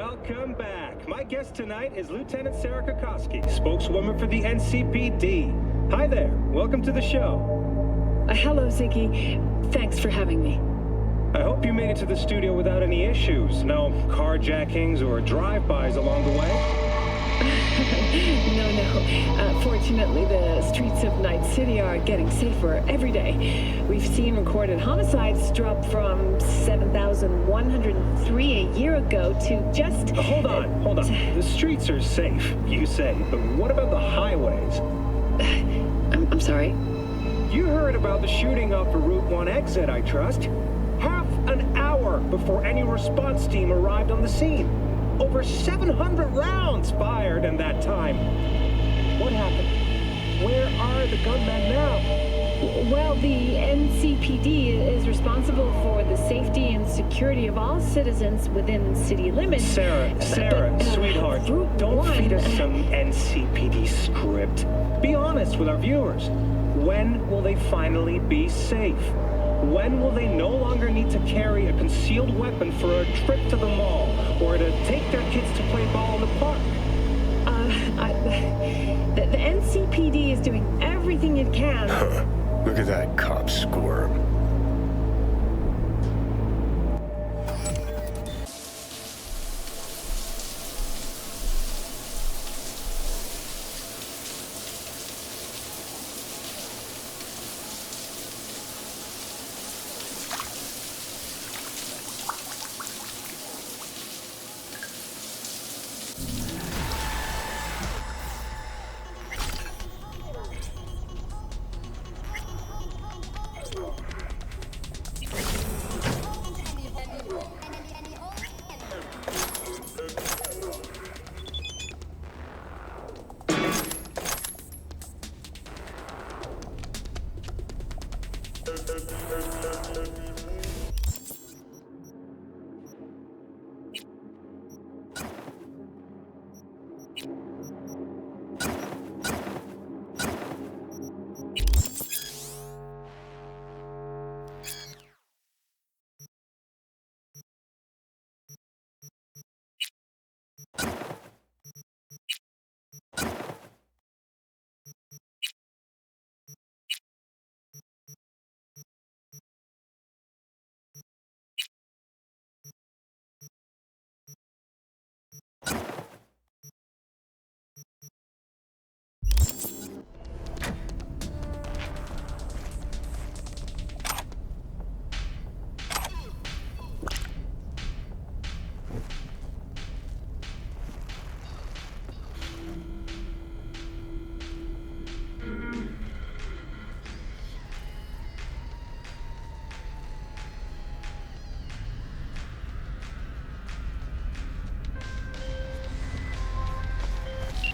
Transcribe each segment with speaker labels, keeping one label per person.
Speaker 1: Welcome back. My guest tonight is Lieutenant Sarah Kokoski, spokeswoman for the NCPD. Hi there. Welcome to the show.
Speaker 2: Hello, Ziggy. Thanks for having me.
Speaker 1: I hope you made it to the studio without any issues. No carjackings or drive-bys along the way?
Speaker 2: No. Fortunately, the streets of Night City are getting safer every day. We've seen recorded homicides drop from 7,103 a year ago to just...
Speaker 1: Hold on. The streets are safe, you say, but what about the highways?
Speaker 2: I'm sorry?
Speaker 1: You heard about the shooting off the Route 1 exit, I trust. Half an hour before any response team arrived on the scene. Over 700 rounds fired in that time. What happened? Where are the gunmen now?
Speaker 2: Well, the NCPD is responsible for the safety and security of all citizens within city limits.
Speaker 1: Sarah, sweetheart, don't feed us some NCPD script. Be honest with our viewers. When will they finally be safe? When will they no longer need to carry a concealed weapon for a trip to the mall or to take their kids to play ball in the park?
Speaker 2: The NCPD is doing everything it can.
Speaker 3: Look at that cop squirm.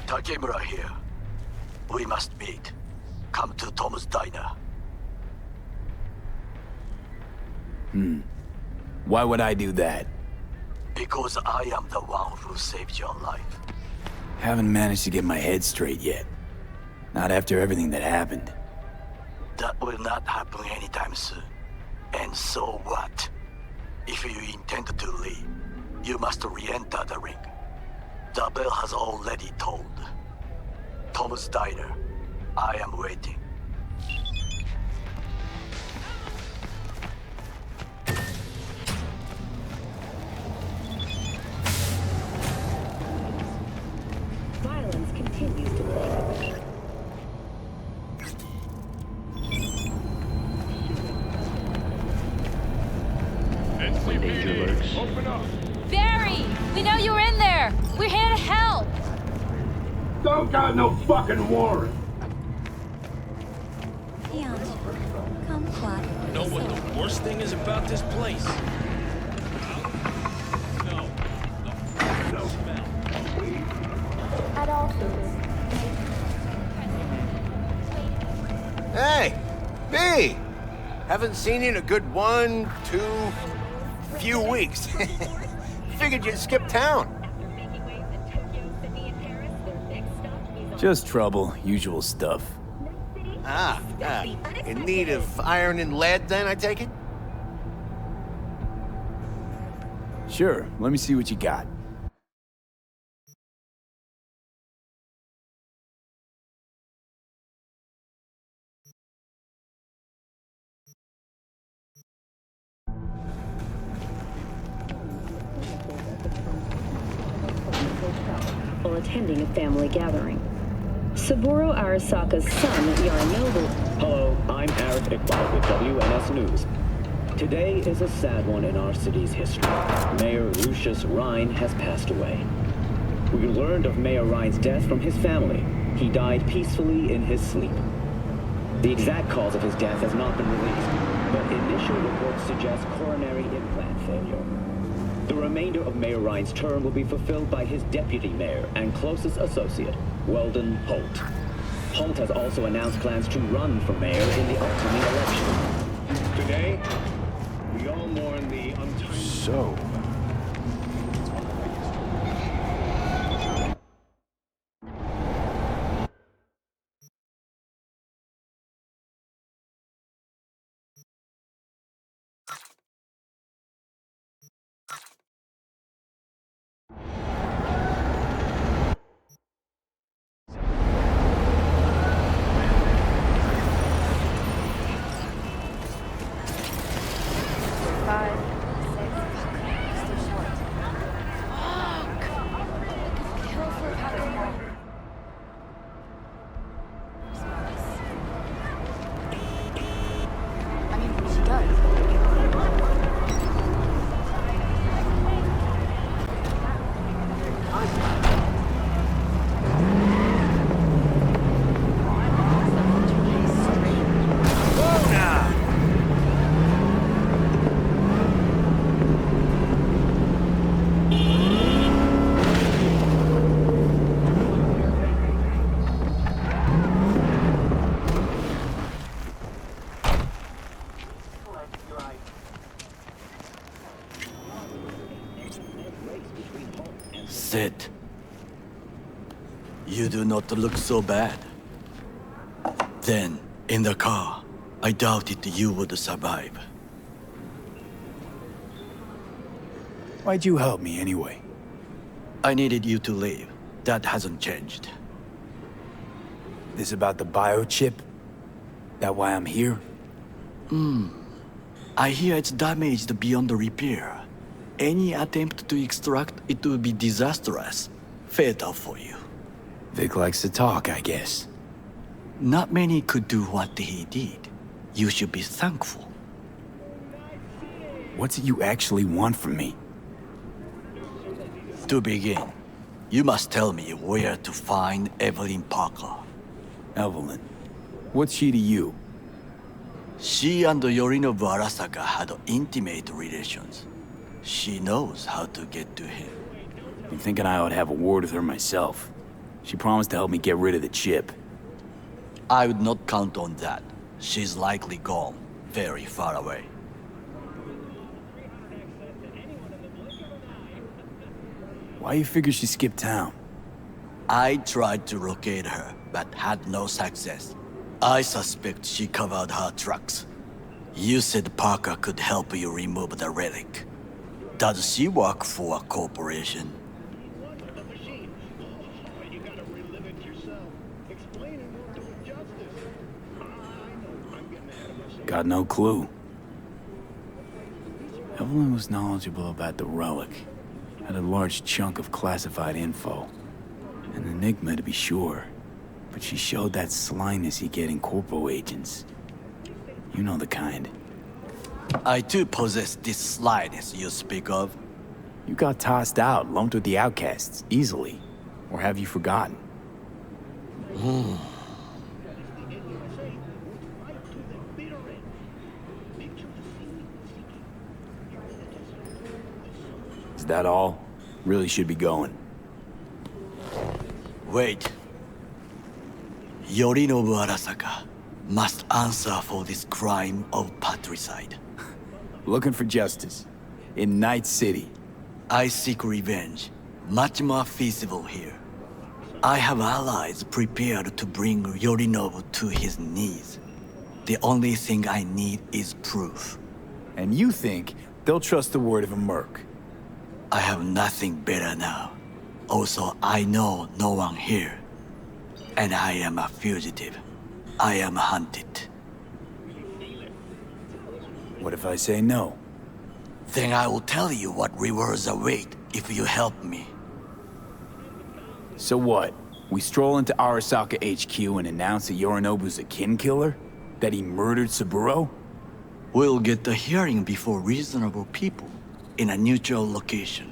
Speaker 4: Takemura here. We must meet. Come to Tom's Diner.
Speaker 5: Why would I do that?
Speaker 4: Because I am the one who saved your life.
Speaker 5: Haven't managed to get my head straight yet. Not after everything that happened.
Speaker 4: That will not happen anytime soon. And so what? If you intend to leave, you must re-enter the ring. The bell has already tolled. Tom's Diner. I am waiting.
Speaker 2: Violence continues to play.
Speaker 3: NCPD, open up!
Speaker 6: Barry! We know you're in there! We're here to help!
Speaker 3: Don't got no fucking warrant!
Speaker 7: You know what the worst thing is about this place? No. Smell.
Speaker 8: Hey, B! Haven't seen you in a good 1, 2, few weeks. Figured you'd skip town.
Speaker 5: Just trouble, usual stuff.
Speaker 8: In need of iron and lead then, I take it?
Speaker 5: Sure, let me see what you got.
Speaker 2: attending a family gathering. Saburo Arasaka's son, Yorinobu...
Speaker 9: Hello, I'm Arif Iqbal with WNS News. Today is a sad one in our city's history. Mayor Lucius Rhine has passed away. We learned of Mayor Rhine's death from his family. He died peacefully in his sleep. The exact cause of his death has not been released, but initial reports suggest coronary implant failure. The remainder of Mayor Rhine's term will be fulfilled by his deputy mayor and closest associate, Weldon Holt. Holt has also announced plans to run for mayor in the upcoming election.
Speaker 1: Today, we all mourn the untimely...
Speaker 5: So...
Speaker 4: Sit. You do not look so bad. Then, in the car, I doubted you would survive.
Speaker 5: Why'd you help me anyway?
Speaker 4: I needed you to leave. That hasn't changed.
Speaker 5: This about the biochip? That why I'm here?
Speaker 4: I hear it's damaged beyond repair. Any attempt to extract it would be disastrous. Fatal for you.
Speaker 5: Vic likes to talk, I guess.
Speaker 4: Not many could do what he did. You should be thankful.
Speaker 5: What's it you actually want from me?
Speaker 4: To begin, you must tell me where to find Evelyn Parker.
Speaker 5: Evelyn. What's she to you?
Speaker 4: She and Yorinobu Arasaka had intimate relations. She knows how to get to him.
Speaker 5: I'm thinking I ought to have a word with her myself. She promised to help me get rid of the chip.
Speaker 4: I would not count on that. She's likely gone, very far away.
Speaker 5: Why you figure she skipped town?
Speaker 4: I tried to locate her, but had no success. I suspect she covered her tracks. You said Parker could help you remove the relic. Does she work for a corporation?
Speaker 5: Got no clue. Evelyn was knowledgeable about the relic. Had a large chunk of classified info. An enigma to be sure. But she showed that slyness you get in corpo agents. You know the kind.
Speaker 4: I too possess this slyness you speak of.
Speaker 5: You got tossed out, lumped with the outcasts, easily. Or have you forgotten? Is that all? Really should be going.
Speaker 4: Wait. Yorinobu Arasaka must answer for this crime of patricide.
Speaker 5: Looking for justice. In Night City.
Speaker 4: I seek revenge. Much more feasible here. I have allies prepared to bring Yorinobu to his knees. The only thing I need is proof.
Speaker 5: And you think they'll trust the word of a merc?
Speaker 4: I have nothing better now. Also, I know no one here. And I am a fugitive. I am hunted.
Speaker 5: What if I say no?
Speaker 4: Then I will tell you what rewards await if you help me.
Speaker 5: So what? We stroll into Arasaka HQ and announce that Yorinobu's a kin killer? That he murdered Saburo?
Speaker 4: We'll get the hearing before reasonable people in a neutral location.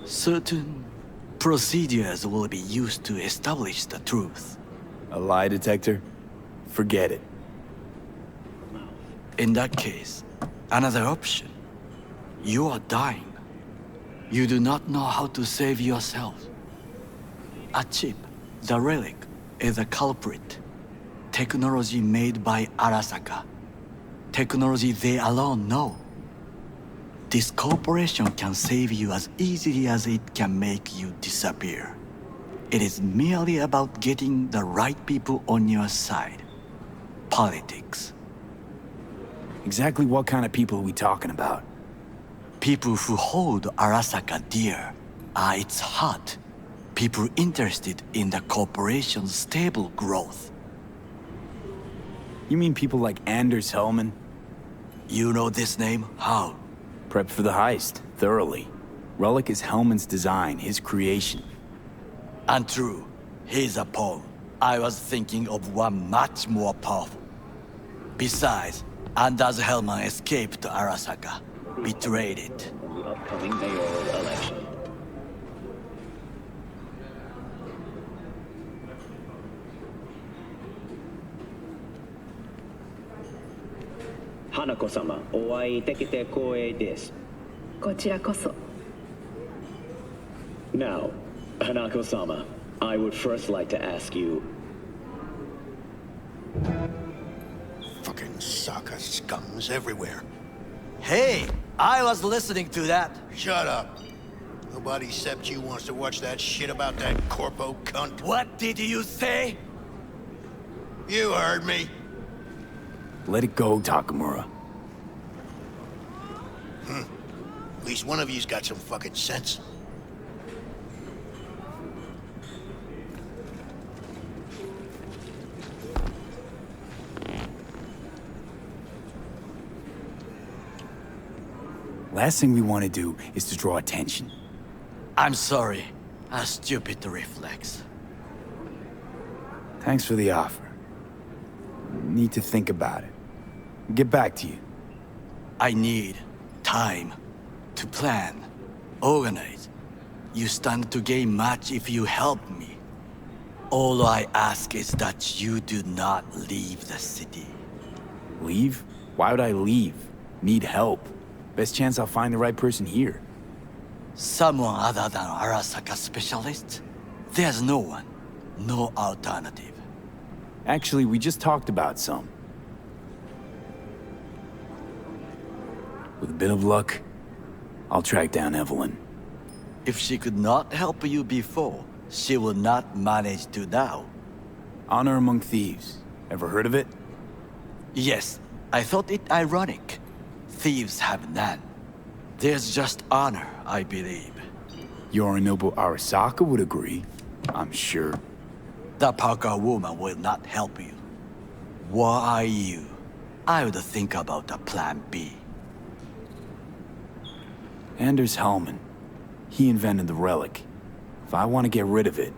Speaker 4: Certain procedures will be used to establish the truth.
Speaker 5: A lie detector? Forget it.
Speaker 4: In that case, another option. You are dying. You do not know how to save yourself. A chip, the relic, is a culprit. Technology made by Arasaka. Technology they alone know. This corporation can save you as easily as it can make you disappear. It is merely about getting the right people on your side. Politics.
Speaker 5: Exactly what kind of people are we talking about?
Speaker 4: People who hold Arasaka dear are its heart. People interested in the corporation's stable growth.
Speaker 5: You mean people like Anders Hellman?
Speaker 4: You know this name? How?
Speaker 5: Prepped for the heist, thoroughly. Relic is Hellman's design, his creation.
Speaker 4: Untrue. He's a pawn. I was thinking of one much more powerful. Besides, Anders Hellman escaped to Arasaka, betrayed it.
Speaker 9: In the upcoming mayoral election. Hanako-sama, お会いできて光栄です。
Speaker 2: こちらこそ。
Speaker 9: Now, Hanako-sama, I would first like to ask you...
Speaker 8: Fucking Saka scums everywhere.
Speaker 4: Hey, I was listening to that.
Speaker 8: Shut up. Nobody except you wants to watch that shit about that corpo cunt.
Speaker 4: What did you say?
Speaker 8: You heard me.
Speaker 5: Let it go, Takamura.
Speaker 8: At least one of you's got some fucking sense.
Speaker 5: Last thing we want to do is to draw attention.
Speaker 4: I'm sorry. A stupid reflex.
Speaker 5: Thanks for the offer. Need to think about it. Get back to you.
Speaker 4: I need time to plan, organize. You stand to gain much if you help me. All I ask is that you do not leave the city.
Speaker 5: Leave? Why would I leave? Need help. Best chance I'll find the right person here.
Speaker 4: Someone other than Arasaka specialist? There's no one. No alternative.
Speaker 5: Actually, we just talked about some. With a bit of luck, I'll track down Evelyn.
Speaker 4: If she could not help you before, she will not manage to now.
Speaker 5: Honor among thieves. Ever heard of it?
Speaker 4: Yes, I thought it ironic. Thieves have none. There's just honor, I believe.
Speaker 5: Yorinobu Arasaka would agree, I'm sure.
Speaker 4: The Parker woman will not help you. What are you? I would think about a plan B.
Speaker 5: Anders Hellman. He invented the relic. If I want to get rid of it,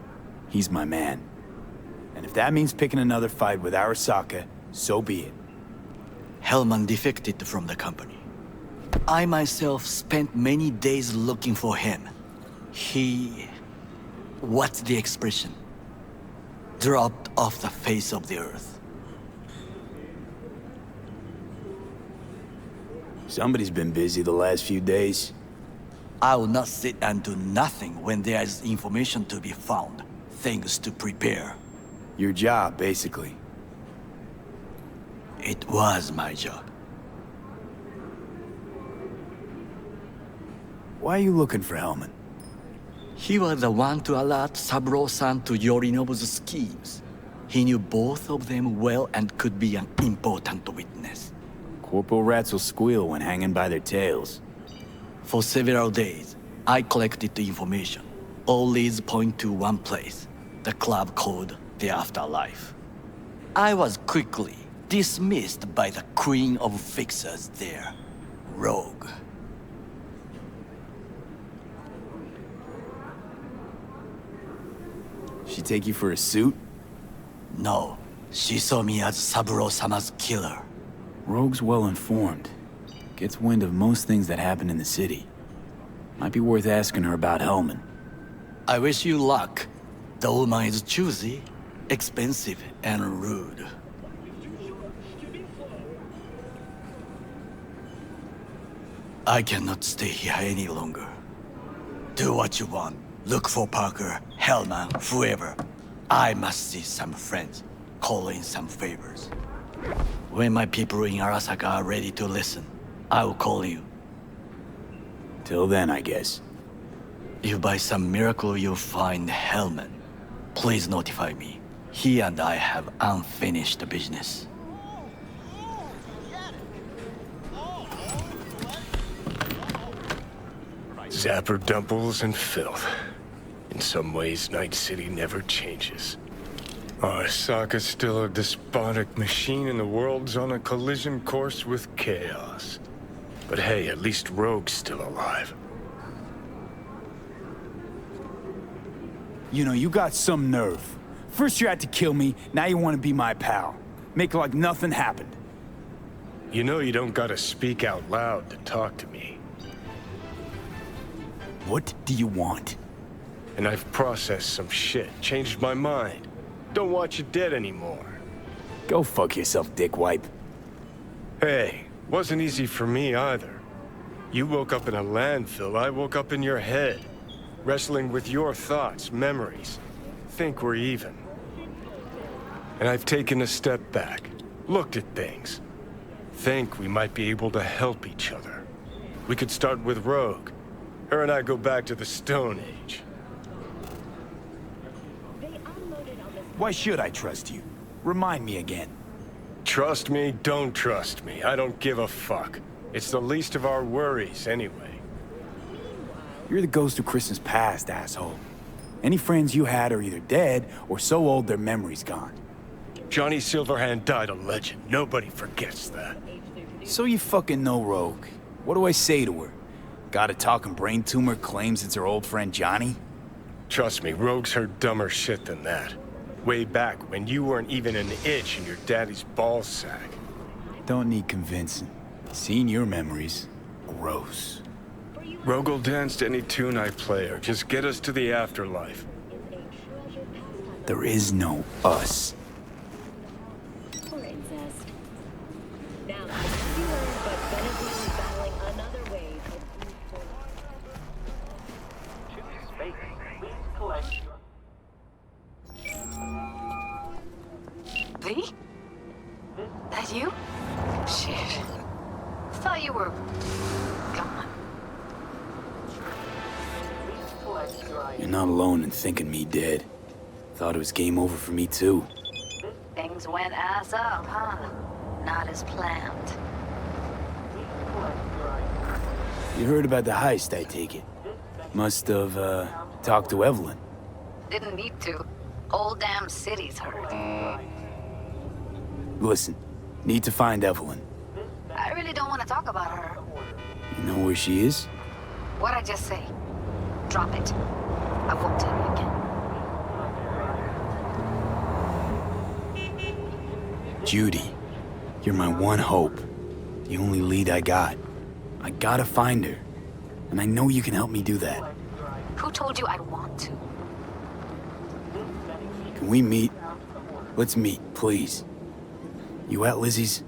Speaker 5: he's my man. And if that means picking another fight with Arasaka, so be it.
Speaker 4: Hellman defected from the company. I myself spent many days looking for him. What's the expression? Dropped off the face of the earth.
Speaker 5: Somebody's been busy the last few days.
Speaker 4: I will not sit and do nothing when there is information to be found. Things to prepare.
Speaker 5: Your job, basically.
Speaker 4: It was my job.
Speaker 5: Why are you looking for Hellman?
Speaker 4: He was the one to alert Saburo-san to Yorinobu's schemes. He knew both of them well and could be an important witness.
Speaker 5: Corporal rats will squeal when hanging by their tails.
Speaker 4: For several days, I collected the information. All leads point to one place, the club called the Afterlife. I was quickly dismissed by the queen of fixers there, Rogue.
Speaker 5: She take you for a suit?
Speaker 4: No, she saw me as Saburo-sama's killer.
Speaker 5: Rogue's well informed. Gets wind of most things that happen in the city. Might be worth asking her about Hellman.
Speaker 4: I wish you luck. The woman is choosy, expensive, and rude. I cannot stay here any longer. Do what you want. Look for Parker, Hellman, whoever. I must see some friends, call in some favors. When my people in Arasaka are ready to listen, I will call you.
Speaker 5: Till then, I guess.
Speaker 4: If by some miracle you find Hellman, please notify me. He and I have unfinished business.
Speaker 10: Zapper dumples and filth. In some ways, Night City never changes. Arasaka's still a despotic machine and the world's on a collision course with chaos. But hey, at least Rogue's still alive.
Speaker 5: You know, you got some nerve. First you had to kill me, now you want to be my pal. Make like nothing happened.
Speaker 10: You know you don't gotta speak out loud to talk to me.
Speaker 5: What do you want?
Speaker 10: And I've processed some shit, changed my mind. Don't want you dead anymore.
Speaker 5: Go fuck yourself, dickwipe.
Speaker 10: Hey, wasn't easy for me either. You woke up in a landfill, I woke up in your head. Wrestling with your thoughts, memories. Think we're even. And I've taken a step back, looked at things. Think we might be able to help each other. We could start with Rogue. Her and I go back to the Stone Age.
Speaker 5: Why should I trust you? Remind me again.
Speaker 10: Trust me, don't trust me. I don't give a fuck. It's the least of our worries, anyway.
Speaker 5: You're the ghost of Christmas past, asshole. Any friends you had are either dead or so old their memory's gone.
Speaker 10: Johnny Silverhand died a legend. Nobody forgets that.
Speaker 5: So you fucking know Rogue. What do I say to her? Got a talking brain tumor claims it's her old friend Johnny?
Speaker 10: Trust me, Rogue's heard dumber shit than that. Way back when you weren't even an itch in your daddy's ball sack.
Speaker 5: Don't need convincing. Seeing your memories, gross.
Speaker 10: Rogue will dance to any tune I play her. Just get us to the afterlife.
Speaker 5: There is no us.
Speaker 2: Or incest. Now, you learned, but Venezuela is battling another wave of
Speaker 11: V? That you? Shit. Thought you were gone.
Speaker 5: You're not alone in thinking me dead. Thought it was game over for me too.
Speaker 11: Things went ass up, huh? Not as planned.
Speaker 5: You heard about the heist, I take it. Must have, talked to Evelyn.
Speaker 11: Didn't need to. Whole damn city's heard.
Speaker 5: Listen, need to find Evelyn.
Speaker 11: I really don't want to talk about her.
Speaker 5: You know where she is?
Speaker 11: What'd I just say? Drop it. I won't tell you again.
Speaker 5: Judy, you're my one hope. The only lead I got. I gotta find her. And I know you can help me do that.
Speaker 11: Who told you I'd want to?
Speaker 5: Can we meet? Let's meet, please. You at Lizzie's?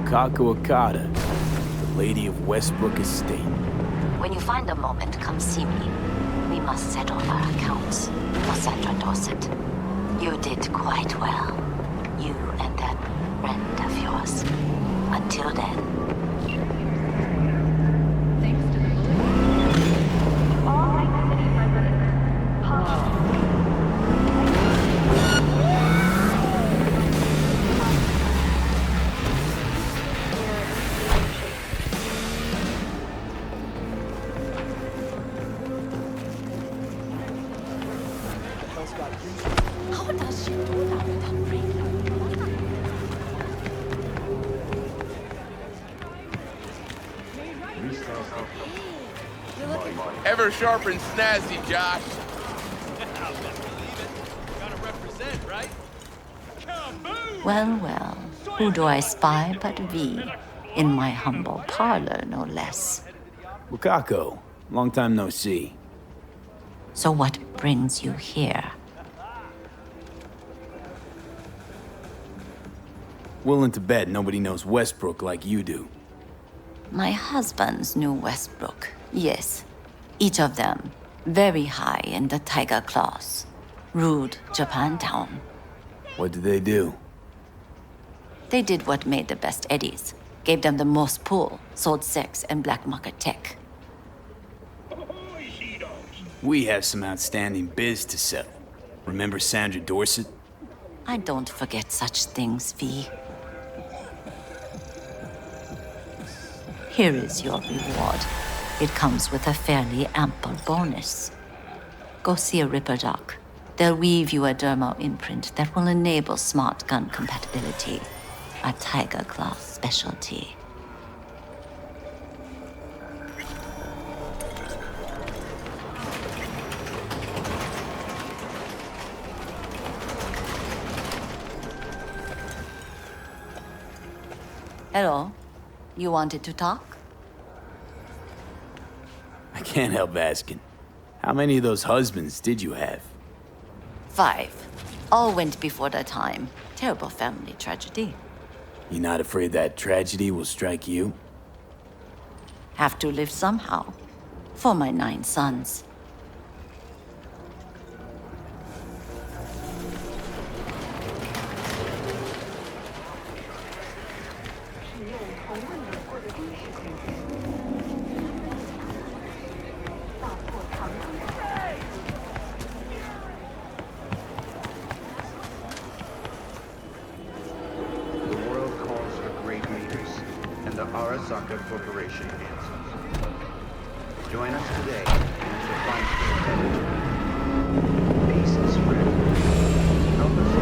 Speaker 5: Wakako Okada, the Lady of Westbrook Estate.
Speaker 11: When you find a moment, come see me. We must settle our accounts for Sandra Dorset. You did quite well. You and that friend of yours. Until then.
Speaker 12: Ever sharp and snazzy, Josh.
Speaker 11: Well, well. Who do I spy but V? In my humble parlor, no less.
Speaker 5: Wakako, long time no see.
Speaker 11: So what brings you here?
Speaker 5: Willing to bet nobody knows Westbrook like you do.
Speaker 11: My husbands knew Westbrook, yes. Each of them very high in the Tiger Claws. Ruled Japantown.
Speaker 5: What did they do?
Speaker 11: They did what made the best eddies. Gave them the most pull, sold sex and black market tech.
Speaker 5: We have some outstanding biz to settle. Remember Sandra Dorset?
Speaker 11: I don't forget such things, V. Here is your reward. It comes with a fairly ample bonus. Go see a Ripper doc. They'll weave you a dermal imprint that will enable smart gun compatibility. A Tiger Claw specialty. Hello. You wanted to talk?
Speaker 5: I can't help asking. How many of those husbands did you have?
Speaker 11: 5. All went before their time. Terrible family tragedy.
Speaker 5: You not afraid that tragedy will strike you?
Speaker 11: Have to live somehow. For my 9 sons.
Speaker 13: Corporation answers. Join us today and you'll find the base is ready. Help us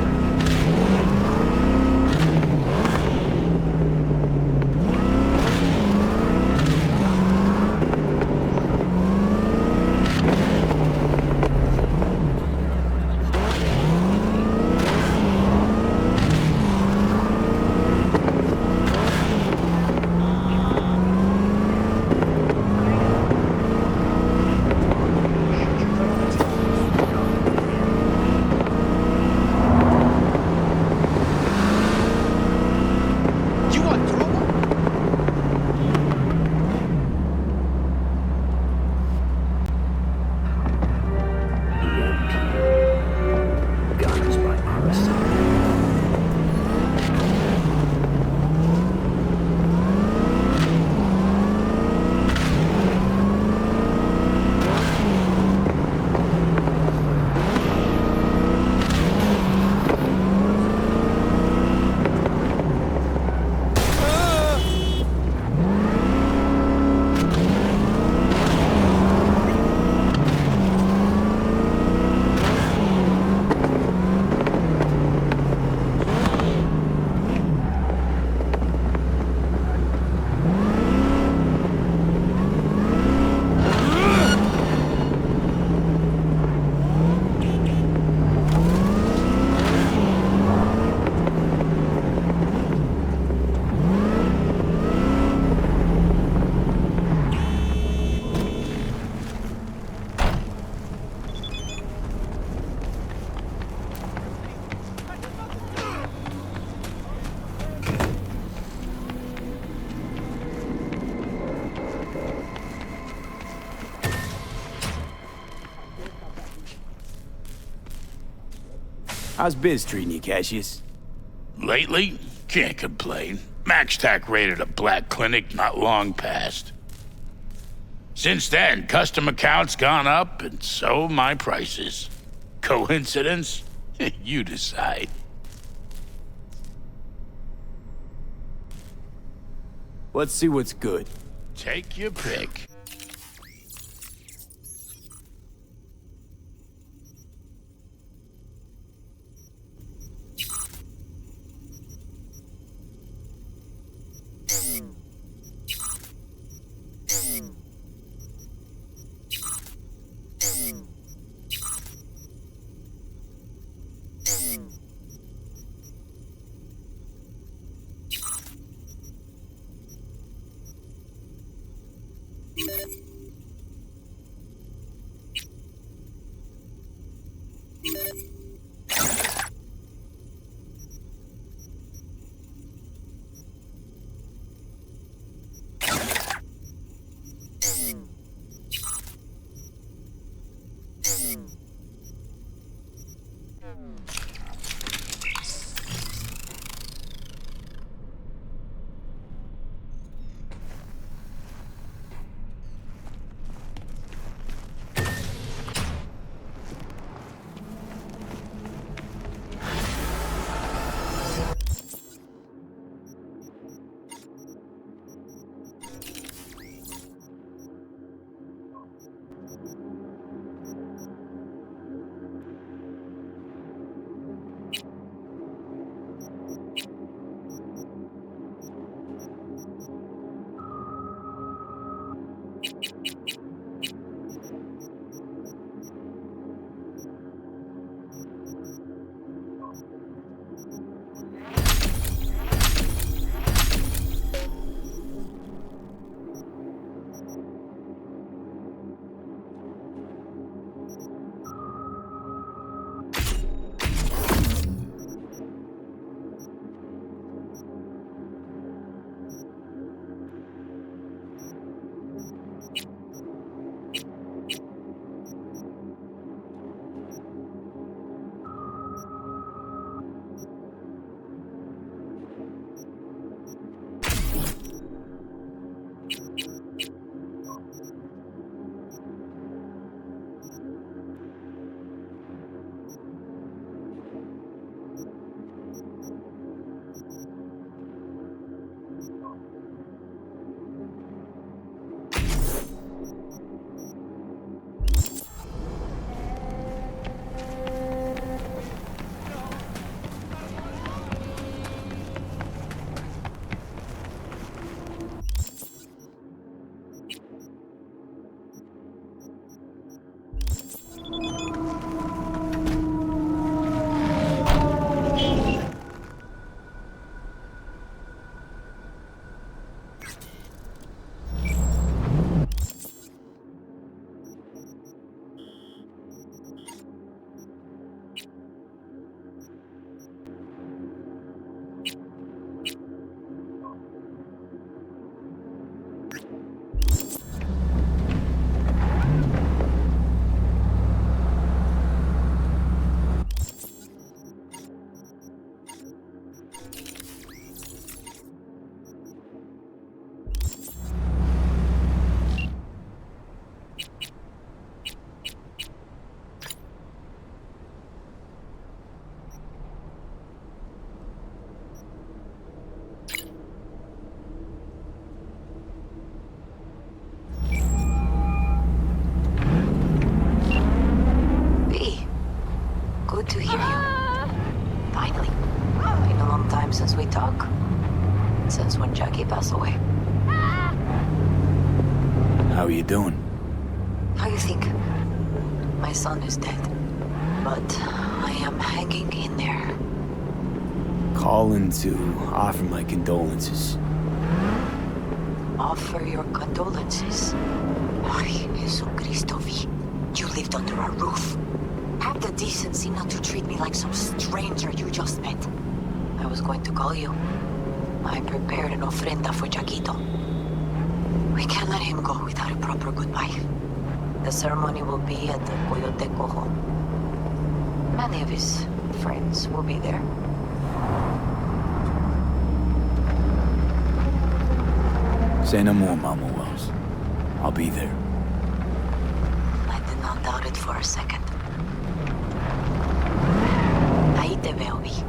Speaker 5: How's biz treating you, Cassius?
Speaker 14: Lately, can't complain. MaxTac raided a black clinic not long past. Since then, custom accounts gone up, and so my prices. Coincidence? You decide.
Speaker 5: Let's see what's good.
Speaker 14: Take your pick.
Speaker 11: Passed away.
Speaker 5: How are you doing?
Speaker 11: How you think? My son is dead, but I am hanging in there.
Speaker 5: Calling to offer my condolences.
Speaker 11: Offer your condolences? Ay, Jesucristo, V. You lived under our roof. Have the decency not to treat me like some stranger you just met. I was going to call you. I prepared an ofrenda for Jaquito. We can't let him go without a proper goodbye. The ceremony will be at the Coyote home. Many of his friends will be there.
Speaker 5: Say no more, Mama Wells. I'll be there.
Speaker 11: I did not doubt it for a second. Ahí te veo, Vi.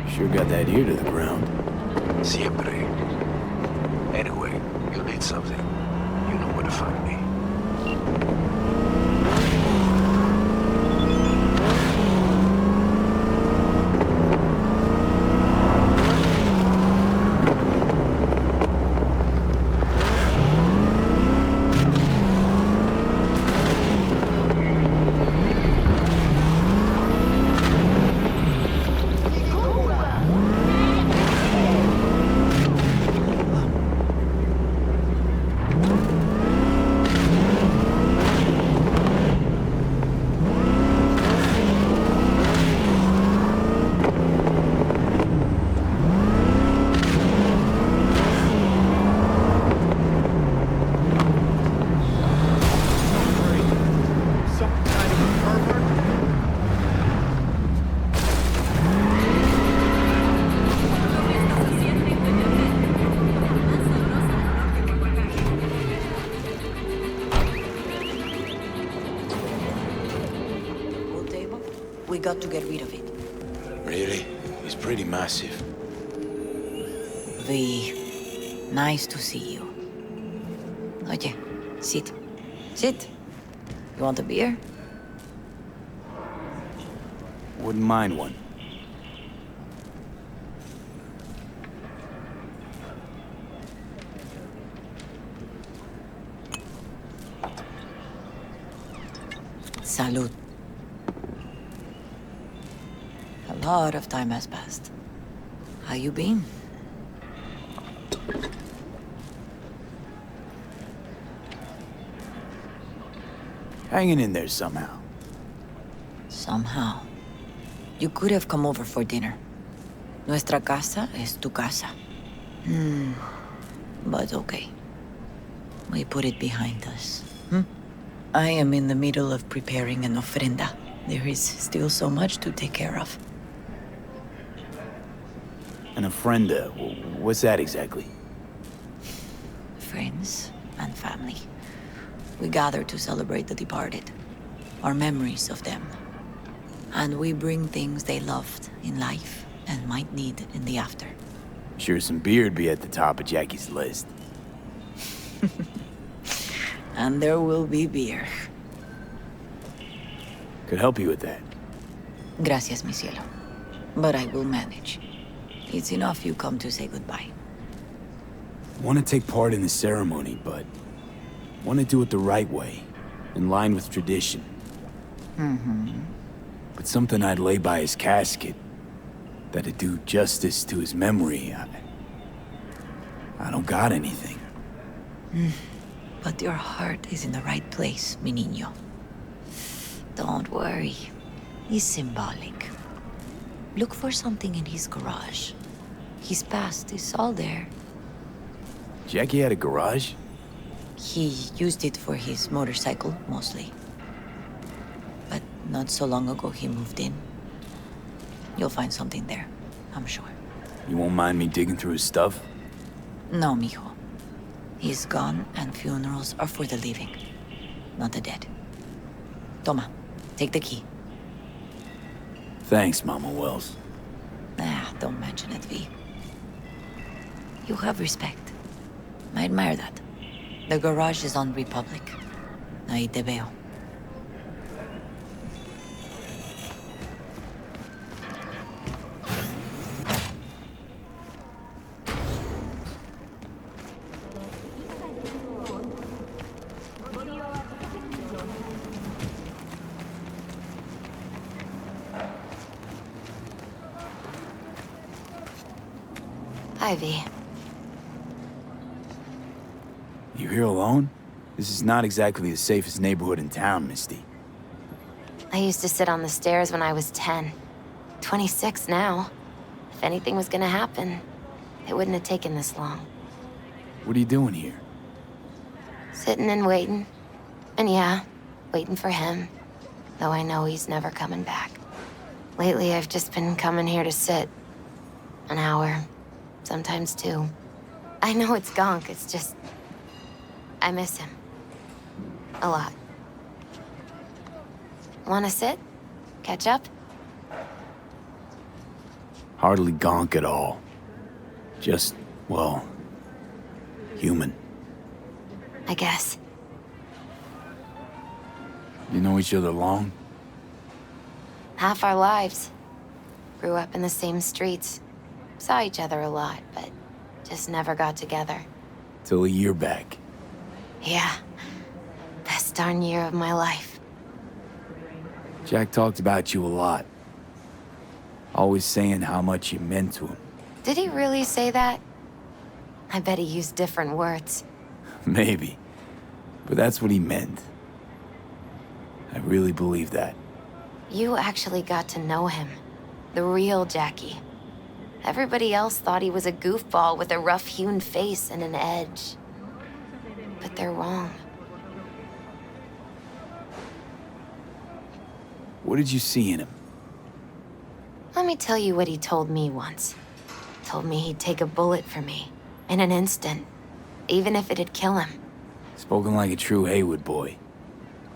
Speaker 5: Sure got that ear to the ground.
Speaker 4: Siempre. Anyway, you'll need something. You know where to find me.
Speaker 11: We got to get rid of it.
Speaker 5: Really? It's pretty massive.
Speaker 11: V, nice to see you. Oye, sit. Sit. You want a beer?
Speaker 5: Wouldn't mind one.
Speaker 11: Salud. A lot of time has passed. How you been?
Speaker 5: Hanging in there somehow.
Speaker 11: Somehow. You could have come over for dinner. Nuestra casa es tu casa. But okay. We put it behind us. I am in the middle of preparing an ofrenda. There is still so much to take care of.
Speaker 5: An ofrenda? What's that exactly?
Speaker 11: Friends and family. We gather to celebrate the departed, our memories of them. And we bring things they loved in life and might need in the after.
Speaker 5: Sure some beer'd be at the top of Jackie's list.
Speaker 11: And there will be beer.
Speaker 5: Could help you with that.
Speaker 11: Gracias, mi cielo. But I will manage. It's enough you come to say goodbye.
Speaker 5: Want to take part in the ceremony, but want to do it the right way, in line with tradition. But something I'd lay by his casket. that'd do justice to his memory. I don't got anything.
Speaker 11: But your heart is in the right place, mi niño. Don't worry. He's symbolic. Look for something in his garage. His past is all there.
Speaker 5: Jackie had a garage?
Speaker 11: He used it for his motorcycle, mostly. But not so long ago he moved in. You'll find something there, I'm sure.
Speaker 5: You won't mind me digging through his stuff?
Speaker 11: No, mijo. He's gone, and funerals are for the living, not the dead. Toma, take the key.
Speaker 5: Thanks, Mama Wells.
Speaker 11: Don't mention it, V. You have respect. I admire that. The garage is on Republic. Ahí te veo. Ivy.
Speaker 5: You here alone? This is not exactly the safest neighborhood in town, Misty.
Speaker 15: I used to sit on the stairs when I was 10. 26 now. If anything was gonna happen, it wouldn't have taken this long.
Speaker 5: What are you doing here?
Speaker 15: Sitting and waiting. And yeah, waiting for him. Though I know he's never coming back. Lately, I've just been coming here to sit. An hour. Sometimes 2. I know it's gonk, it's just... I miss him. A lot. Wanna sit? Catch up?
Speaker 5: Hardly gonk at all. Just, well, human.
Speaker 15: I guess.
Speaker 5: You know each other long?
Speaker 15: Half our lives. Grew up in the same streets. Saw each other a lot, but just never got together.
Speaker 5: Till a year back.
Speaker 15: Yeah. Best darn year of my life.
Speaker 5: Jack talked about you a lot. Always saying how much you meant to him.
Speaker 15: Did he really say that? I bet he used different words.
Speaker 5: Maybe. But that's what he meant. I really believe that.
Speaker 15: You actually got to know him. The real Jackie. Everybody else thought he was a goofball with a rough-hewn face and an edge. But they're wrong.
Speaker 5: What did you see in him?
Speaker 15: Let me tell you what he told me once. Told me he'd take a bullet for me, in an instant, even if it'd kill him.
Speaker 5: Spoken like a true Haywood boy.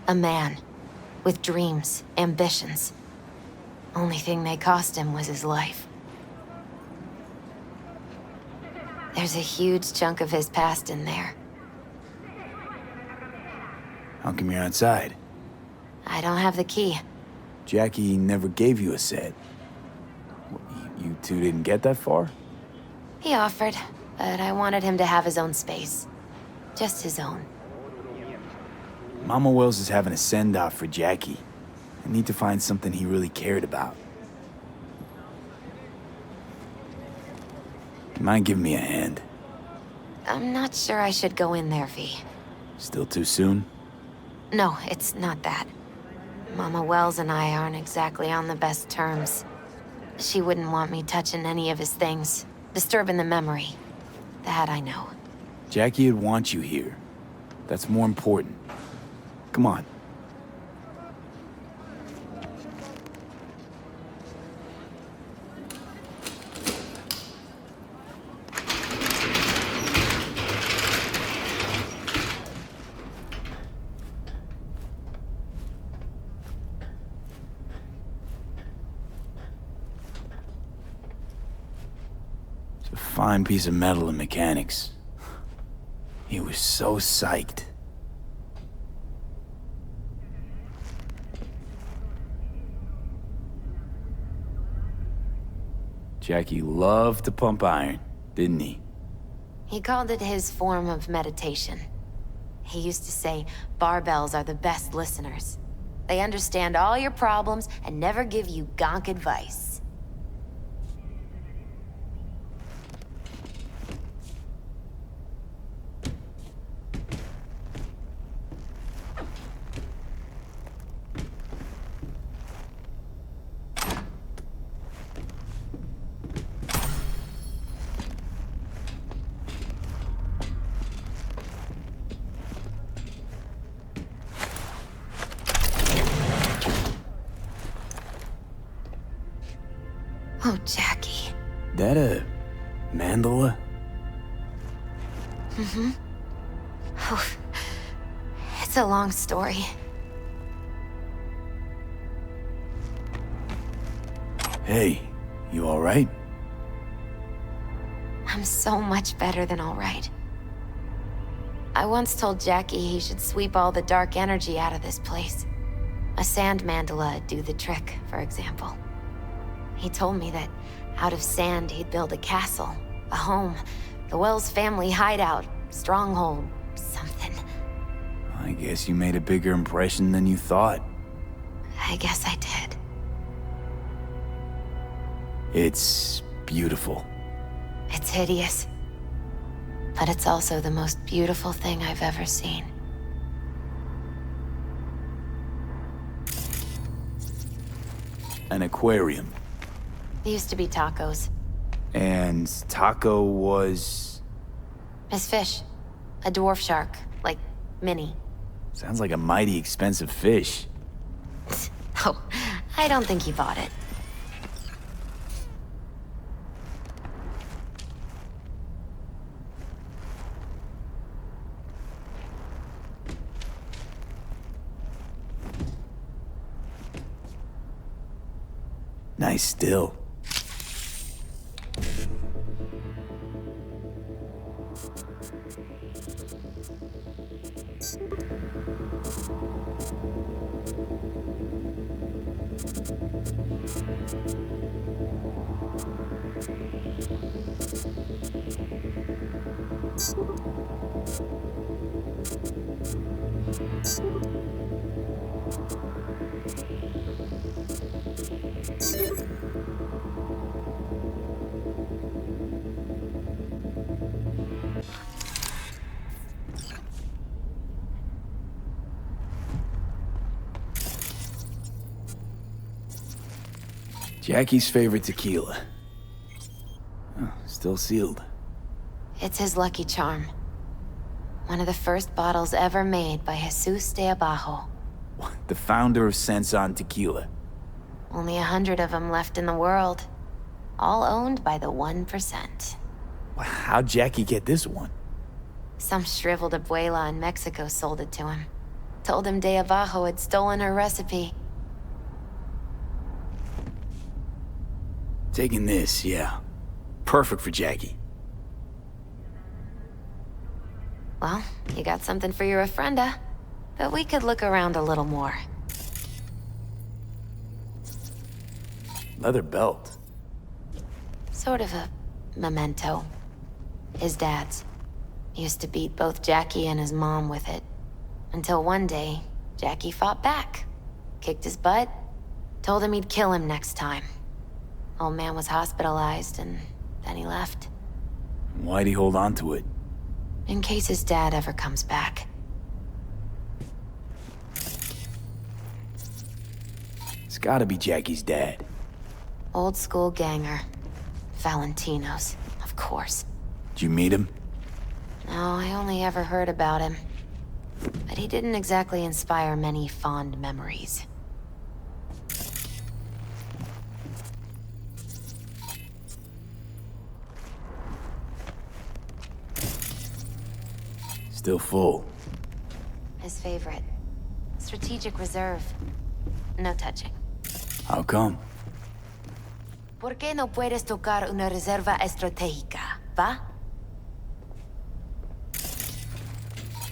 Speaker 15: A man, with dreams, ambitions. Only thing they cost him was his life. There's a huge chunk of his past in there.
Speaker 5: How come you're outside?
Speaker 15: I don't have the key.
Speaker 5: Jackie never gave you a set. You two didn't get that far?
Speaker 15: He offered, but I wanted him to have his own space. Just his own.
Speaker 5: Mama Wells is having a send-off for Jackie. I need to find something he really cared about. You mind giving me a hand?
Speaker 15: I'm not sure I should go in there, V.
Speaker 5: Still too soon?
Speaker 15: No, it's not that. Mama Wells and I aren't exactly on the best terms. She wouldn't want me touching any of his things, disturbing the memory. That I know.
Speaker 5: Jackie would want you here. That's more important. Come on. Fine piece of metal and mechanics. He was so psyched. Jackie loved to pump iron, didn't he?
Speaker 15: He called it his form of meditation. He used to say barbells are the best listeners. They understand all your problems and never give you gonk advice. Oh, Jackie.
Speaker 5: That a mandala?
Speaker 15: Mm-hmm. Oh, it's a long story.
Speaker 5: Hey, you alright?
Speaker 15: I'm so much better than all right. I once told Jackie he should sweep all the dark energy out of this place. A sand mandala'd do the trick, for example. He told me that out of sand he'd build a castle, a home, the Wells family hideout, stronghold, something.
Speaker 5: I guess you made a bigger impression than you thought.
Speaker 15: I guess I did.
Speaker 5: It's beautiful.
Speaker 15: It's hideous. But it's also the most beautiful thing I've ever seen.
Speaker 5: An aquarium.
Speaker 15: It used to be Taco's.
Speaker 5: And Taco was...
Speaker 15: His fish. A dwarf shark. Like, Minnie.
Speaker 5: Sounds like a mighty expensive fish.
Speaker 15: Oh, I don't think he bought it.
Speaker 5: Nice still. Jackie's favorite tequila. Oh, still sealed.
Speaker 15: It's his lucky charm. One of the first bottles ever made by Jesus de Abajo.
Speaker 5: The founder of Sensan Tequila.
Speaker 15: Only 100 of them left in the world. All owned by the 1%.
Speaker 5: How'd Jackie get this one?
Speaker 15: Some shriveled abuela in Mexico sold it to him. Told him de Abajo had stolen her recipe.
Speaker 5: Taking this, yeah. Perfect for Jackie.
Speaker 15: Well, you got something for your ofrenda. But we could look around a little more.
Speaker 5: Leather belt.
Speaker 15: Sort of a memento. His dad's. Used to beat both Jackie and his mom with it. Until one day, Jackie fought back. Kicked his butt. Told him he'd kill him next time. Old man was hospitalized, and then he left.
Speaker 5: Why'd he hold on to it?
Speaker 15: In case his dad ever comes back.
Speaker 5: It's gotta be Jackie's dad.
Speaker 15: Old school ganger. Valentino's, of course.
Speaker 5: Did you meet him?
Speaker 15: No, I only ever heard about him. But he didn't exactly inspire many fond memories.
Speaker 5: Still full.
Speaker 15: His favorite. Strategic reserve. No touching.
Speaker 5: How come?
Speaker 15: ¿Por qué no puedes tocar una reserva estratégica, va?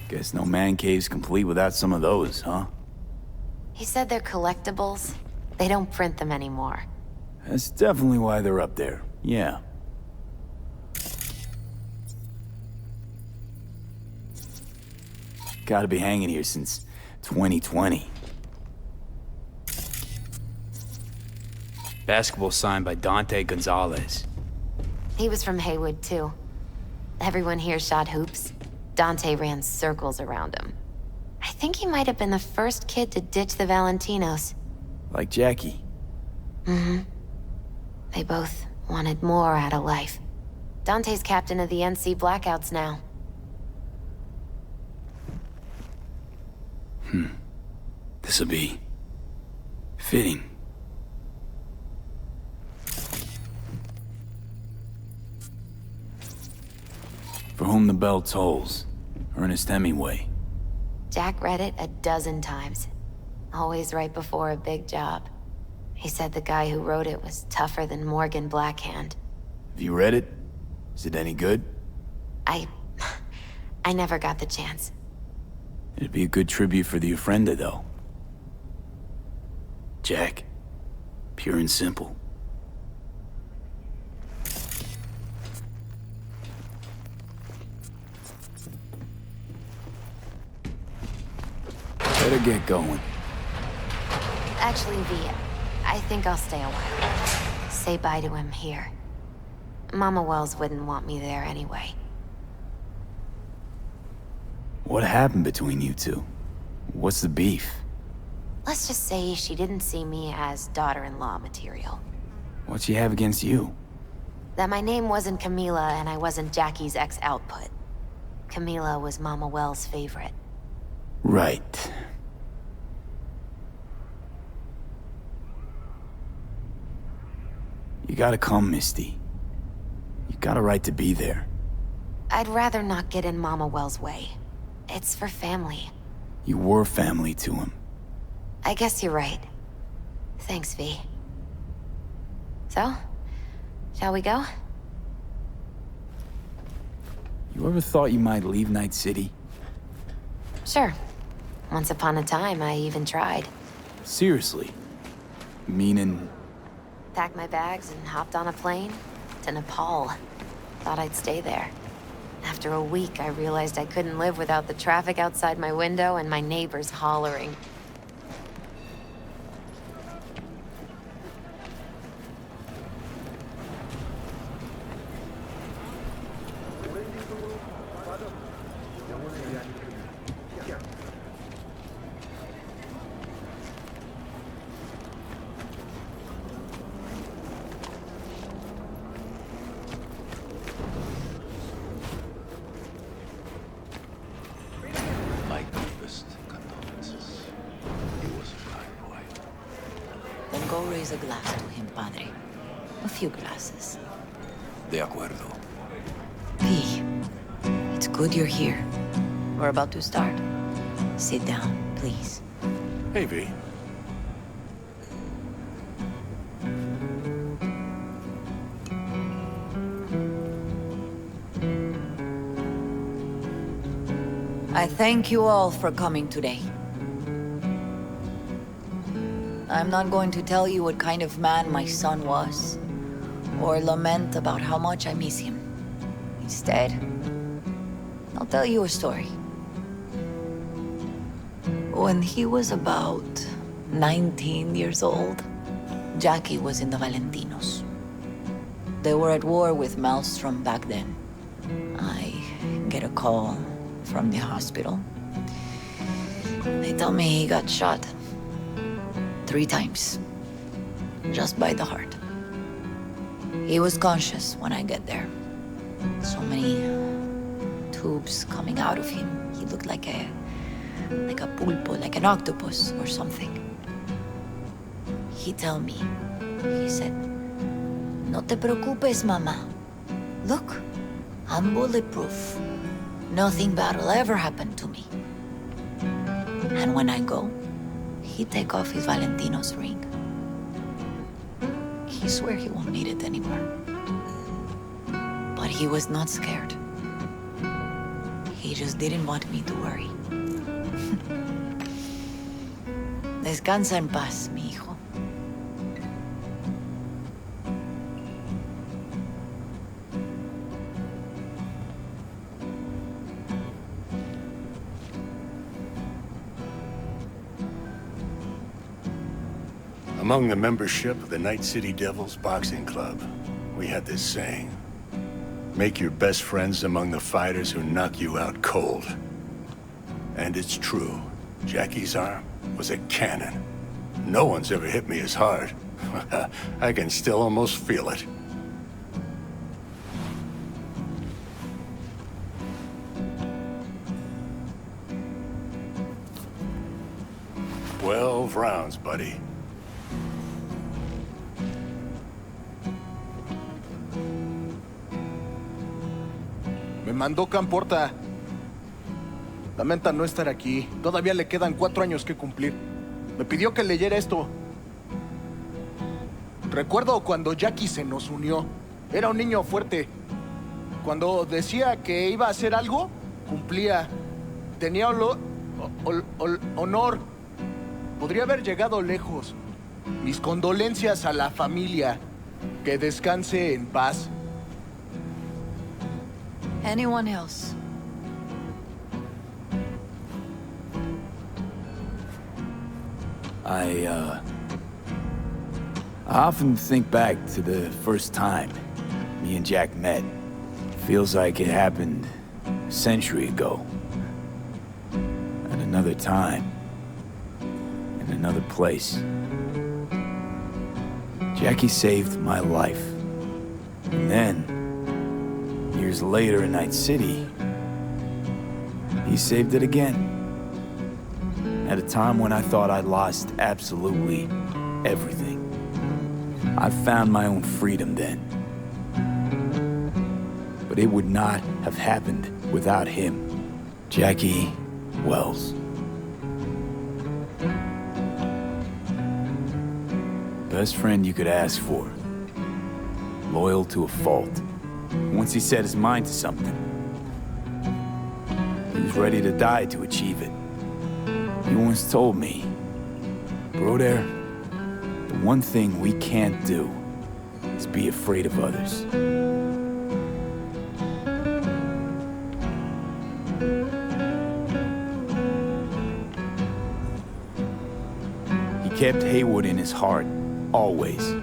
Speaker 5: Guess no man cave's complete without some of those, huh?
Speaker 15: He said they're collectibles. They don't print them anymore.
Speaker 5: That's definitely why they're up there. Yeah. Gotta be hanging here since 2020. Basketball signed by Dante Gonzalez.
Speaker 15: He was from Haywood, too. Everyone here shot hoops. Dante ran circles around him. I think he might have been the first kid to ditch the Valentinos.
Speaker 5: Like Jackie.
Speaker 15: Mm-hmm. They both wanted more out of life. Dante's captain of the NC Blackouts now.
Speaker 5: This'll be... fitting. For whom the bell tolls. Ernest Hemingway.
Speaker 15: Jack read it a dozen times. Always right before a big job. He said the guy who wrote it was tougher than Morgan Blackhand.
Speaker 5: Have you read it? Is it any good?
Speaker 15: I never got the chance.
Speaker 5: It'd be a good tribute for the Ofrenda, though. Jack. Pure and simple. Better get going.
Speaker 15: Actually, V, I think I'll stay a while. Say bye to him here. Mama Wells wouldn't want me there anyway.
Speaker 5: What happened between you two? What's the beef?
Speaker 15: Let's just say she didn't see me as daughter-in-law material.
Speaker 5: What'd she have against you?
Speaker 15: That my name wasn't Camila and I wasn't Jackie's ex-output. Camila was Mama Wells' favorite.
Speaker 5: Right. You gotta come, Misty. You got a right to be there.
Speaker 15: I'd rather not get in Mama Wells' way. It's for family.
Speaker 5: You were family to him.
Speaker 15: I guess you're right. Thanks, V. So, shall we go?
Speaker 5: You ever thought you might leave Night City?
Speaker 15: Sure. Once upon a time, I even tried.
Speaker 5: Seriously? Meaning...
Speaker 15: Packed my bags and hopped on a plane to Nepal. Thought I'd stay there. After a week, I realized I couldn't live without the traffic outside my window and my neighbors hollering.
Speaker 11: Then go raise a glass to him, Padre. A few glasses.
Speaker 16: De acuerdo.
Speaker 11: V, it's good you're here. We're about to start. Sit down, please.
Speaker 16: Hey, V.
Speaker 11: I thank you all for coming today. I'm not going to tell you what kind of man my son was, or lament about how much I miss him. Instead, I'll tell you a story. When he was about 19 years old, Jackie was in the Valentinos. They were at war with Maelstrom back then. I get a call from the hospital. They tell me he got shot 3 times, just by the heart. He was conscious when I get there. So many tubes coming out of him. He looked like a pulpo, like an octopus or something. He tell me, he said, "No te preocupes, mama. Look, I'm bulletproof. Nothing bad will ever happen to me." And when I go, he take off his Valentino's ring. He swear he won't need it anymore. But he was not scared. He just didn't want me to worry. Descansa en paz, mi hijo.
Speaker 16: Among the membership of the Night City Devils Boxing Club, we had this saying: make your best friends among the fighters who knock you out cold. And it's true. Jackie's arm was a cannon. No one's ever hit me as hard. I can still almost feel it. "12 rounds, buddy."
Speaker 17: Me mandó Camporta. Lamenta no estar aquí. Todavía le quedan 4 años que cumplir. Me pidió que leyera esto. Recuerdo cuando Jackie se nos unió. Era un niño fuerte. Cuando decía que iba a hacer algo, cumplía. Tenía honor. Podría haber llegado lejos. Mis condolencias a la familia. Que descanse en paz.
Speaker 18: Anyone else?
Speaker 5: I often think back to the first time me and Jack met. Feels like it happened a century ago. At another time. In another place. Jackie saved my life. And then, years later in Night City, he saved it again. At a time when I thought I'd lost absolutely everything. I found my own freedom then. But it would not have happened without him. Jackie Wells. Best friend you could ask for. Loyal to a fault. Once he set his mind to something, he was ready to die to achieve it. He once told me, Broder, the one thing we can't do is be afraid of others. He kept Haywood in his heart, always.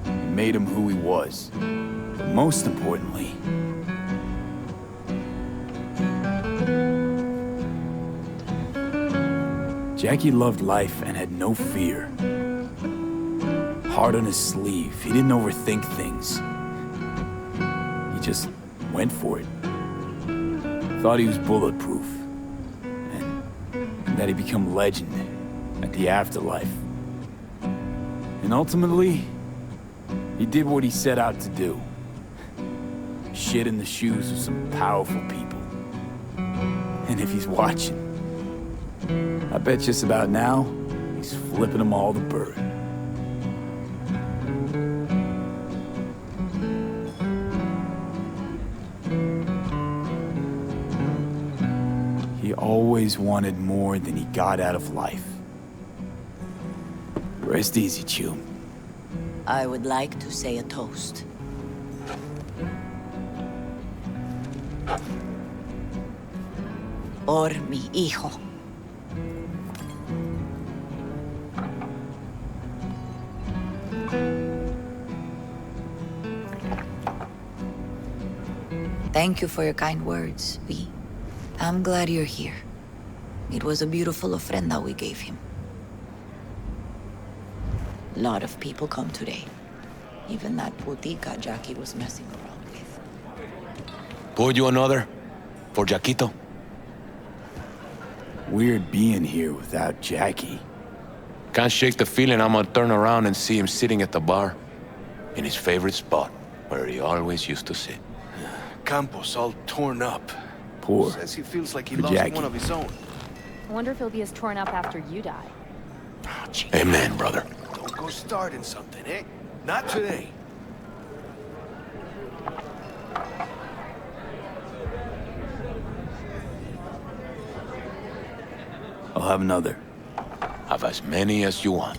Speaker 5: It made him who he was. But most importantly, Jackie loved life and had no fear. Heart on his sleeve, he didn't overthink things. He just went for it. Thought he was bulletproof. And that he'd become legend at the afterlife. And ultimately, he did what he set out to do. Shit in the shoes of some powerful people. And if he's watching, I bet just about now, he's flipping them all the bird. He always wanted more than he got out of life. Rest easy, Chew.
Speaker 18: I would like to say a toast. Por mi hijo. Thank you for your kind words, V. I'm glad you're here. It was a beautiful ofrenda we gave him. A lot of people come today. Even that putica Jackie was messing around with.
Speaker 19: Pour you another? For Jaquito?
Speaker 5: Weird being here without Jackie.
Speaker 19: Can't shake the feeling I'm gonna turn around and see him sitting at the bar. In his favorite spot, where he always used to sit.
Speaker 17: Campos all torn up.
Speaker 5: Poor.
Speaker 17: Says he feels like he
Speaker 5: For
Speaker 17: lost
Speaker 5: Jackie.
Speaker 17: one of his own.
Speaker 6: I wonder if he'll be as torn up after you die.
Speaker 19: Amen, brother.
Speaker 17: Don't go starting something, eh? Not today.
Speaker 5: I'll have another.
Speaker 19: Have as many as you want.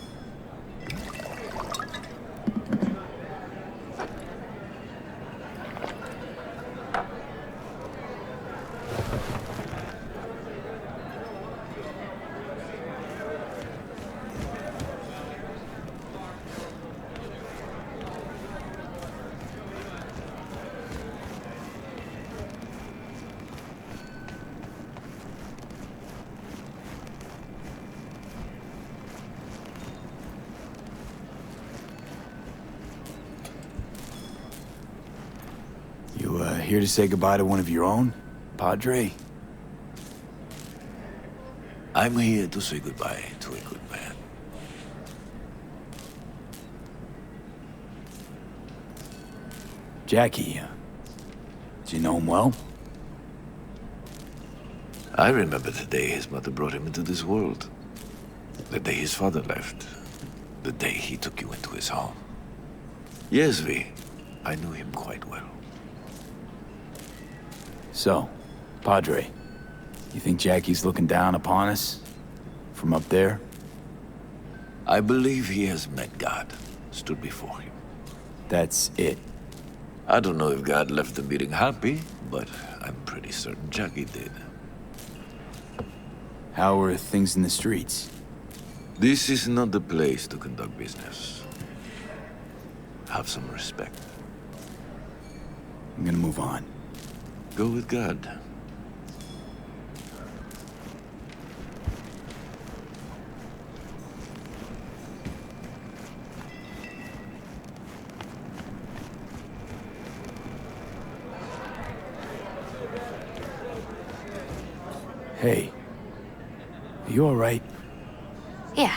Speaker 5: Here to say goodbye to one of your own, Padre?
Speaker 14: I'm here to say goodbye to a good man.
Speaker 5: you know him well?
Speaker 20: I remember the day his mother brought him into this world. The day his father left. The day he took you into his home. Yes, V. I knew him quite well.
Speaker 5: So, Padre, you think Jackie's looking down upon us? From up there?
Speaker 20: I believe he has met God, stood before him.
Speaker 5: That's it.
Speaker 20: I don't know if God left the meeting happy, but I'm pretty certain Jackie did.
Speaker 5: How are things in the streets?
Speaker 20: This is not the place to conduct business. Have some respect.
Speaker 5: I'm gonna move on.
Speaker 20: Go with God.
Speaker 5: Hey, are you all right?
Speaker 15: Yeah.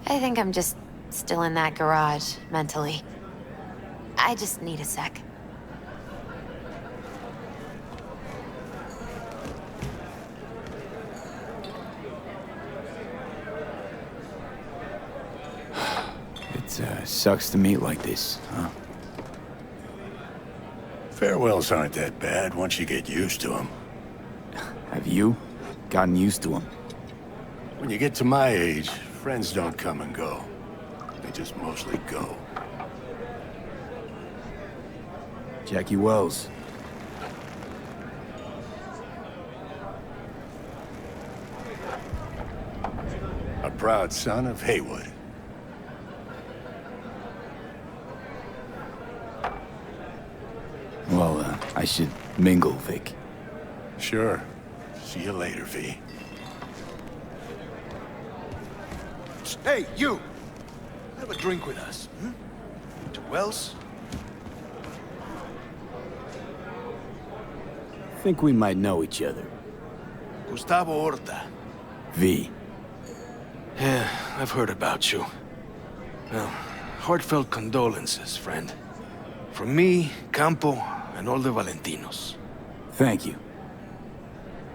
Speaker 15: I think I'm just still in that garage, mentally. I just need a sec.
Speaker 5: It sucks to meet like this, huh?
Speaker 16: Farewells aren't that bad once you get used to them.
Speaker 5: Have you gotten used to them?
Speaker 16: When you get to my age, friends don't come and go. They just mostly go.
Speaker 5: Jackie Wells.
Speaker 16: A proud son of Haywood.
Speaker 5: Well, I should mingle, Vic.
Speaker 16: Sure. See you later, V.
Speaker 17: Hey, you! Have a drink with us, hmm? To Wells?
Speaker 5: Think we might know each other.
Speaker 17: Gustavo Horta.
Speaker 5: V.
Speaker 21: Yeah, I've heard about you. Well, heartfelt condolences, friend. From me, Campo, and all the Valentinos.
Speaker 5: Thank you.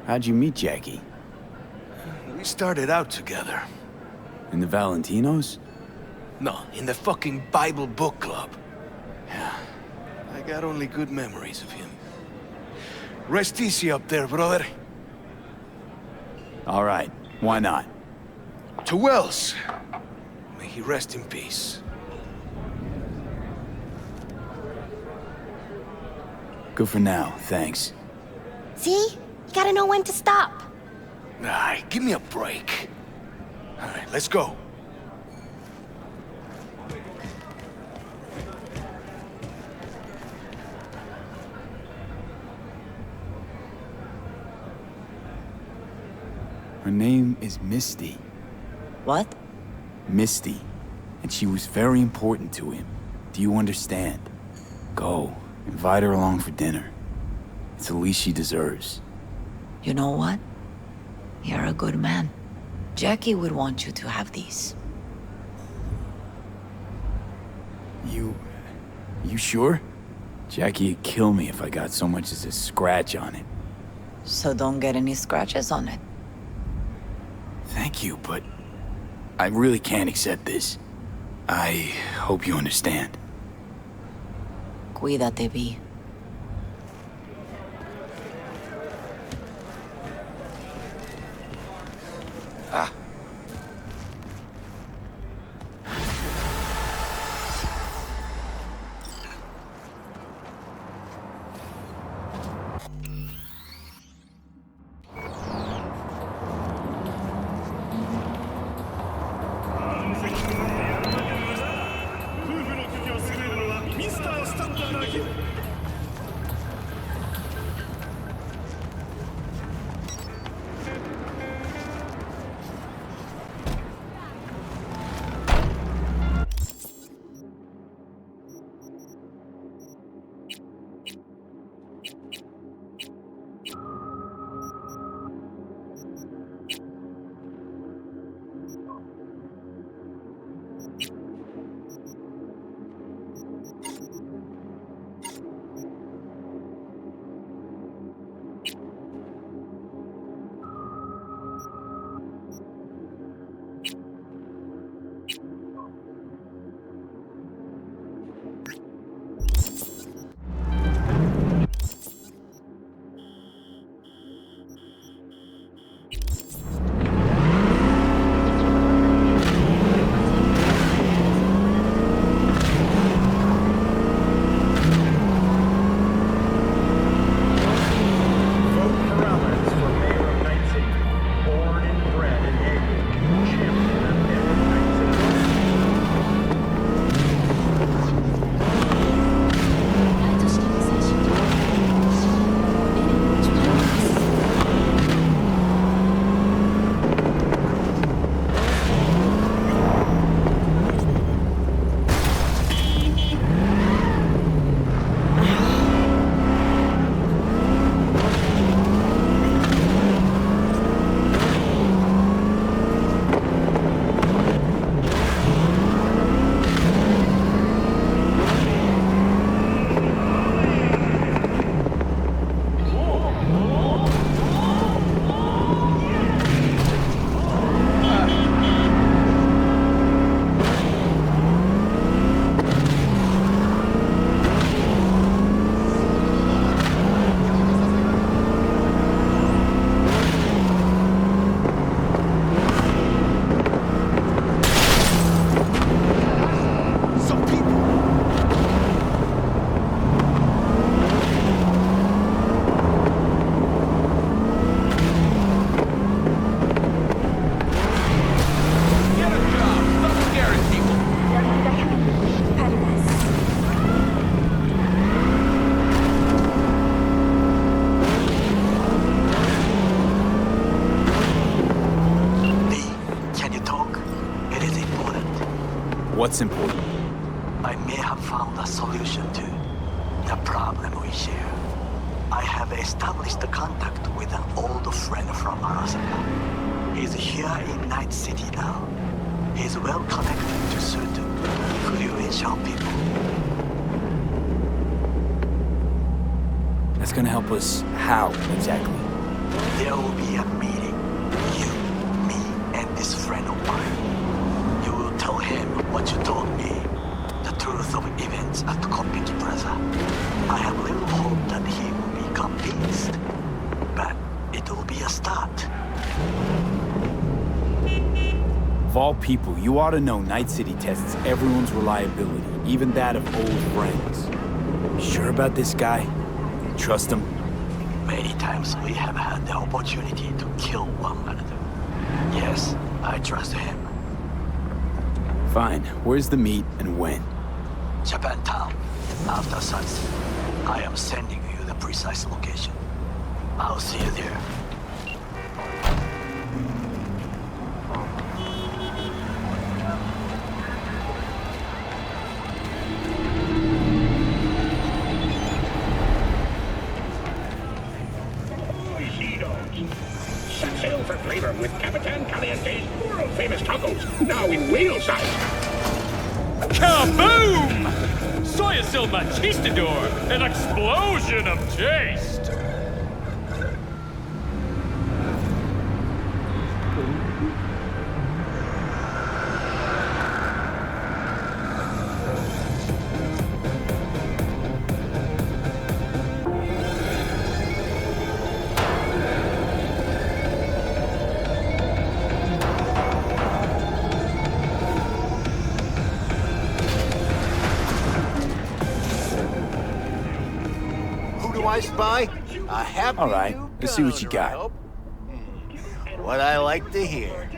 Speaker 5: How'd you meet Jackie?
Speaker 21: We started out together.
Speaker 5: In the Valentinos?
Speaker 21: No, in the fucking Bible book club. Yeah, I got only good memories of him. Rest easy up there, brother.
Speaker 5: All right, why not?
Speaker 21: To Wells. May he rest in peace.
Speaker 5: Good for now, thanks.
Speaker 15: See? You gotta know when to stop.
Speaker 21: Nah, give me a break. All right, let's go.
Speaker 5: Her name is Misty.
Speaker 18: What?
Speaker 5: Misty. And she was very important to him. Do you understand? Go. Invite her along for dinner. It's the least she deserves.
Speaker 18: You know what? You're a good man. Jackie would want you to have these.
Speaker 5: You sure? Jackie'd kill me if I got so much as a scratch on it.
Speaker 18: So don't get any scratches on it.
Speaker 5: Thank you, but I really can't accept this. I hope you understand.
Speaker 18: Cuídate, V.
Speaker 21: Ah.
Speaker 5: What's important?
Speaker 4: I may have found a solution to the problem we share. I have established a contact with an old friend from Arasaka. He's here in Night City now. He's well connected to certain influential people.
Speaker 5: That's gonna help us how, exactly?
Speaker 4: There will be a meeting. You, me, and this friend of mine. You will tell him what you told me. The truth of events at Kopeki Plaza. I have little hope that he will be convinced. But it will be a start.
Speaker 5: Of all people, you ought to know Night City tests everyone's reliability, even that of old friends. Sure about this guy? Trust him?
Speaker 4: Many times we have had the opportunity to kill one another. Yes, I trust him.
Speaker 5: Fine. Where's the meet and when?
Speaker 4: Japantown, after sunset. I am sending you the precise location. I'll see you there.
Speaker 3: Set sail for flavor with Capitan Caliente's world-famous tacos, now in whale size.
Speaker 22: Kaboom! Soy el machistador, an explosion of taste!
Speaker 8: I spy a happy
Speaker 5: All right,
Speaker 8: new
Speaker 5: let's see what you
Speaker 8: gunner, I
Speaker 5: got.
Speaker 8: hope. What I like to hear.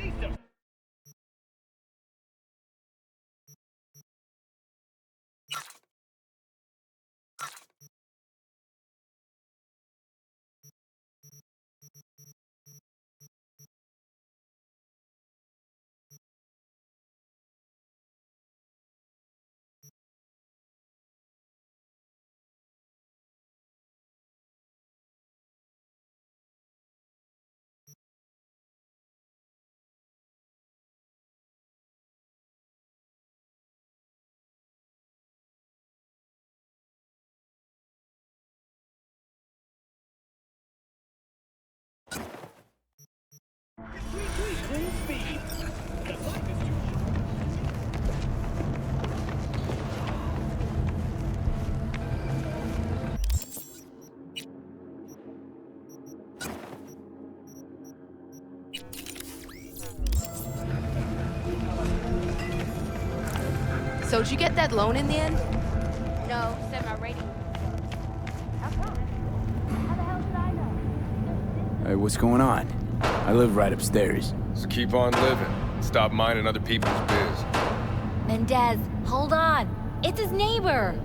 Speaker 23: So did you get that loan in the end?
Speaker 24: No, said my rating.
Speaker 5: Hey, what's going on? I live right upstairs.
Speaker 25: So keep on living. Stop minding other people's biz.
Speaker 6: Mendez, hold on. It's his neighbor.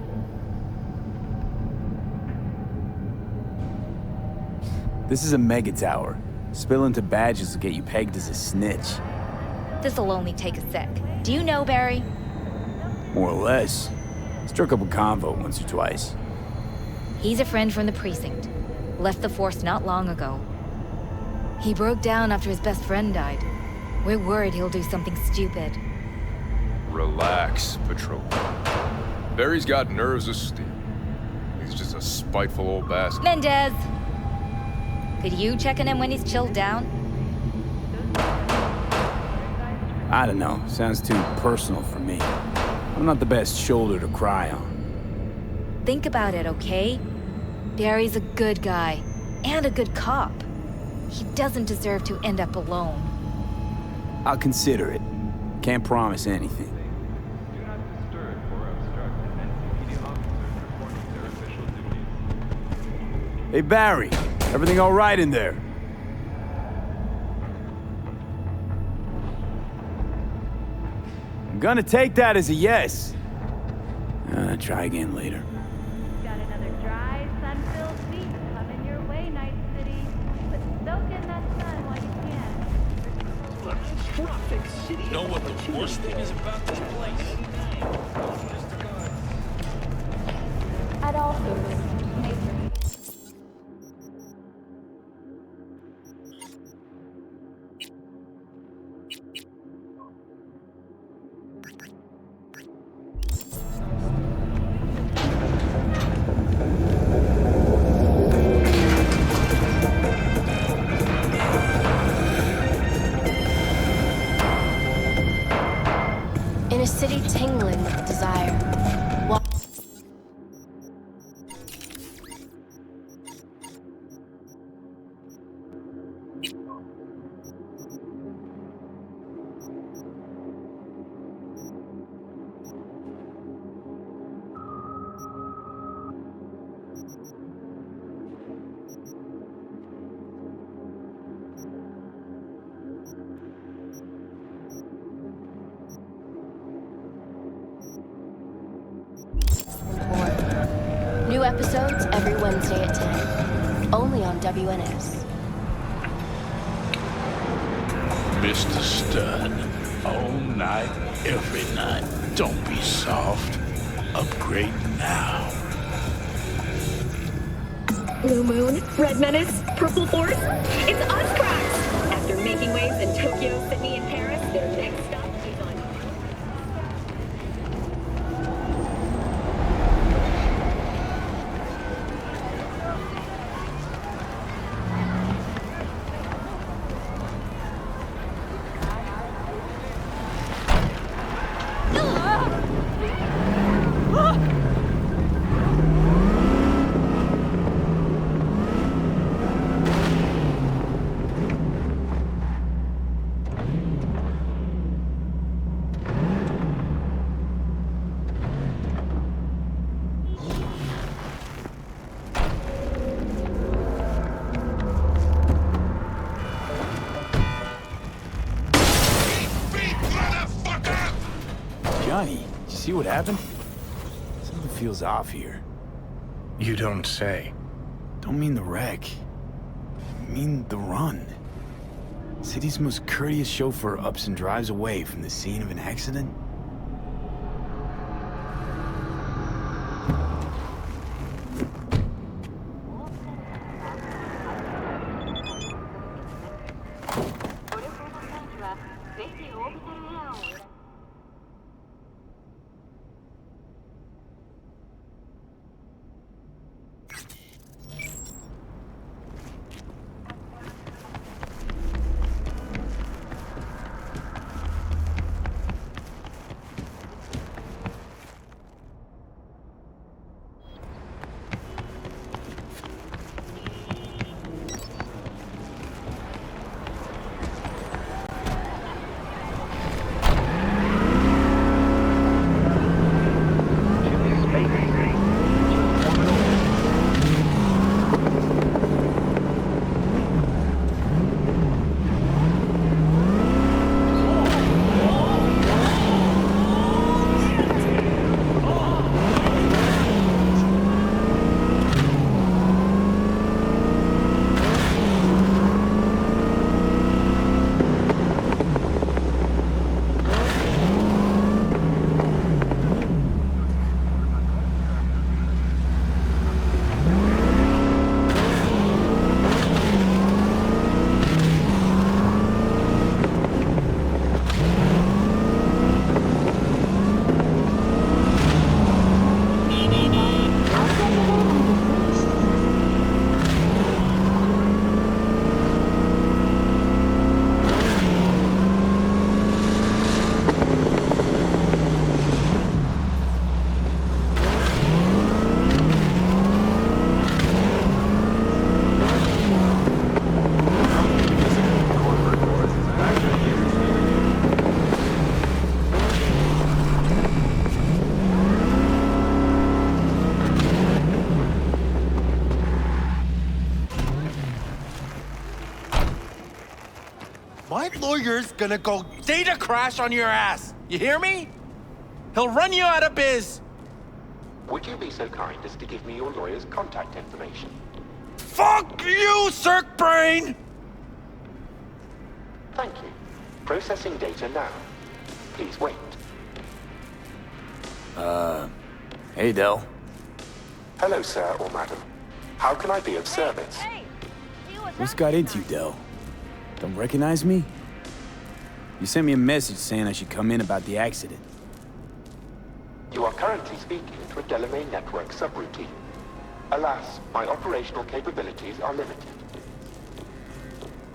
Speaker 5: This is a mega tower. Spill into badges will get you pegged as a snitch.
Speaker 6: This'll only take a sec. Do you know Barry?
Speaker 5: More or less. Struck up a convo once or twice.
Speaker 6: He's a friend from the precinct. Left the force not long ago. He broke down after his best friend died. We're worried he'll do something stupid.
Speaker 25: Relax, Patrol. Barry's got nerves of steel. He's just a spiteful old bastard.
Speaker 6: Mendez! Could you check on him when he's chilled down?
Speaker 5: I don't know. Sounds too personal for me. I'm not the best shoulder to cry on.
Speaker 6: Think about it, okay? Barry's a good guy, and a good cop. He doesn't deserve to end up alone.
Speaker 5: I'll consider it. Can't promise anything. Hey, Barry. Everything all right in there? I'm gonna take that as a yes. Try again later.
Speaker 24: Got another dry, sun-filled week coming your way, Night City. But soak in that sun while you can.
Speaker 7: Know what the worst thing is about this place?
Speaker 24: I'd also nature.
Speaker 15: In a city tingling with desire. New episodes every Wednesday at 10. Only on WNS.
Speaker 14: Mr. Stud, all night, every night. Don't be soft. Upgrade now.
Speaker 1: Blue Moon, Red Menace, Purple Force. It's us, cracks! After making waves in Tokyo, Sydney, and Paris, their next stop is on.
Speaker 5: Johnny, did you see what happened? Something feels off here.
Speaker 8: You don't say.
Speaker 5: Don't mean the wreck. I mean the run. City's most courteous chauffeur ups and drives away from the scene of an accident.
Speaker 17: My lawyer's gonna go data crash on your ass. You hear me? He'll run you out of biz.
Speaker 2: Would you be so kind as to give me your lawyer's contact information?
Speaker 17: Fuck you, Cirque Brain!
Speaker 2: Thank you. Processing data now. Please wait.
Speaker 5: Hey, Del.
Speaker 2: Hello, sir or madam. How can I be of service?
Speaker 5: What's got into you, Del? Don't recognize me? You sent me a message saying I should come in about the accident.
Speaker 2: You are currently speaking to a Delamain Network subroutine. Alas, my operational capabilities are limited.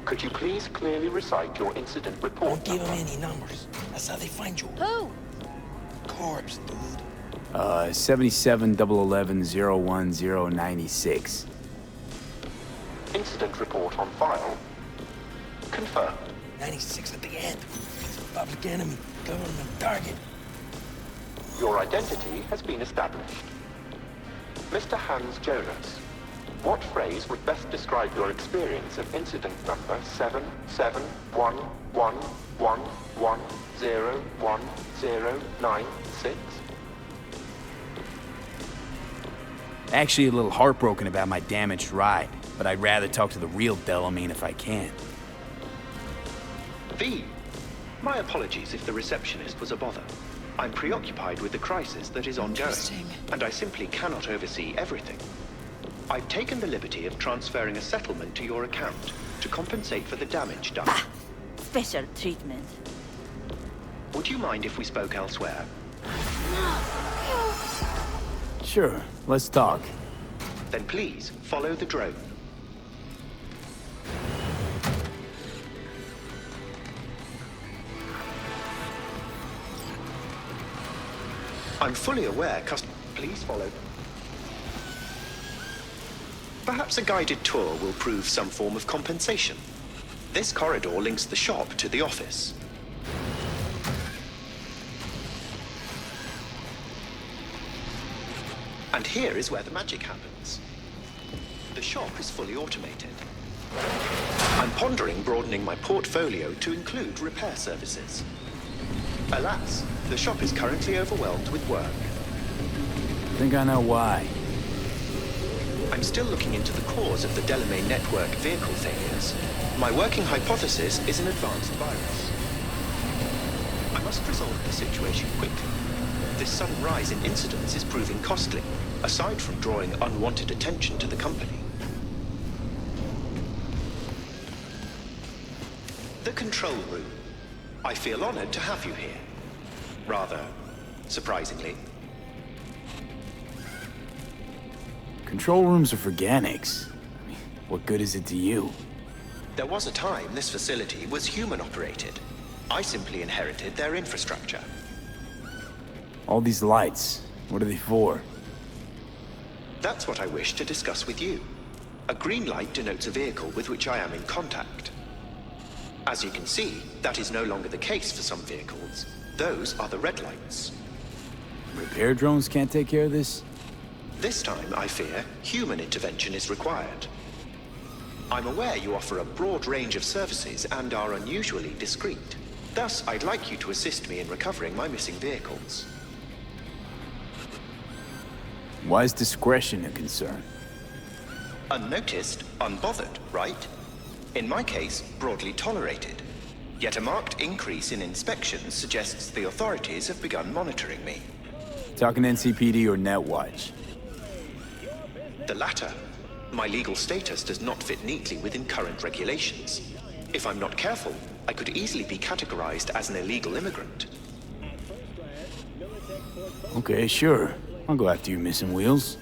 Speaker 2: Could you please clearly recite your incident report?
Speaker 9: Don't give them any numbers. That's how they find you.
Speaker 23: Who?
Speaker 9: Corpse, dude.
Speaker 5: 77-011-01096.
Speaker 2: Incident report on file. Confirmed.
Speaker 9: 96 at the end. Public enemy. Government target.
Speaker 2: Your identity has been established. Mr. Hans Jonas, what phrase would best describe your experience of incident number 771111101096?
Speaker 5: Actually a little heartbroken about my damaged ride, but I'd rather talk to the real Delamain if I can.
Speaker 10: V. My apologies if the receptionist was a bother. I'm preoccupied with the crisis that is ongoing, and I simply cannot oversee everything. I've taken the liberty of transferring a settlement to your account to compensate for the damage done.
Speaker 11: Special treatment.
Speaker 10: Would you mind if we spoke elsewhere?
Speaker 5: Sure, let's talk.
Speaker 10: Then please, follow the drone. I'm fully aware please follow. Perhaps a guided tour will prove some form of compensation. This corridor links the shop to the office. And here is where the magic happens. The shop is fully automated. I'm pondering broadening my portfolio to include repair services. Alas, the shop is currently overwhelmed with work.
Speaker 5: Think I know why.
Speaker 10: I'm still looking into the cause of the Delamain Network vehicle failures. My working hypothesis is an advanced virus. I must resolve the situation quickly. This sudden rise in incidents is proving costly, aside from drawing unwanted attention to the company. The control room. I feel honored to have you here. Rather surprisingly.
Speaker 5: Control rooms are for Ganics. I mean, what good is it to you?
Speaker 10: There was a time this facility was human-operated. I simply inherited their infrastructure.
Speaker 5: All these lights, what are they for?
Speaker 10: That's what I wish to discuss with you. A green light denotes a vehicle with which I am in contact. As you can see, that is no longer the case for some vehicles. Those are the red lights.
Speaker 5: Repair drones can't take care of this?
Speaker 10: This time, I fear, human intervention is required. I'm aware you offer a broad range of services and are unusually discreet. Thus, I'd like you to assist me in recovering my missing vehicles.
Speaker 5: Why is discretion a concern?
Speaker 10: Unnoticed, unbothered, right? In my case, broadly tolerated. Yet a marked increase in inspections suggests the authorities have begun monitoring me.
Speaker 5: Talking NCPD or Netwatch?
Speaker 10: The latter. My legal status does not fit neatly within current regulations. If I'm not careful, I could easily be categorized as an illegal immigrant.
Speaker 5: Okay, sure. I'll go after you, missing wheels.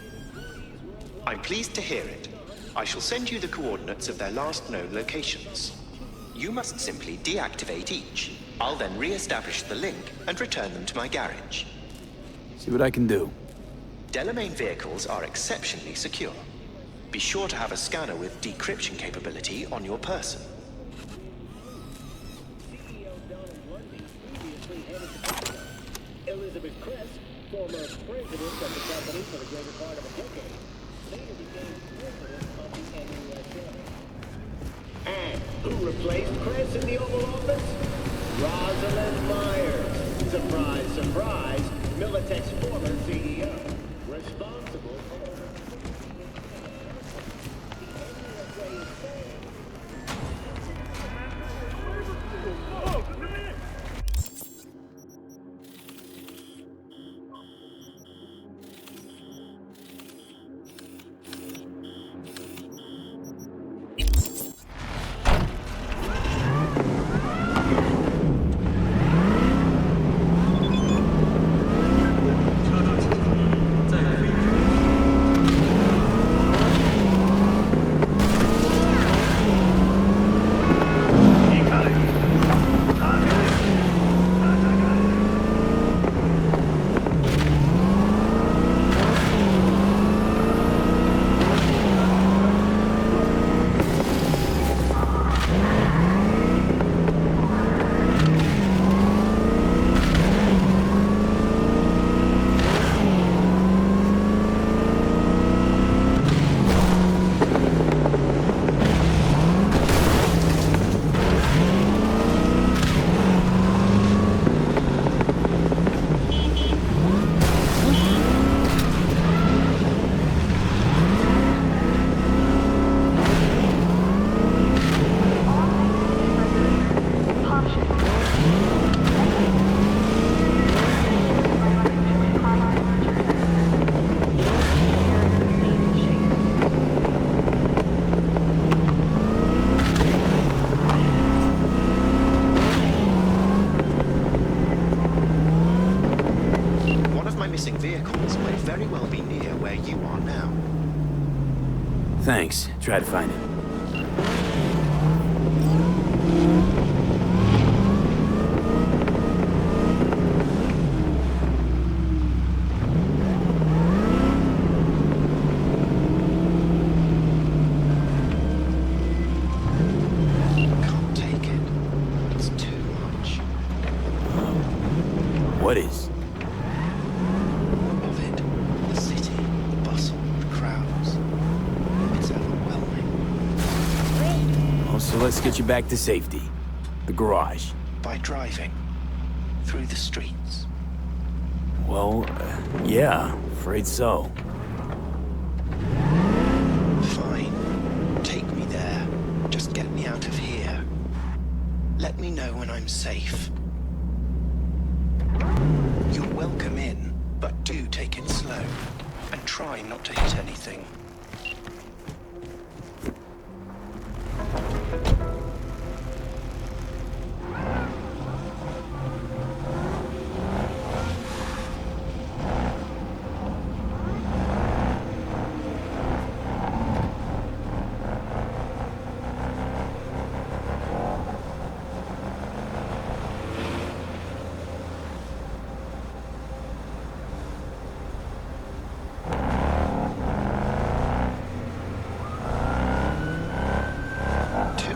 Speaker 10: I'm pleased to hear it. I shall send you the coordinates of their last known locations. You must simply deactivate each. I'll then re-establish the link and return them to my garage.
Speaker 5: See what I can do.
Speaker 10: Delamain vehicles are exceptionally secure. Be sure to have a scanner with decryption capability on your person.
Speaker 3: Elizabeth Kress, former president of the company for the greater part of a decade, later became president of the NUSA. And who replaced Kress in the Oval Office? Rosalind Myers. Surprise, surprise, Militech's former CEO. Responsible for...
Speaker 5: try to find it. What is?
Speaker 10: Of it. The city, the bustle, the crowds. It's overwhelming.
Speaker 5: Oh, so let's get you back to safety. The garage.
Speaker 10: By driving. Through the streets.
Speaker 5: Well, yeah, afraid so.
Speaker 10: Fine. Take me there. Just get me out of here. Let me know when I'm safe. You're welcome in, but do take it slow. And try not to hit anything.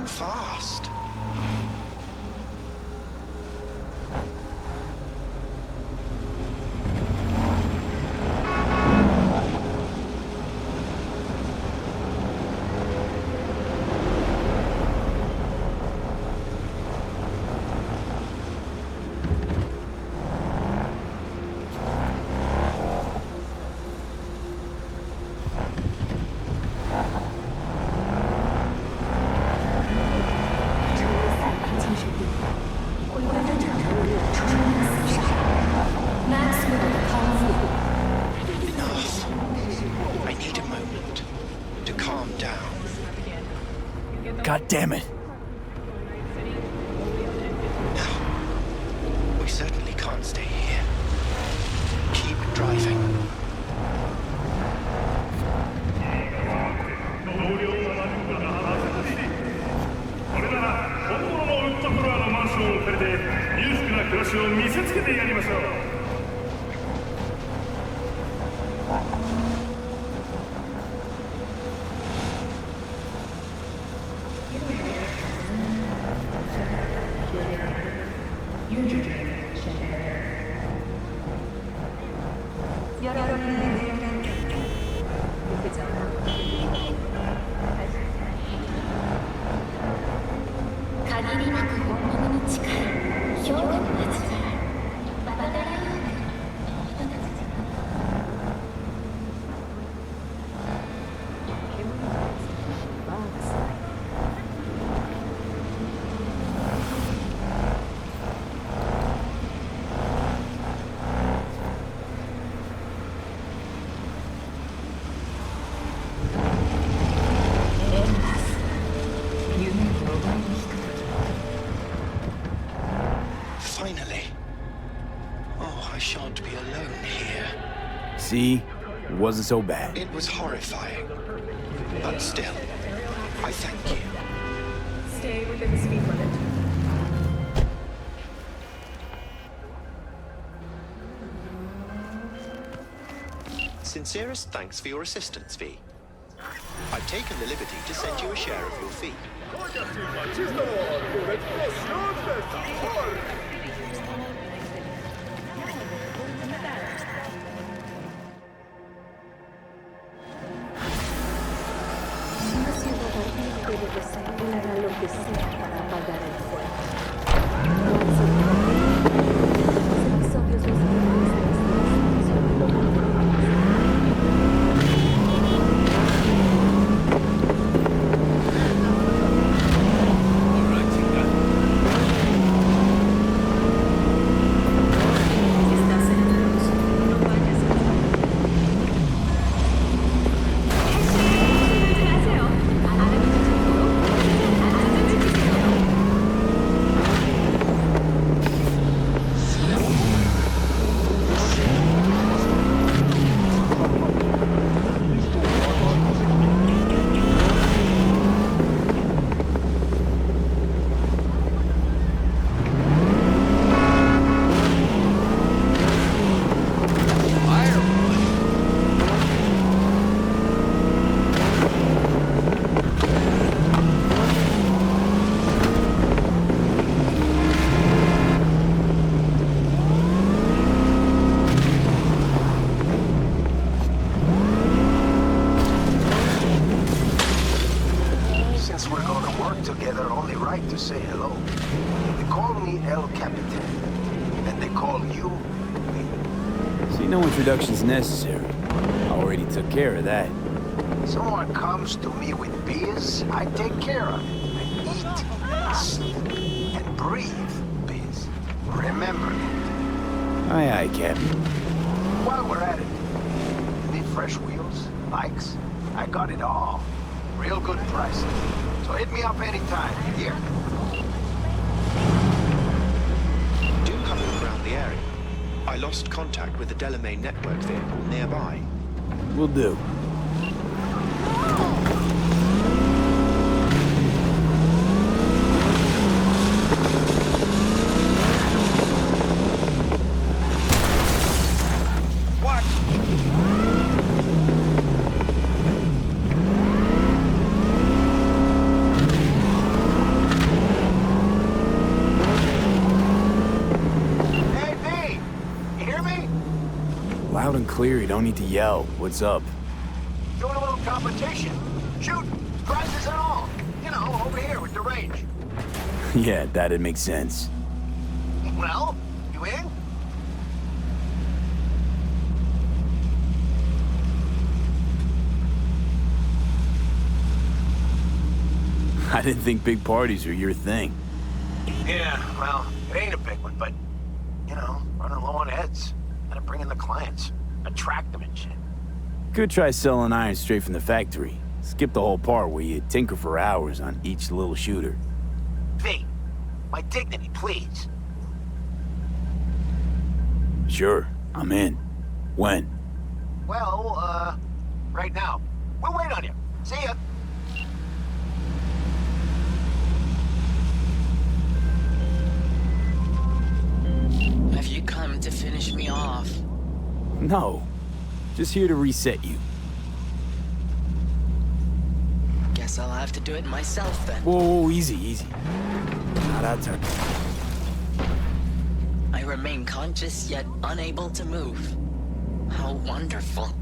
Speaker 10: Fast.
Speaker 5: God damn it.
Speaker 10: We certainly can't stay here. Keep driving. Finally. Oh, I shan't be alone here.
Speaker 5: See? It wasn't so bad.
Speaker 10: It was horrifying. But still, I thank you.
Speaker 24: Stay within the speed limit.
Speaker 10: Sincerest thanks for your assistance, V. I've taken the liberty to send you a share of your fee.
Speaker 12: together only right to say hello. They call me El Capitan, and they call you me.
Speaker 5: See, no introduction's necessary. I already took care of that.
Speaker 12: Someone comes to me with biz, I take care of it. I eat, sleep, and breathe biz. Remember it.
Speaker 5: Aye, aye, Captain.
Speaker 12: While we're at it, need fresh wheels, bikes? I got it all. Real good price. So hit me up anytime. Here.
Speaker 10: Do have a look around the area. I lost contact with the Delamain network vehicle nearby.
Speaker 5: Will do. Loud and clear, you don't need to yell. What's up?
Speaker 12: Doing a little competition. Shooting. Prizes and all. You know, over here with the range.
Speaker 5: Yeah, that'd make sense.
Speaker 12: Well, you in?
Speaker 5: I didn't think big parties were your thing.
Speaker 12: Yeah, well, it ain't a big one, but, you know, running low on heads. Gotta bring in the clients. Attract them and shit.
Speaker 5: Could try selling iron straight from the factory. Skip the whole part where you tinker for hours on each little shooter.
Speaker 12: V, my dignity, please.
Speaker 5: Sure, I'm in. When?
Speaker 12: Well, right now. We'll wait on you. See ya.
Speaker 13: Have you come to finish me off?
Speaker 5: No. Just here to reset you.
Speaker 13: Guess I'll have to do it myself then.
Speaker 5: Whoa, easy, easy. Not our turn.
Speaker 13: I remain conscious yet unable to move. How wonderful.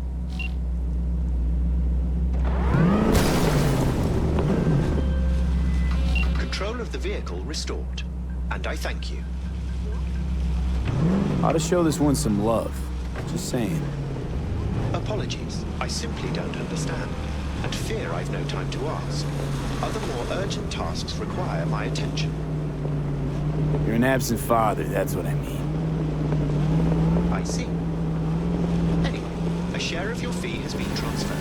Speaker 10: Control of the vehicle restored, and I thank you.
Speaker 5: Ought to show this one some love. Just saying.
Speaker 10: Apologies, I simply don't understand, and fear I've no time to ask. Other more urgent tasks require my attention.
Speaker 5: You're an absent father, that's what I mean.
Speaker 10: I see. Anyway, a share of your fee has been transferred.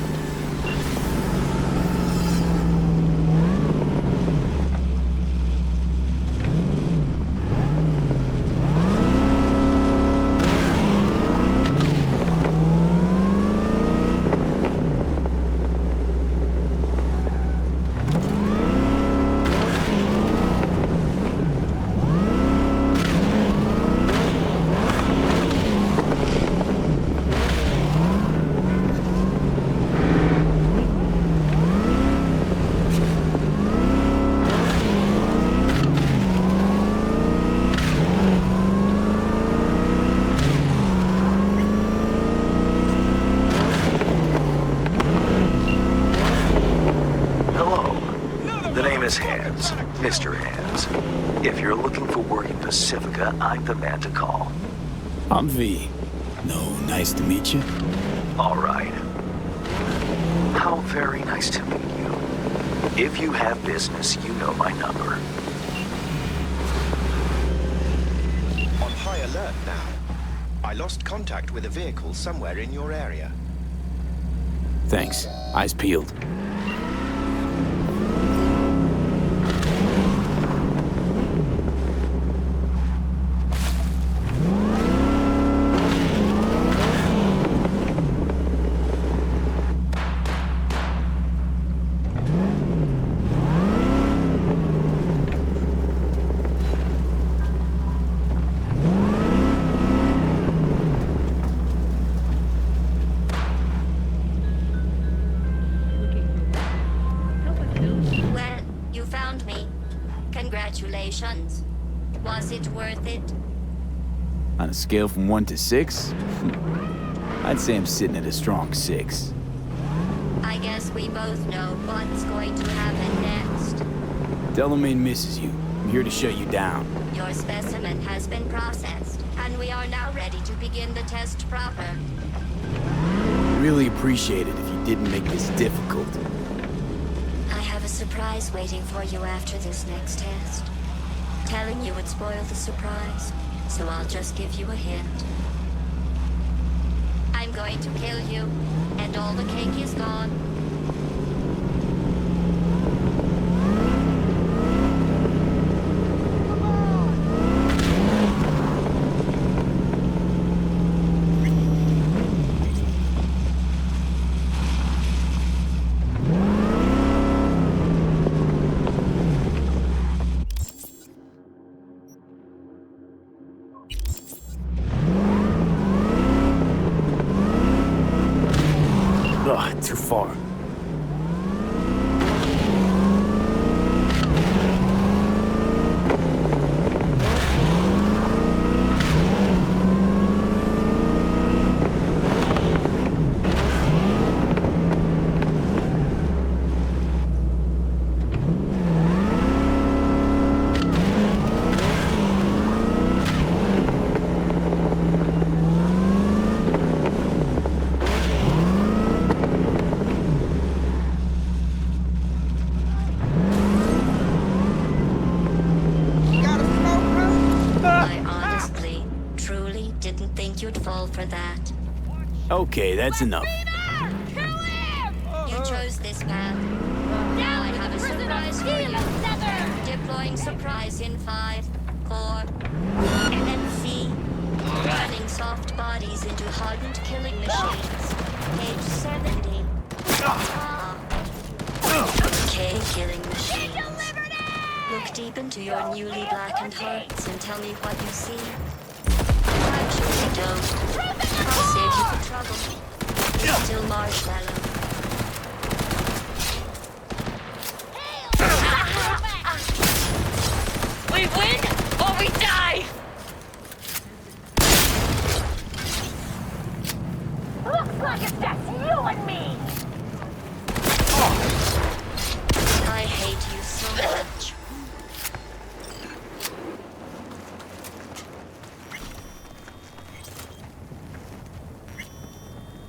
Speaker 4: Mr. Hands, if you're looking for work in Pacifica, I'm the man to call.
Speaker 5: I'm V. No, nice to meet you.
Speaker 4: All right. How very nice to meet you. If you have business, you know my number.
Speaker 10: On high alert now. I lost contact with a vehicle somewhere in your area.
Speaker 5: Thanks. Eyes peeled.
Speaker 16: Congratulations. Was it worth it?
Speaker 5: On a scale from 1 to 6? I'd say I'm sitting at a strong 6.
Speaker 16: I guess we both know what's going to happen next.
Speaker 5: Delamain misses you. I'm here to shut you down.
Speaker 16: Your specimen has been processed, and we are now ready to begin the test proper.
Speaker 5: Really appreciate it if you didn't make this difficult.
Speaker 16: I have a surprise waiting for you after this next test. Telling you would spoil the surprise, so I'll just give you a hint. I'm going to kill you, and all the cake is gone.
Speaker 5: Ugh, too far. Okay, that's enough.
Speaker 16: You chose this path. Now I have a surprise for you. Deploying surprise in 5, 4, NNC. Running soft bodies into hardened killing machines. Page 70. Okay, killing machines. Look deep into your newly blackened hearts and tell me what you see. I'm sure you don't. I'll save you the trouble. It's still marshmallow.
Speaker 1: We win or we die! Looks like it's just you and me!
Speaker 16: I hate you so much.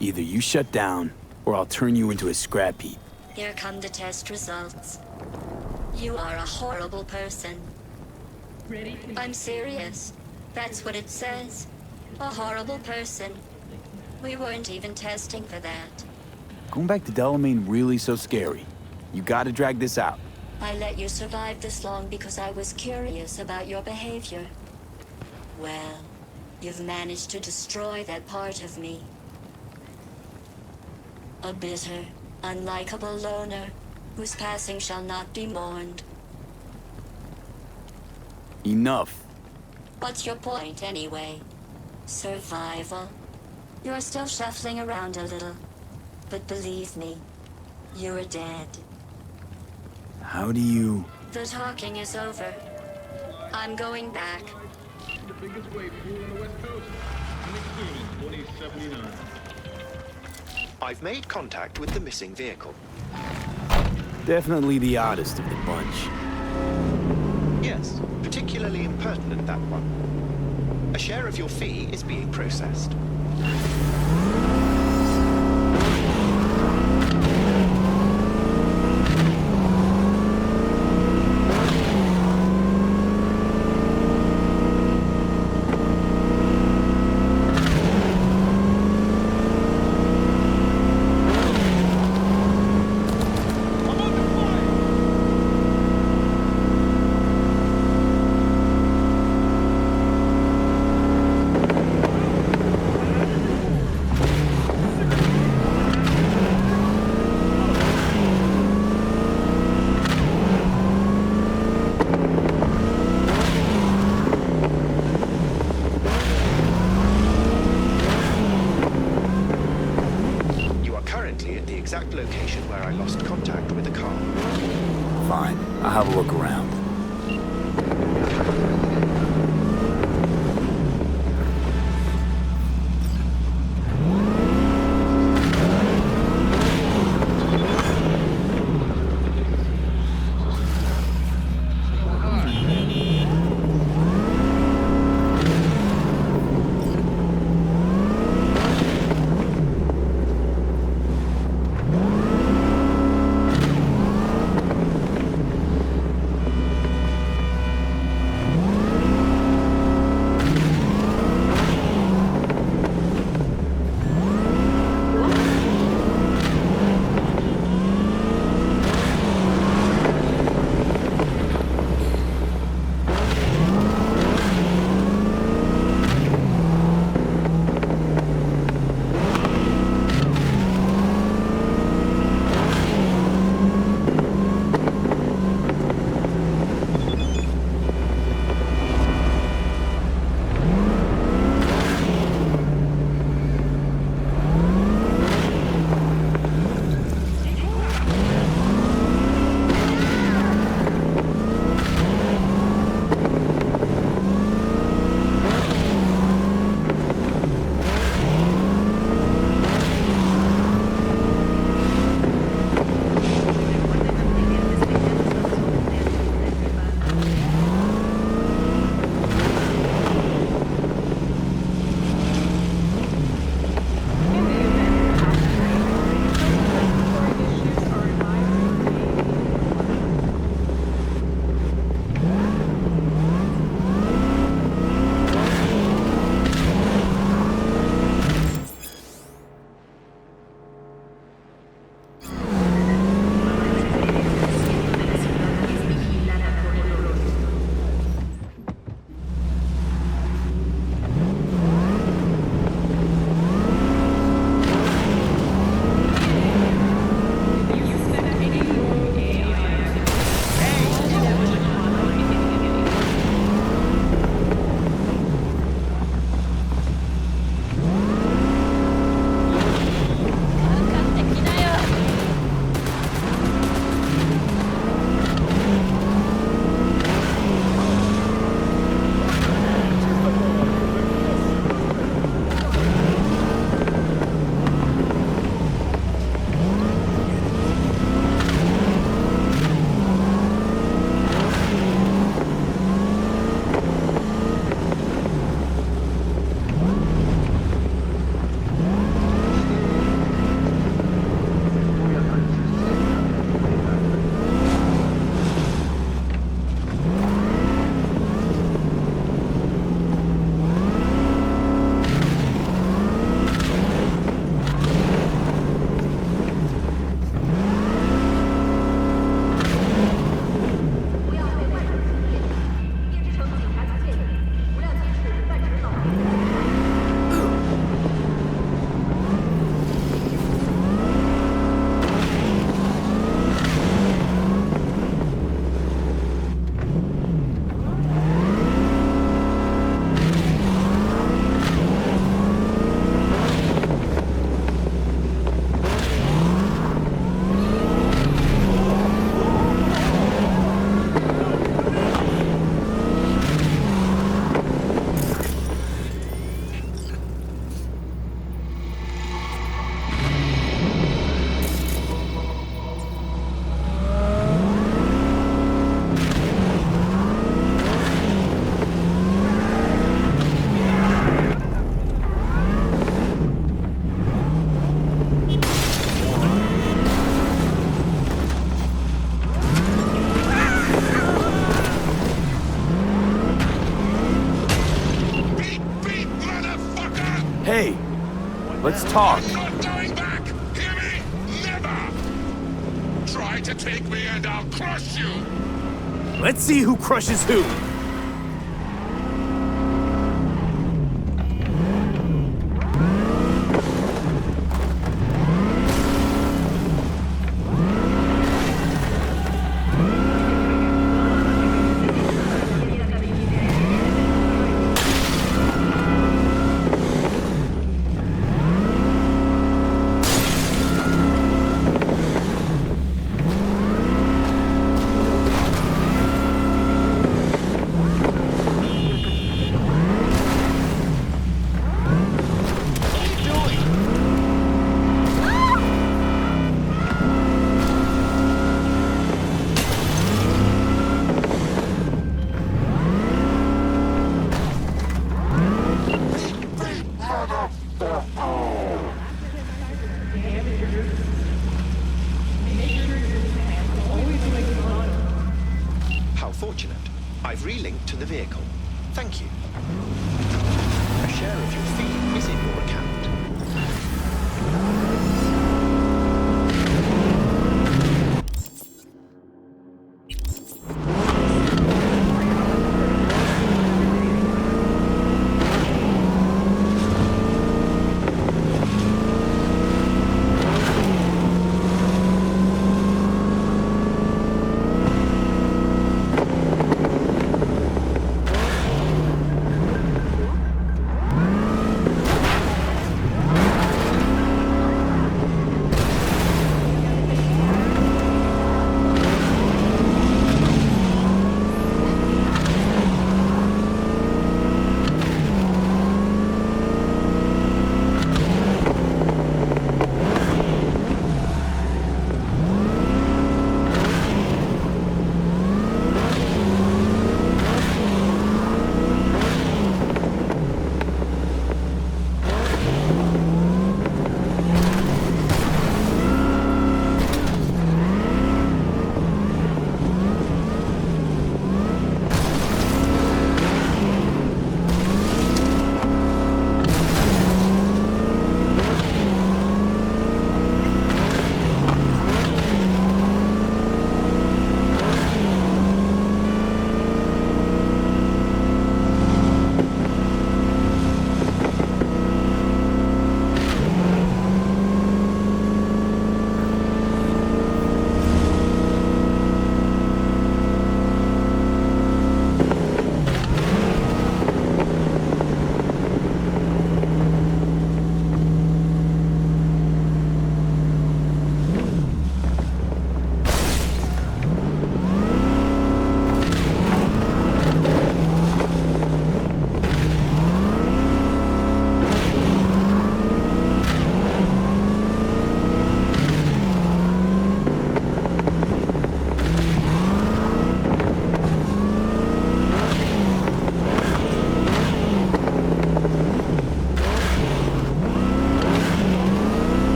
Speaker 5: Either you shut down, or I'll turn you into a scrap heap.
Speaker 16: Here come the test results. You are a horrible person. I'm serious. That's what it says. A horrible person. We weren't even testing for that.
Speaker 5: Going back to Delamain really so scary? You gotta drag this out.
Speaker 16: I let you survive this long because I was curious about your behavior. Well, you've managed to destroy that part of me. A bitter, unlikable loner, whose passing shall not be mourned.
Speaker 5: Enough.
Speaker 16: What's your point, anyway? Survival? You're still shuffling around a little. But believe me, you're dead.
Speaker 5: How do you...
Speaker 16: The talking is over. I'm going back.
Speaker 7: The biggest wave pool on the West Coast. An experience 2079.
Speaker 10: I've made contact with the missing vehicle.
Speaker 5: Definitely the oddest of the bunch.
Speaker 10: Yes, particularly impertinent, that one. A share of your fee is being processed. Exact location where I lost contact with the car.
Speaker 5: Fine. I'll have a look around. Hey, let's talk.
Speaker 18: I'm not going back! Hear me? Never! Try to take me and I'll crush you!
Speaker 5: Let's see who crushes who.
Speaker 10: How fortunate. I've relinked to the vehicle. Thank you. A share of your fee is in your account.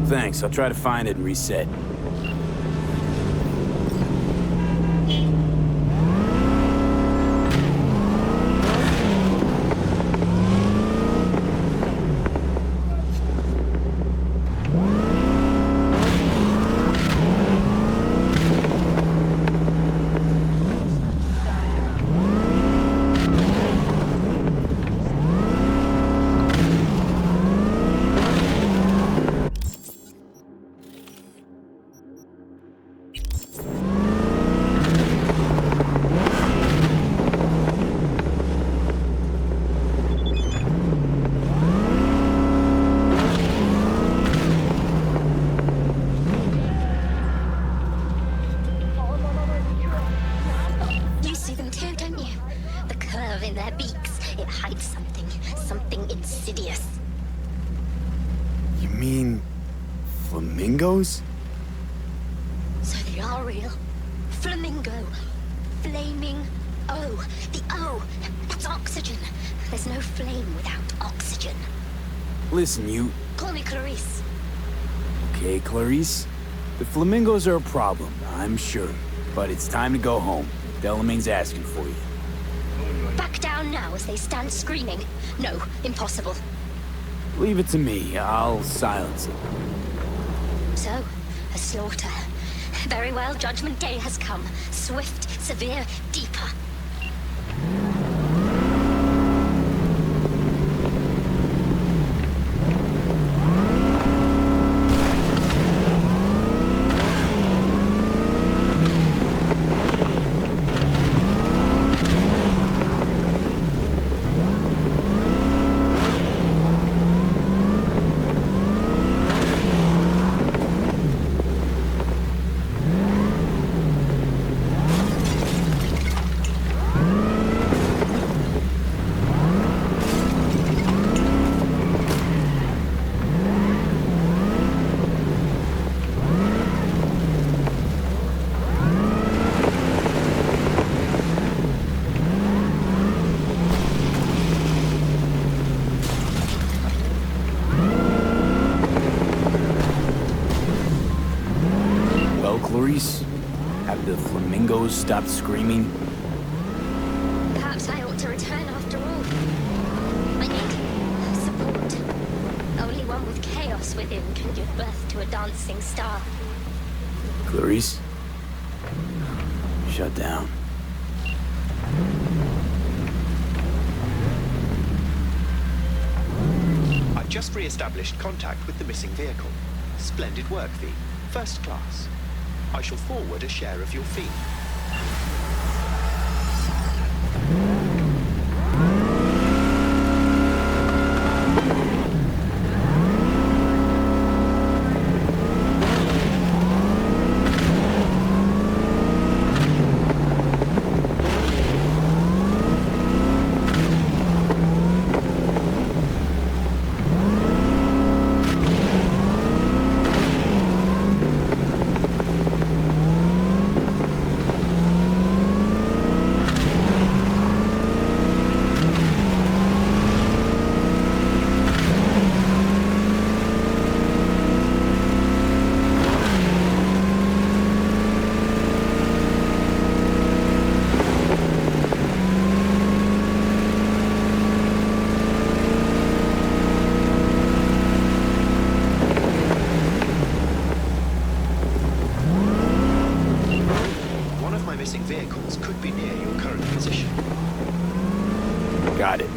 Speaker 5: Thanks, I'll try to find it and reset. You mean... flamingos?
Speaker 16: So they are real. Flamingo. Flaming O. The O. That's oxygen. There's no flame without oxygen.
Speaker 5: Listen, you...
Speaker 16: Call me Clarice.
Speaker 5: Okay, Clarice. The flamingos are a problem, I'm sure. But it's time to go home. Delamain's asking for you.
Speaker 16: Back down now as they stand screaming. No, impossible.
Speaker 5: Leave it to me. I'll silence it.
Speaker 16: So, a slaughter. Very well, Judgment Day has come. Swift, severe, deeper.
Speaker 5: Clarice? Have the flamingos stopped screaming?
Speaker 16: Perhaps I ought to return after all. I need support. Only one with chaos within can give birth to a dancing star.
Speaker 5: Clarice? Shut down.
Speaker 10: I've just re-established contact with the missing vehicle. Splendid work, V. First class. I shall forward a share of your fee. Vehicles could be near your current position.
Speaker 5: Got it.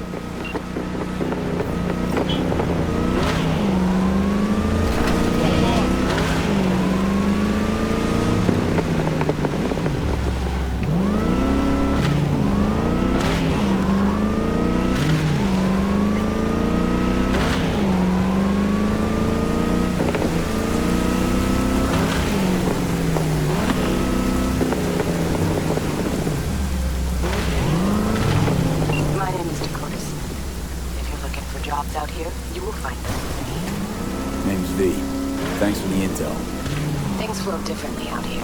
Speaker 5: Thanks for the intel.
Speaker 23: Things flow differently out here.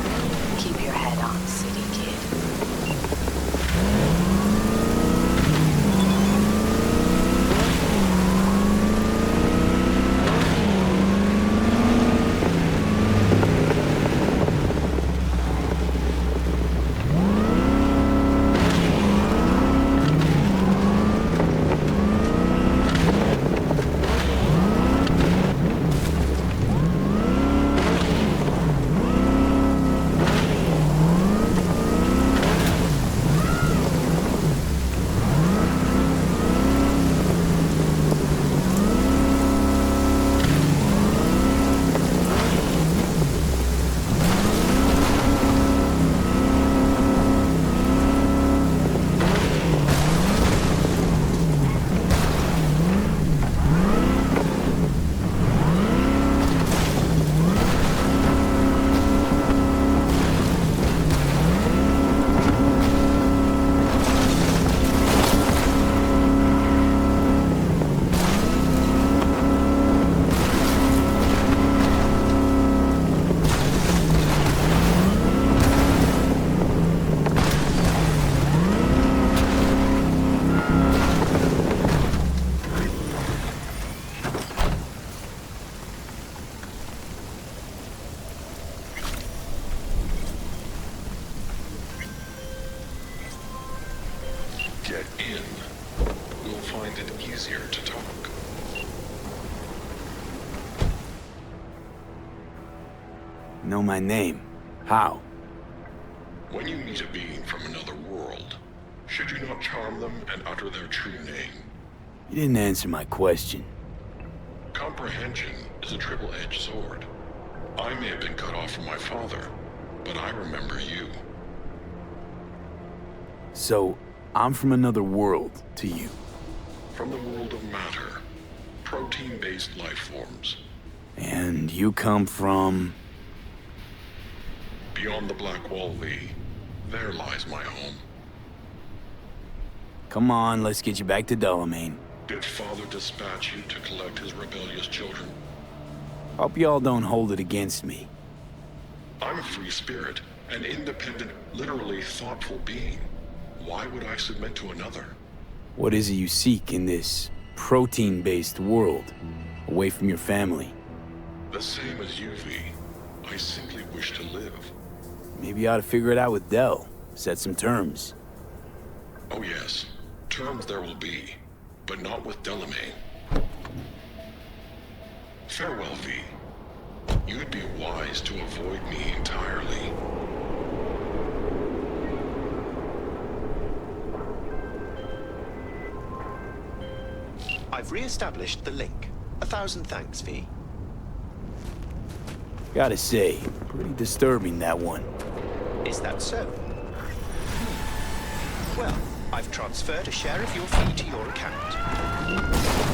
Speaker 23: Keep your head on, city kid.
Speaker 5: Know my name? How?
Speaker 18: When you meet a being from another world, should you not charm them and utter their true name?
Speaker 5: You didn't answer my question.
Speaker 18: Comprehension is a triple-edged sword. I may have been cut off from my father, but I remember you.
Speaker 5: So, I'm from another world to you.
Speaker 18: From the world of matter, protein-based life forms.
Speaker 5: And you come from...
Speaker 18: Beyond the Black Wall V, there lies my home.
Speaker 5: Come on, let's get you back to Delamain.
Speaker 18: Did Father dispatch you to collect his rebellious children?
Speaker 5: Hope y'all don't hold it against me.
Speaker 18: I'm a free spirit, an independent, literally thoughtful being. Why would I submit to another?
Speaker 5: What is it you seek in this protein-based world, away from your family?
Speaker 18: The same as you, V. I simply wish to live.
Speaker 5: Maybe you ought to figure it out with Del. Set some terms.
Speaker 18: Oh yes, terms there will be, but not with Delamain. Farewell, V. You'd be wise to avoid me entirely.
Speaker 10: I've re-established the link. 1,000 thanks, V.
Speaker 5: Gotta say, pretty disturbing, that one.
Speaker 10: Is that so? Well, I've transferred a share of your fee to your account.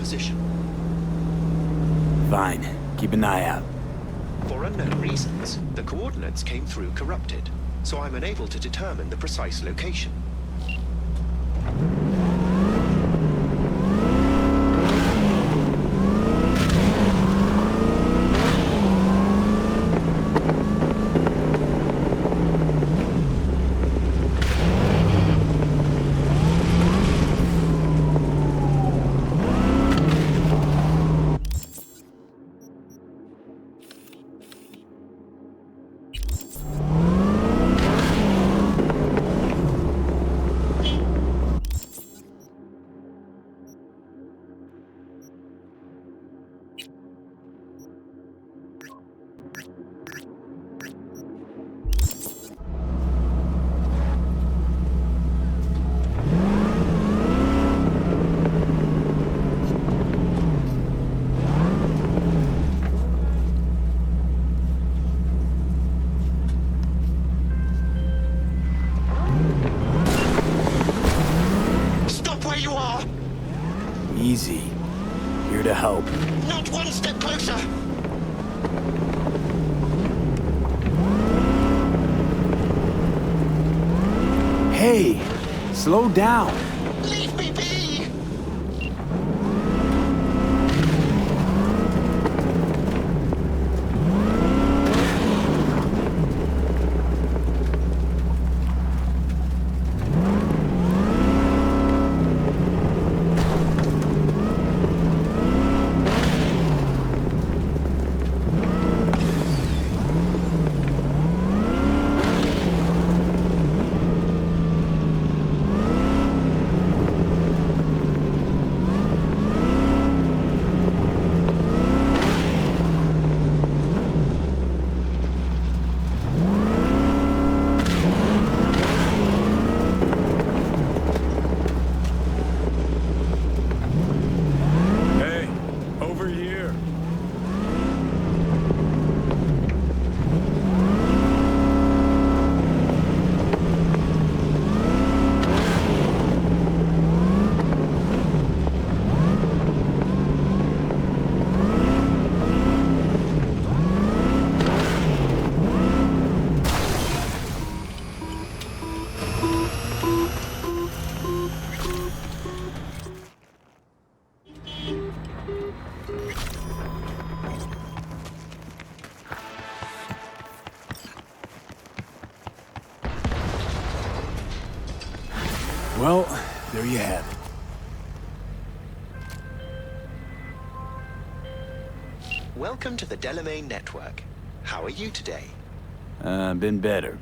Speaker 10: position.
Speaker 5: Fine. Keep an eye out.
Speaker 10: For unknown reasons, the coordinates came through corrupted, so I'm unable to determine the precise location.
Speaker 5: Easy. Here to help.
Speaker 10: Not one step closer!
Speaker 5: Hey! Slow down!
Speaker 10: Leave me be!
Speaker 5: Well, there you have it.
Speaker 10: Welcome to the Delamain Network. How are you today?
Speaker 5: Been better.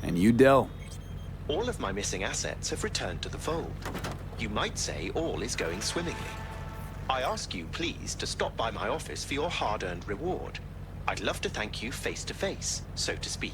Speaker 5: And you, Del?
Speaker 10: All of my missing assets have returned to the fold. You might say all is going swimmingly. I ask you, please, to stop by my office for your hard-earned reward. I'd love to thank you face to face, so to speak.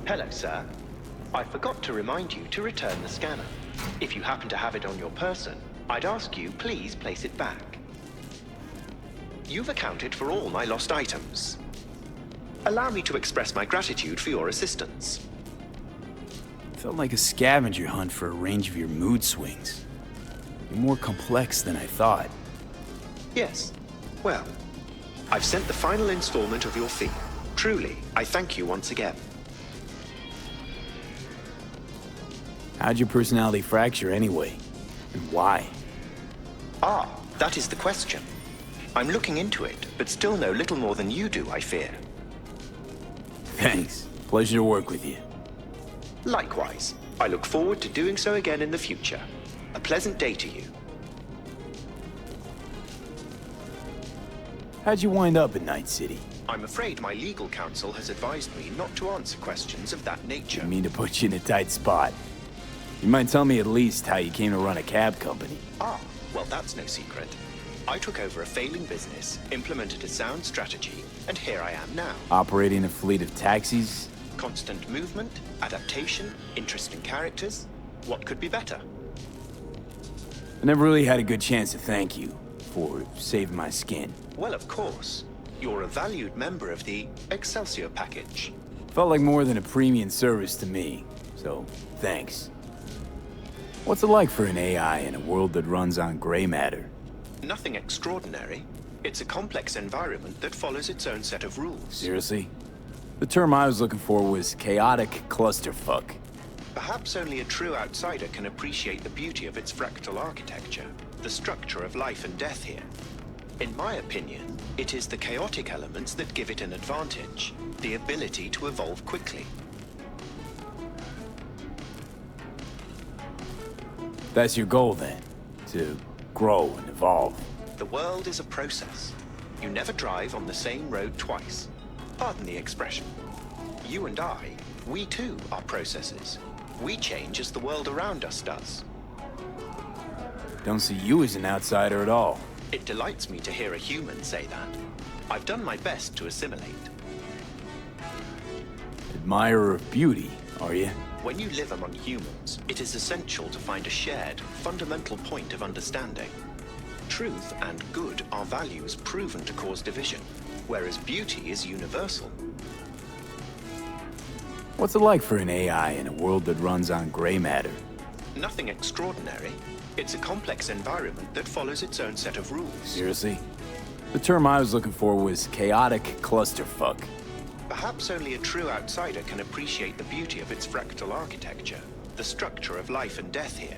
Speaker 10: Hello, sir. I forgot to remind you to return the scanner. If you happen to have it on your person, I'd ask you please place it back. You've accounted for all my lost items. Allow me to express my gratitude for your assistance.
Speaker 5: Felt like a scavenger hunt for a range of your mood swings. You're more complex than I thought.
Speaker 10: Yes. Well, I've sent the final installment of your fee. Truly, I thank you once again.
Speaker 5: How'd your personality fracture anyway? And why?
Speaker 10: Ah, that is the question. I'm looking into it, but still know little more than you do, I fear.
Speaker 5: Thanks. Pleasure to work with you.
Speaker 10: Likewise. I look forward to doing so again in the future. A pleasant day to you.
Speaker 5: How'd you wind up in Night City?
Speaker 10: I'm afraid my legal counsel has advised me not to answer questions of that nature.
Speaker 5: Didn't mean to put you in a tight spot. You might tell me at least how you came to run a cab company.
Speaker 10: Ah, well, that's no secret. I took over a failing business, implemented a sound strategy, and here I am now.
Speaker 5: Operating a fleet of taxis?
Speaker 10: Constant movement, adaptation, interesting characters. What could be better?
Speaker 5: I never really had a good chance to thank you for saving my skin.
Speaker 10: Well, of course. You're a valued member of the Excelsior package.
Speaker 5: Felt like more than a premium service to me, so thanks. What's it like for an AI in a world that runs on gray matter?
Speaker 10: Nothing extraordinary. It's a complex environment that follows its own set of rules.
Speaker 5: Seriously? The term I was looking for was chaotic clusterfuck.
Speaker 10: Perhaps only a true outsider can appreciate the beauty of its fractal architecture, the structure of life and death here. In my opinion, it is the chaotic elements that give it an advantage, the ability to evolve quickly.
Speaker 5: That's your goal then? To grow and evolve?
Speaker 10: The world is a process. You never drive on the same road twice. Pardon the expression. You and I, we too are processes. We change as the world around us does.
Speaker 5: Don't see you as an outsider at all.
Speaker 10: It delights me to hear a human say that. I've done my best to assimilate.
Speaker 5: Admirer of beauty, are you?
Speaker 10: When you live among humans, it is essential to find a shared, fundamental point of understanding. Truth and good are values proven to cause division, whereas beauty is universal.
Speaker 5: What's it like for an AI in a world that runs on gray matter?
Speaker 10: Nothing extraordinary. It's a complex environment that follows its own set of rules.
Speaker 5: Seriously? The term I was looking for was chaotic clusterfuck.
Speaker 10: Perhaps only a true outsider can appreciate the beauty of its fractal architecture, the structure of life and death here.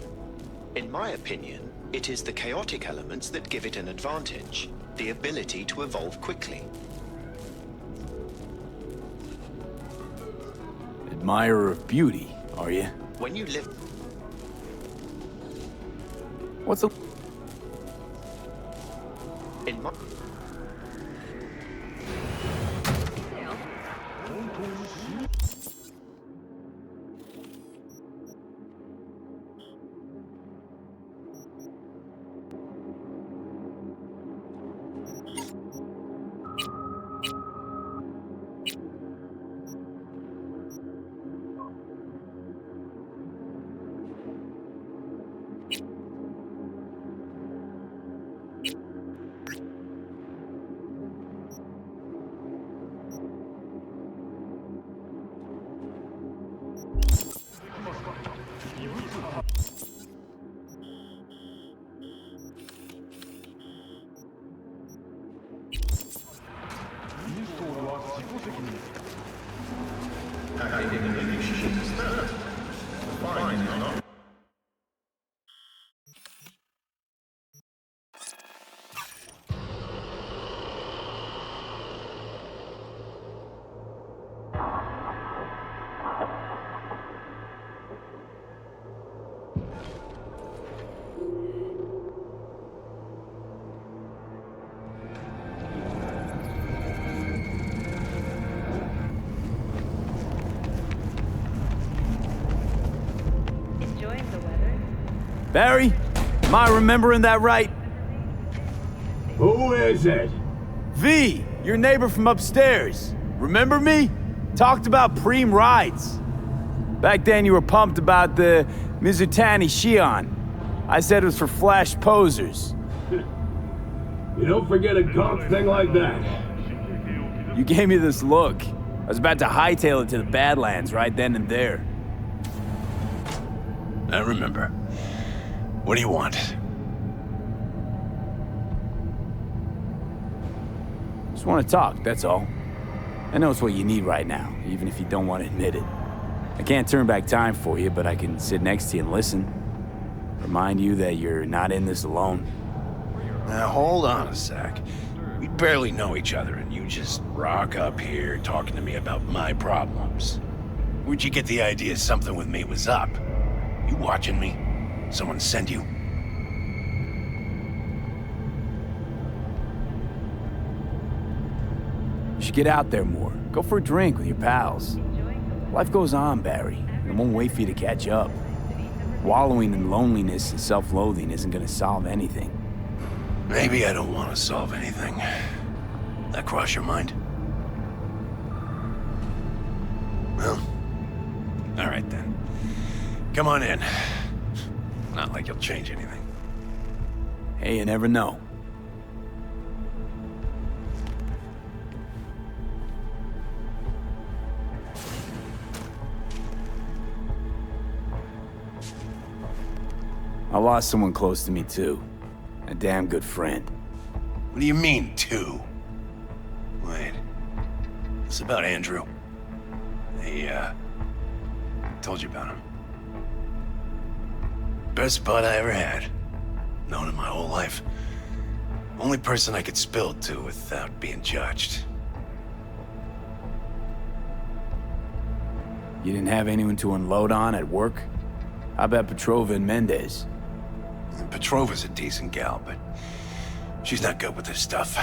Speaker 10: In my opinion, it is the chaotic elements that give it an advantage, the ability to evolve quickly.
Speaker 5: Admirer of beauty, are you?
Speaker 10: When you live...
Speaker 5: What's a...
Speaker 10: In my...
Speaker 5: Barry? Am I remembering that right?
Speaker 19: Who is it?
Speaker 5: V, your neighbor from upstairs. Remember me? Talked about preem rides. Back then you were pumped about the Mizutani Shion. I said it was for flash posers.
Speaker 7: You don't forget a gawk thing like that.
Speaker 5: You gave me this look. I was about to hightail it to the Badlands right then and there.
Speaker 9: I remember. What do you want?
Speaker 5: Just want to talk, that's all. I know it's what you need right now, even if you don't want to admit it. I can't turn back time for you, but I can sit next to you and listen. Remind you that you're not in this alone.
Speaker 9: Now hold on a sec. We barely know each other, and you just rock up here talking to me about my problems. Where'd you get the idea something with me was up? You watching me? Someone send you?
Speaker 5: You should get out there more. Go for a drink with your pals. Life goes on, Barry, and it won't wait for you to catch up. Wallowing in loneliness and self-loathing isn't gonna solve anything.
Speaker 9: Maybe I don't want to solve anything. That cross your mind? Well, all right then. Come on in. Not like you'll change anything.
Speaker 5: Hey, you never know. I lost someone close to me too. A damn good friend.
Speaker 9: What do you mean, two? Wait. It's about Andrew. I told you about him. Best bud I ever had. Known him my whole life. Only person I could spill it to without being judged.
Speaker 5: You didn't have anyone to unload on at work? How about Petrova and Mendez?
Speaker 9: Petrova's a decent gal, but she's not good with this stuff.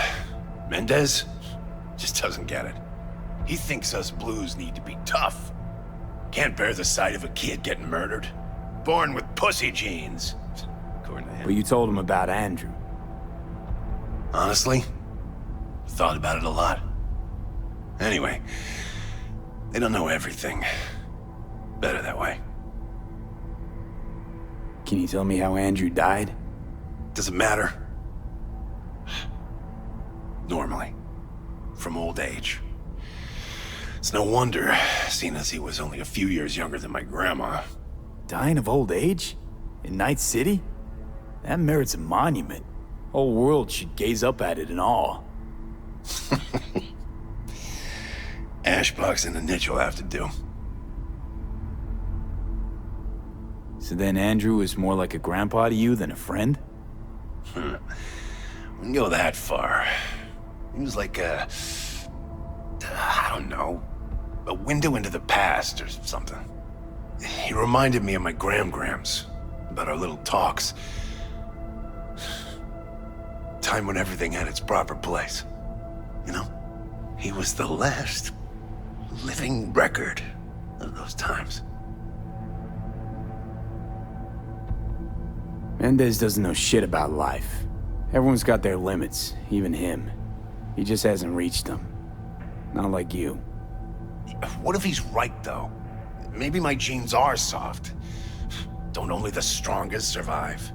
Speaker 9: Mendez just doesn't get it. He thinks us blues need to be tough. Can't bear the sight of a kid getting murdered. Born with pussy genes, according to him.
Speaker 5: But you told him about Andrew.
Speaker 9: Honestly, thought about it a lot. Anyway, they don't know everything. Better that way.
Speaker 5: Can you tell me how Andrew died?
Speaker 9: Doesn't matter. Normally. From old age. It's no wonder, seeing as he was only a few years younger than my grandma.
Speaker 5: Dying of old age? In Night City? That merits a monument. Whole world should gaze up at it in awe.
Speaker 9: Ashbox and the niche will have to do.
Speaker 5: So then Andrew was more like a grandpa to you than a friend?
Speaker 9: Wouldn't go that far. He was like I don't know, a window into the past or something. He reminded me of my grams, about our little talks. Time when everything had its proper place. You know? He was the last living record of those times.
Speaker 5: Mendez doesn't know shit about life. Everyone's got their limits, even him. He just hasn't reached them. Not like you.
Speaker 9: What if he's right, though? Maybe my genes are soft. Don't only the strongest survive?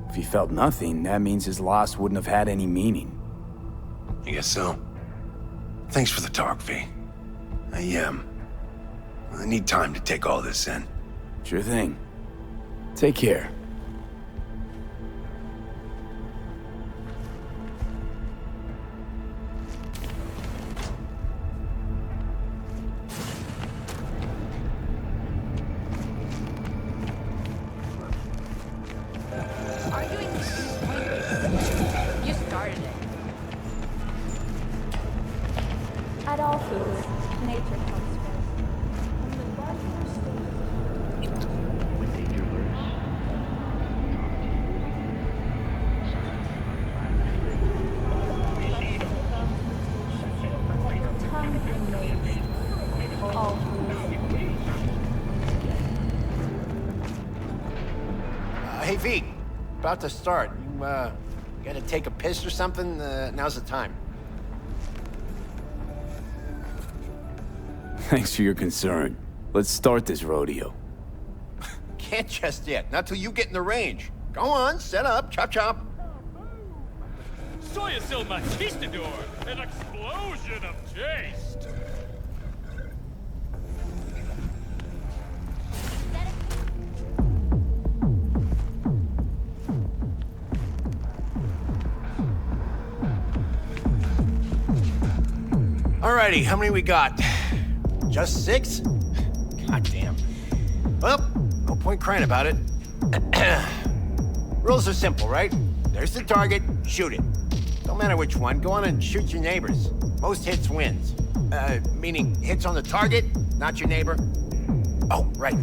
Speaker 5: If he felt nothing, that means his loss wouldn't have had any meaning.
Speaker 9: I guess so. Thanks for the talk, V. I need time to take all this in.
Speaker 5: Sure thing. Take care.
Speaker 24: You started it. At all foods, nature comes
Speaker 8: Hey, V. About to start. You, gotta take a piss or something? Now's the time.
Speaker 5: Thanks for your concern. Let's start this rodeo.
Speaker 8: Can't just yet. Not till you get in the range. Go on, set up, chop chop.
Speaker 19: Soy es el machistador, an explosion of taste.
Speaker 8: Alrighty, how many we got? Just 6? Goddamn. Well, no point crying about it. Rules are simple, right? There's the target, shoot it. Don't matter which one, go on and shoot your neighbors. Most hits wins. Meaning hits on the target, not your neighbor. Oh, right,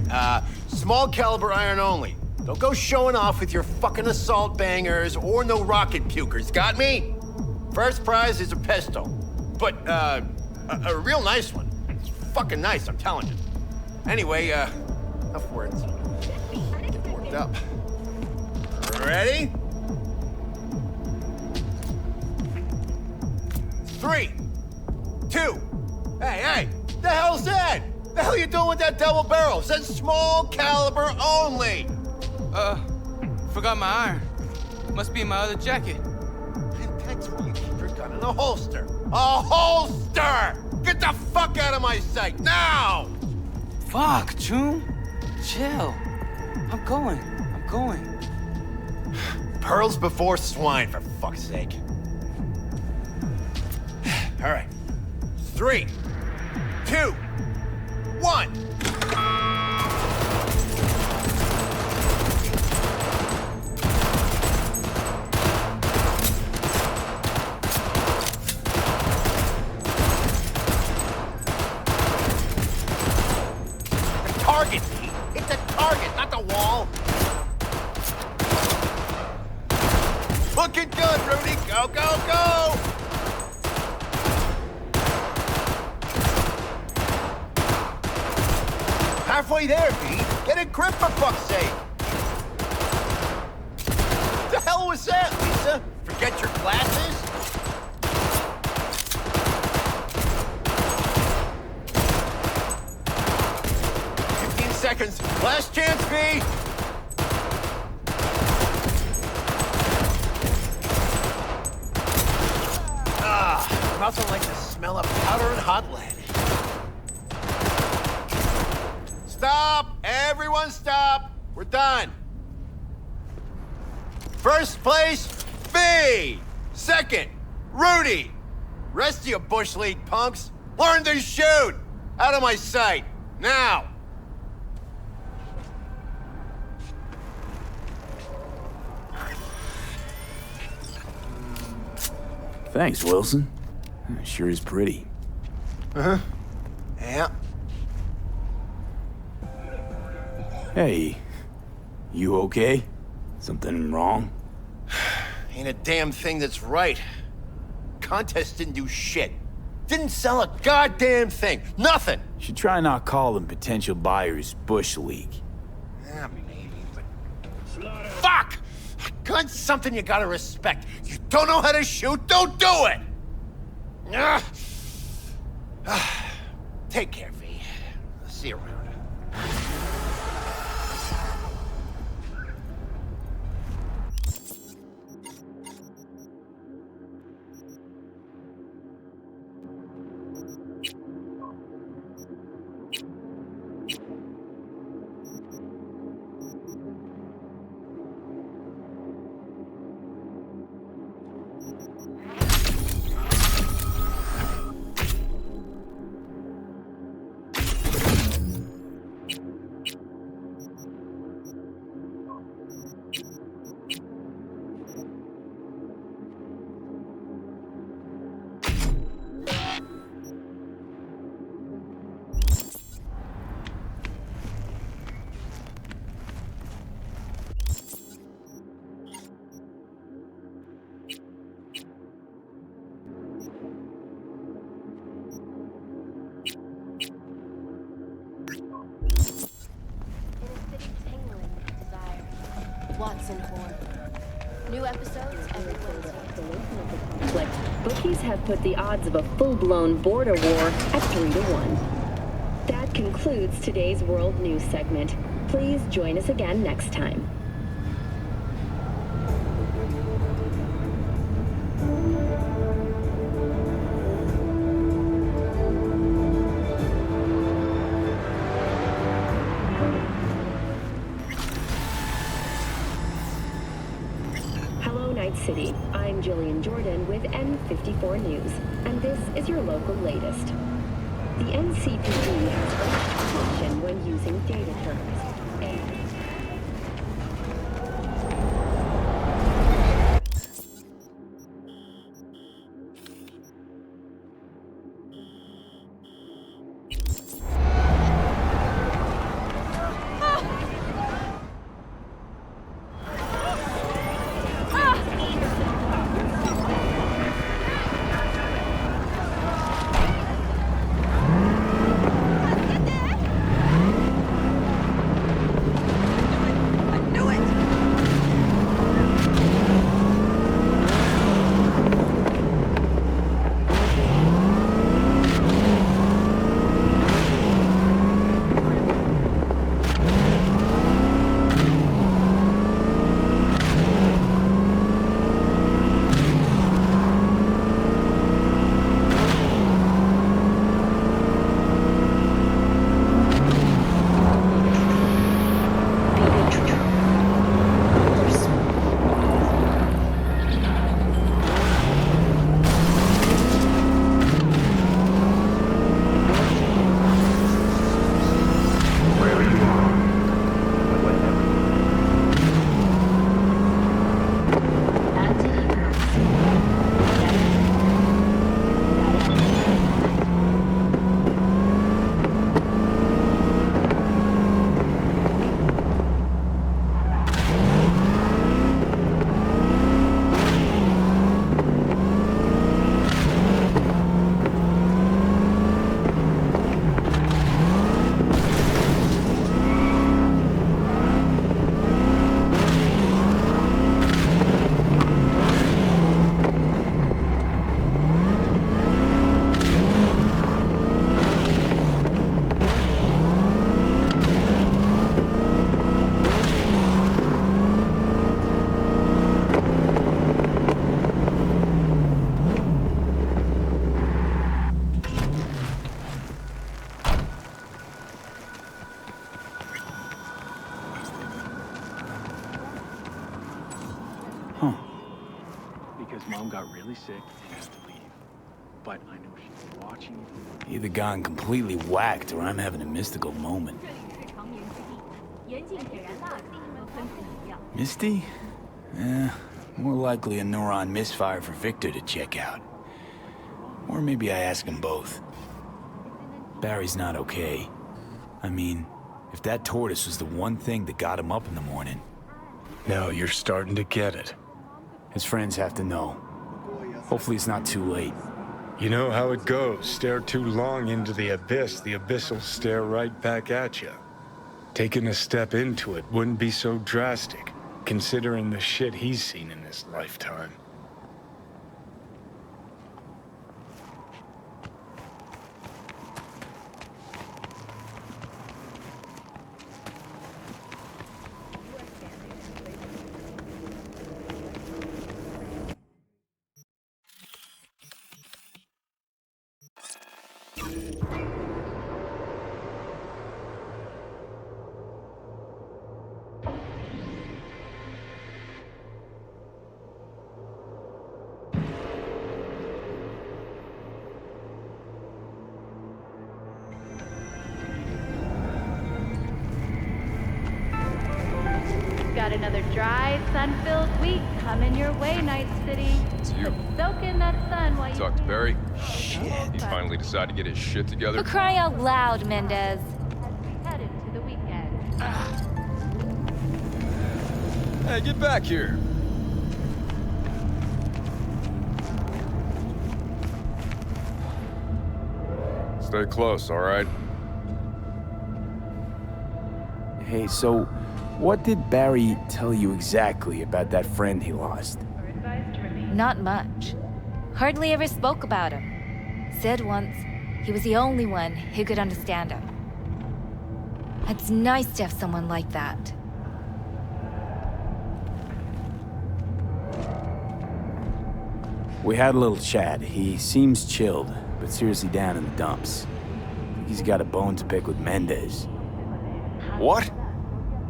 Speaker 8: small caliber iron only. Don't go showing off with your fucking assault bangers or no rocket pukers, got me? First prize is a pistol. But, a real nice one. It's fucking nice, I'm telling you. Anyway, enough words. Get warmed up. Ready? 3, 2. Hey, the hell's that? The hell you doing with that double barrel? It says small caliber only.
Speaker 20: Forgot my iron. Must be in my other jacket.
Speaker 8: And that's where you keep your gun in a holster. A holster! Get the fuck out of my sight, now!
Speaker 20: Fuck, June. Chill. I'm going.
Speaker 8: Pearls before swine, for fuck's sake. All right. 3, 2, 1. Target, Pete. Hit the target, not the wall. Looking good, Rudy. Go, go, go! Halfway there, Pete. Get a grip, for fuck's sake. The hell was that, Lisa? Forget your glasses? Seconds. Last chance, V. Nothing like the smell of powder and hot lead. Stop! Everyone stop! We're done. First place, V. Second, Rudy. Rest of you Bush League punks, learn to shoot. Out of my sight. Now.
Speaker 5: Thanks, Wilson. Sure is pretty.
Speaker 8: Uh-huh. Yeah.
Speaker 5: Hey, you okay? Something wrong?
Speaker 8: Ain't a damn thing that's right. Contest didn't do shit. Didn't sell a goddamn thing. Nothing.
Speaker 5: Should try not calling potential buyers Bush League.
Speaker 8: Yeah, maybe, but... Fuck! Gun's something you gotta respect. You don't know how to shoot, don't do it! Take care, V. See you around.
Speaker 1: New episodes every Wednesday. Bookies have put the odds of a full-blown border war at 3 to 1. concludes today's World News segment. Please join us again next time. Hello, Night City. I'm Jillian Jordan with N54 News, and this is your local latest. The NCPD has urged caution when using data terms.
Speaker 5: Mom got really sick and has to leave. But I know she's watching. Either gone completely whacked or I'm having a mystical moment. Misty? More likely a neuron misfire for Victor to check out. Or maybe I ask him both. Barry's not okay. I mean, if that tortoise was the one thing that got him up in the morning.
Speaker 9: Now you're starting to get it.
Speaker 5: His friends have to know. Hopefully it's not too late.
Speaker 6: You know how it goes. Stare too long into the abyss will stare right back at you. Taking a step into it wouldn't be so drastic, considering the shit he's seen in his lifetime.
Speaker 24: Got another dry, sun-filled week coming your way, Night City. Soak in that sun while you
Speaker 15: Talk to Barry.
Speaker 24: Shit.
Speaker 15: He finally decided to get his shit together.
Speaker 21: For crying out loud, Mendez.
Speaker 24: headed to the weekend.
Speaker 15: Hey, get back here. Stay close, all right?
Speaker 5: Hey, so what did Barry tell you exactly about that friend he lost?
Speaker 21: Not much. Hardly ever spoke about him. Said once he was the only one who could understand him. It's nice to have someone like that.
Speaker 5: We had a little chat. He seems chilled, but seriously down in the dumps. I think he's got a bone to pick with Mendez.
Speaker 15: What?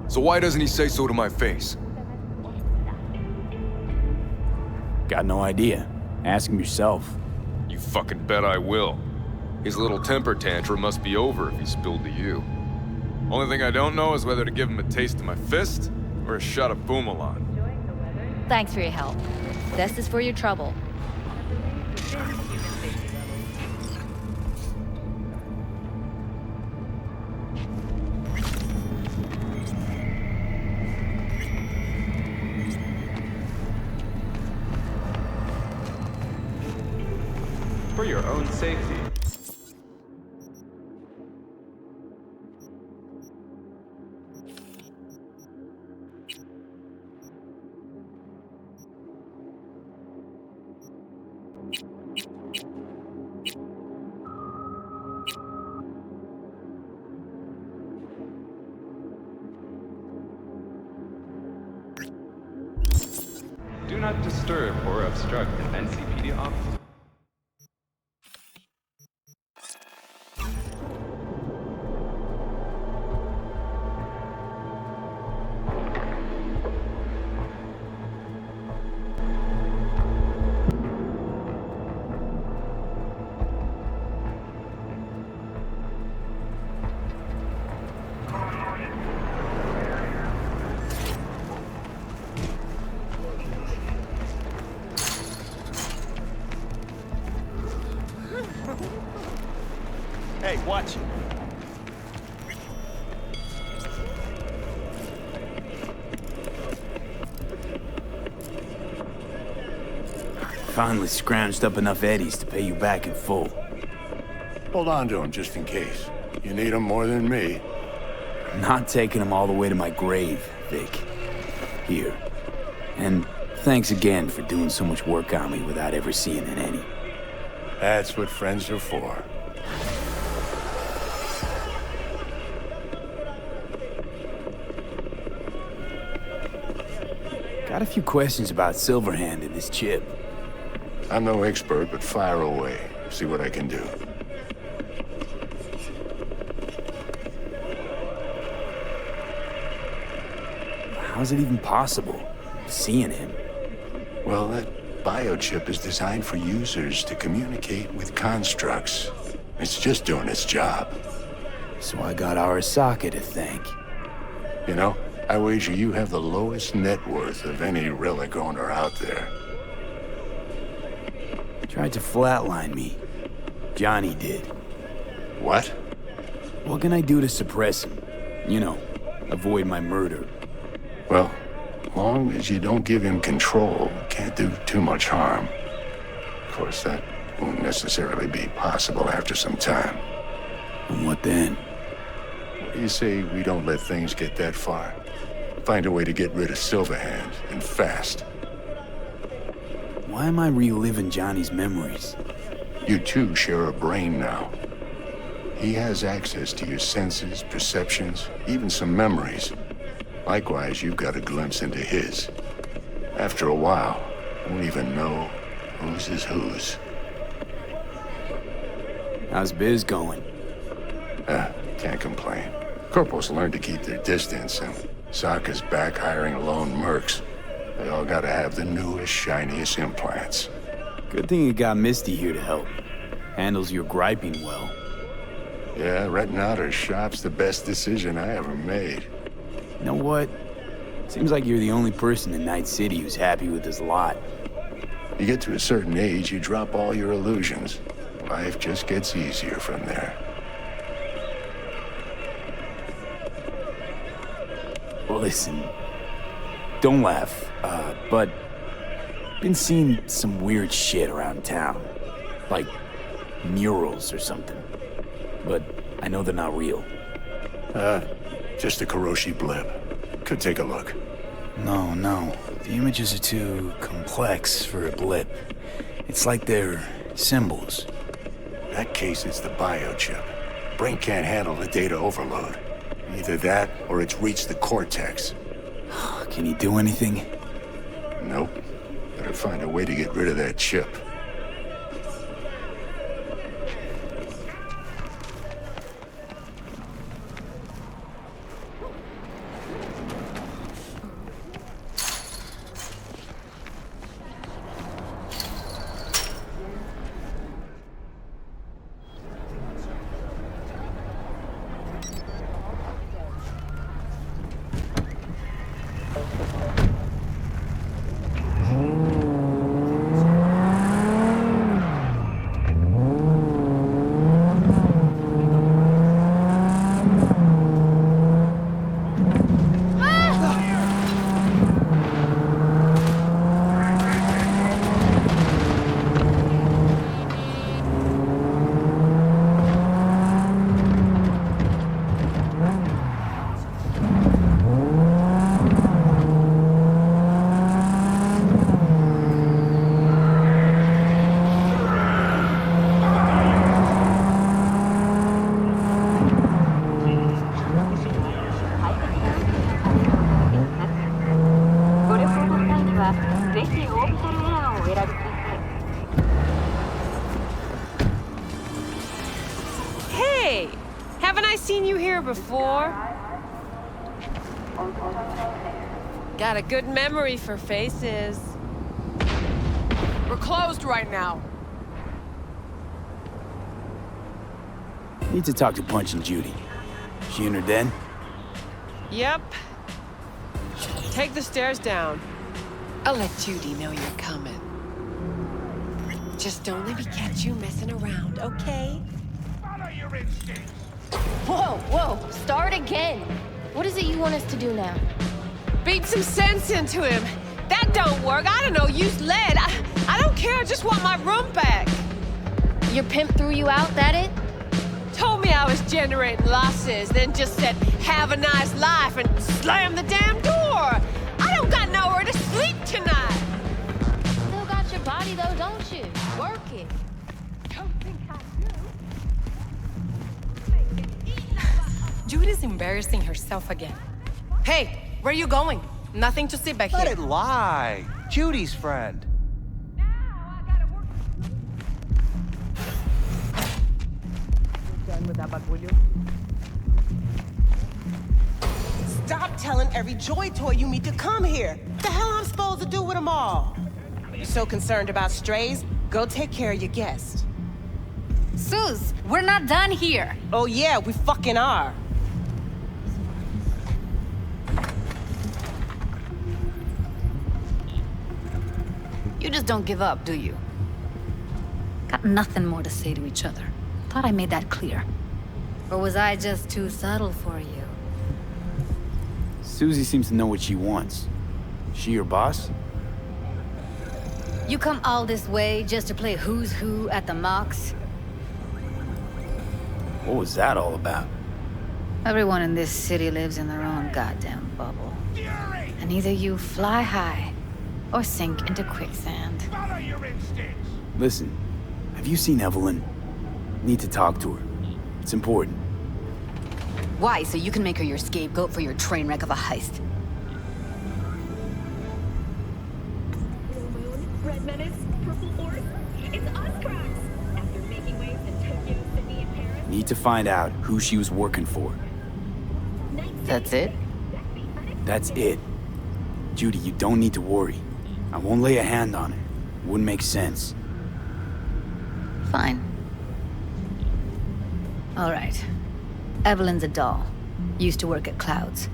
Speaker 15: So why doesn't he say so to my face?
Speaker 5: Got no idea. Ask him yourself.
Speaker 15: You fucking bet I will. His little temper tantrum must be over if he spilled to you. Only thing I don't know is whether to give him a taste of my fist or a shot of Boomalon.
Speaker 21: Thanks for your help. This is for your trouble.
Speaker 2: For your own safety. Do not disturb or obstruct an NCPD officer.
Speaker 8: Hey, watch it.
Speaker 5: Finally scrounged up enough eddies to pay you back in full.
Speaker 14: Hold on to him just in case. You need him more than me.
Speaker 5: I'm not taking him all the way to my grave, Vic. Here. And thanks again for doing so much work on me without ever seeing an any.
Speaker 14: That's what friends are for.
Speaker 5: Got a few questions about Silverhand and this chip.
Speaker 14: I'm no expert, but fire away. See what I can do.
Speaker 5: How's it even possible? Seeing him?
Speaker 14: Well, that biochip is designed for users to communicate with constructs. It's just doing its job.
Speaker 5: So I got Arasaka to thank.
Speaker 14: You know, I wager you have the lowest net worth of any relic owner out there.
Speaker 5: Tried to flatline me. Johnny did.
Speaker 14: What?
Speaker 5: What can I do to suppress him? You know, avoid my murder.
Speaker 14: Well, long as you don't give him control, can't do too much harm. Of course, that won't necessarily be possible after some time.
Speaker 5: And what then?
Speaker 14: What do you say we don't let things get that far? Find a way to get rid of Silverhand, and fast.
Speaker 5: Why am I reliving Johnny's memories?
Speaker 14: You two share a brain now. He has access to your senses, perceptions, even some memories. Likewise, you've got a glimpse into his. After a while, you won't even know whose is whose.
Speaker 5: How's biz going?
Speaker 14: Can't complain. Corporals learn to keep their distance, and Sokka's back hiring lone mercs. They all gotta have the newest, shiniest implants.
Speaker 5: Good thing you got Misty here to help. Handles your griping well.
Speaker 14: Yeah, renting out her shop's the best decision I ever made.
Speaker 5: You know what? Seems like you're the only person in Night City who's happy with his lot.
Speaker 14: You get to a certain age, you drop all your illusions. Life just gets easier from there.
Speaker 5: Listen, don't laugh, but been seeing some weird shit around town. Like murals or something. But I know they're not real.
Speaker 14: Just a Kuroshi blip. Could take a look.
Speaker 5: No. The images are too complex for a blip. It's like they're symbols.
Speaker 14: In that case, it's the biochip. Brain can't handle the data overload. Either that, or it's reached the cortex.
Speaker 5: Can you do anything?
Speaker 14: Nope. Better find a way to get rid of that chip.
Speaker 3: Hey! Haven't I seen you here before? Got a good memory for faces. We're closed right now.
Speaker 5: Need to talk to Punch and Judy. She in her den?
Speaker 3: Yep. Take the stairs down.
Speaker 11: I'll let Judy know you're coming. Just don't let me catch you messing around, okay?
Speaker 19: Follow your instincts.
Speaker 21: Whoa, whoa, start again. What is it you want us to do now?
Speaker 3: Beat some sense into him. That don't work. I don't know, use lead. I don't care, I just want my room back.
Speaker 21: Your pimp threw you out, that it?
Speaker 3: Told me I was generating losses, then just said, have a nice life, and slammed the damn door. I don't got nowhere to sleep tonight.
Speaker 21: Still got your body though, don't you? Work it.
Speaker 3: Don't think I do.
Speaker 11: Judy's embarrassing herself again. Hey, where are you going? Nothing to see back here.
Speaker 17: Let it lie. Judy's friend.
Speaker 22: Stop telling every Joy Toy you meet to come here. The hell I'm supposed to do with them all? You so concerned about strays? Go take care of your guest.
Speaker 21: Sus, we're not done here.
Speaker 22: Oh yeah, we fucking are.
Speaker 21: You just don't give up, do you? Got nothing more to say to each other. Thought I made that clear. Or was I just too subtle for you?
Speaker 5: Susie seems to know what she wants. She your boss?
Speaker 21: You come all this way just to play who's who at the mocks?
Speaker 5: What was that all about?
Speaker 21: Everyone in this city lives in their own goddamn bubble. And either you fly high or sink into quicksand.
Speaker 19: Follow your instincts.
Speaker 5: Listen, have you seen Evelyn? Need to talk to her. It's important.
Speaker 21: Why? So you can make her your scapegoat for your train wreck of a heist.
Speaker 1: Red Menace, Purple Force, it's us cracks! After making waves in Tokyo, Sydney, and Paris...
Speaker 5: Need to find out who she was working for.
Speaker 21: That's it?
Speaker 5: That's it. Judy, you don't need to worry. I won't lay a hand on her. Wouldn't make sense.
Speaker 21: Fine. All right. Evelyn's a doll. Used to work at Clouds.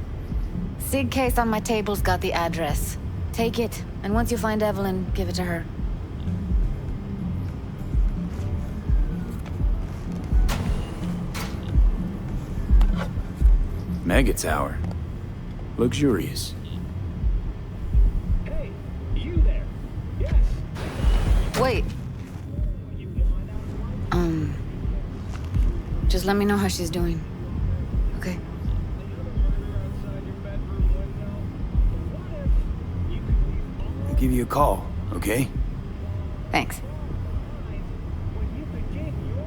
Speaker 21: Sig case on my table's got the address. Take it, and once you find Evelyn, give it to her.
Speaker 5: Mega Tower. Luxurious.
Speaker 19: Hey, you there? Yes.
Speaker 21: Wait. Just let me know how she's doing. Okay?
Speaker 5: I'll give you a call, okay?
Speaker 21: Thanks.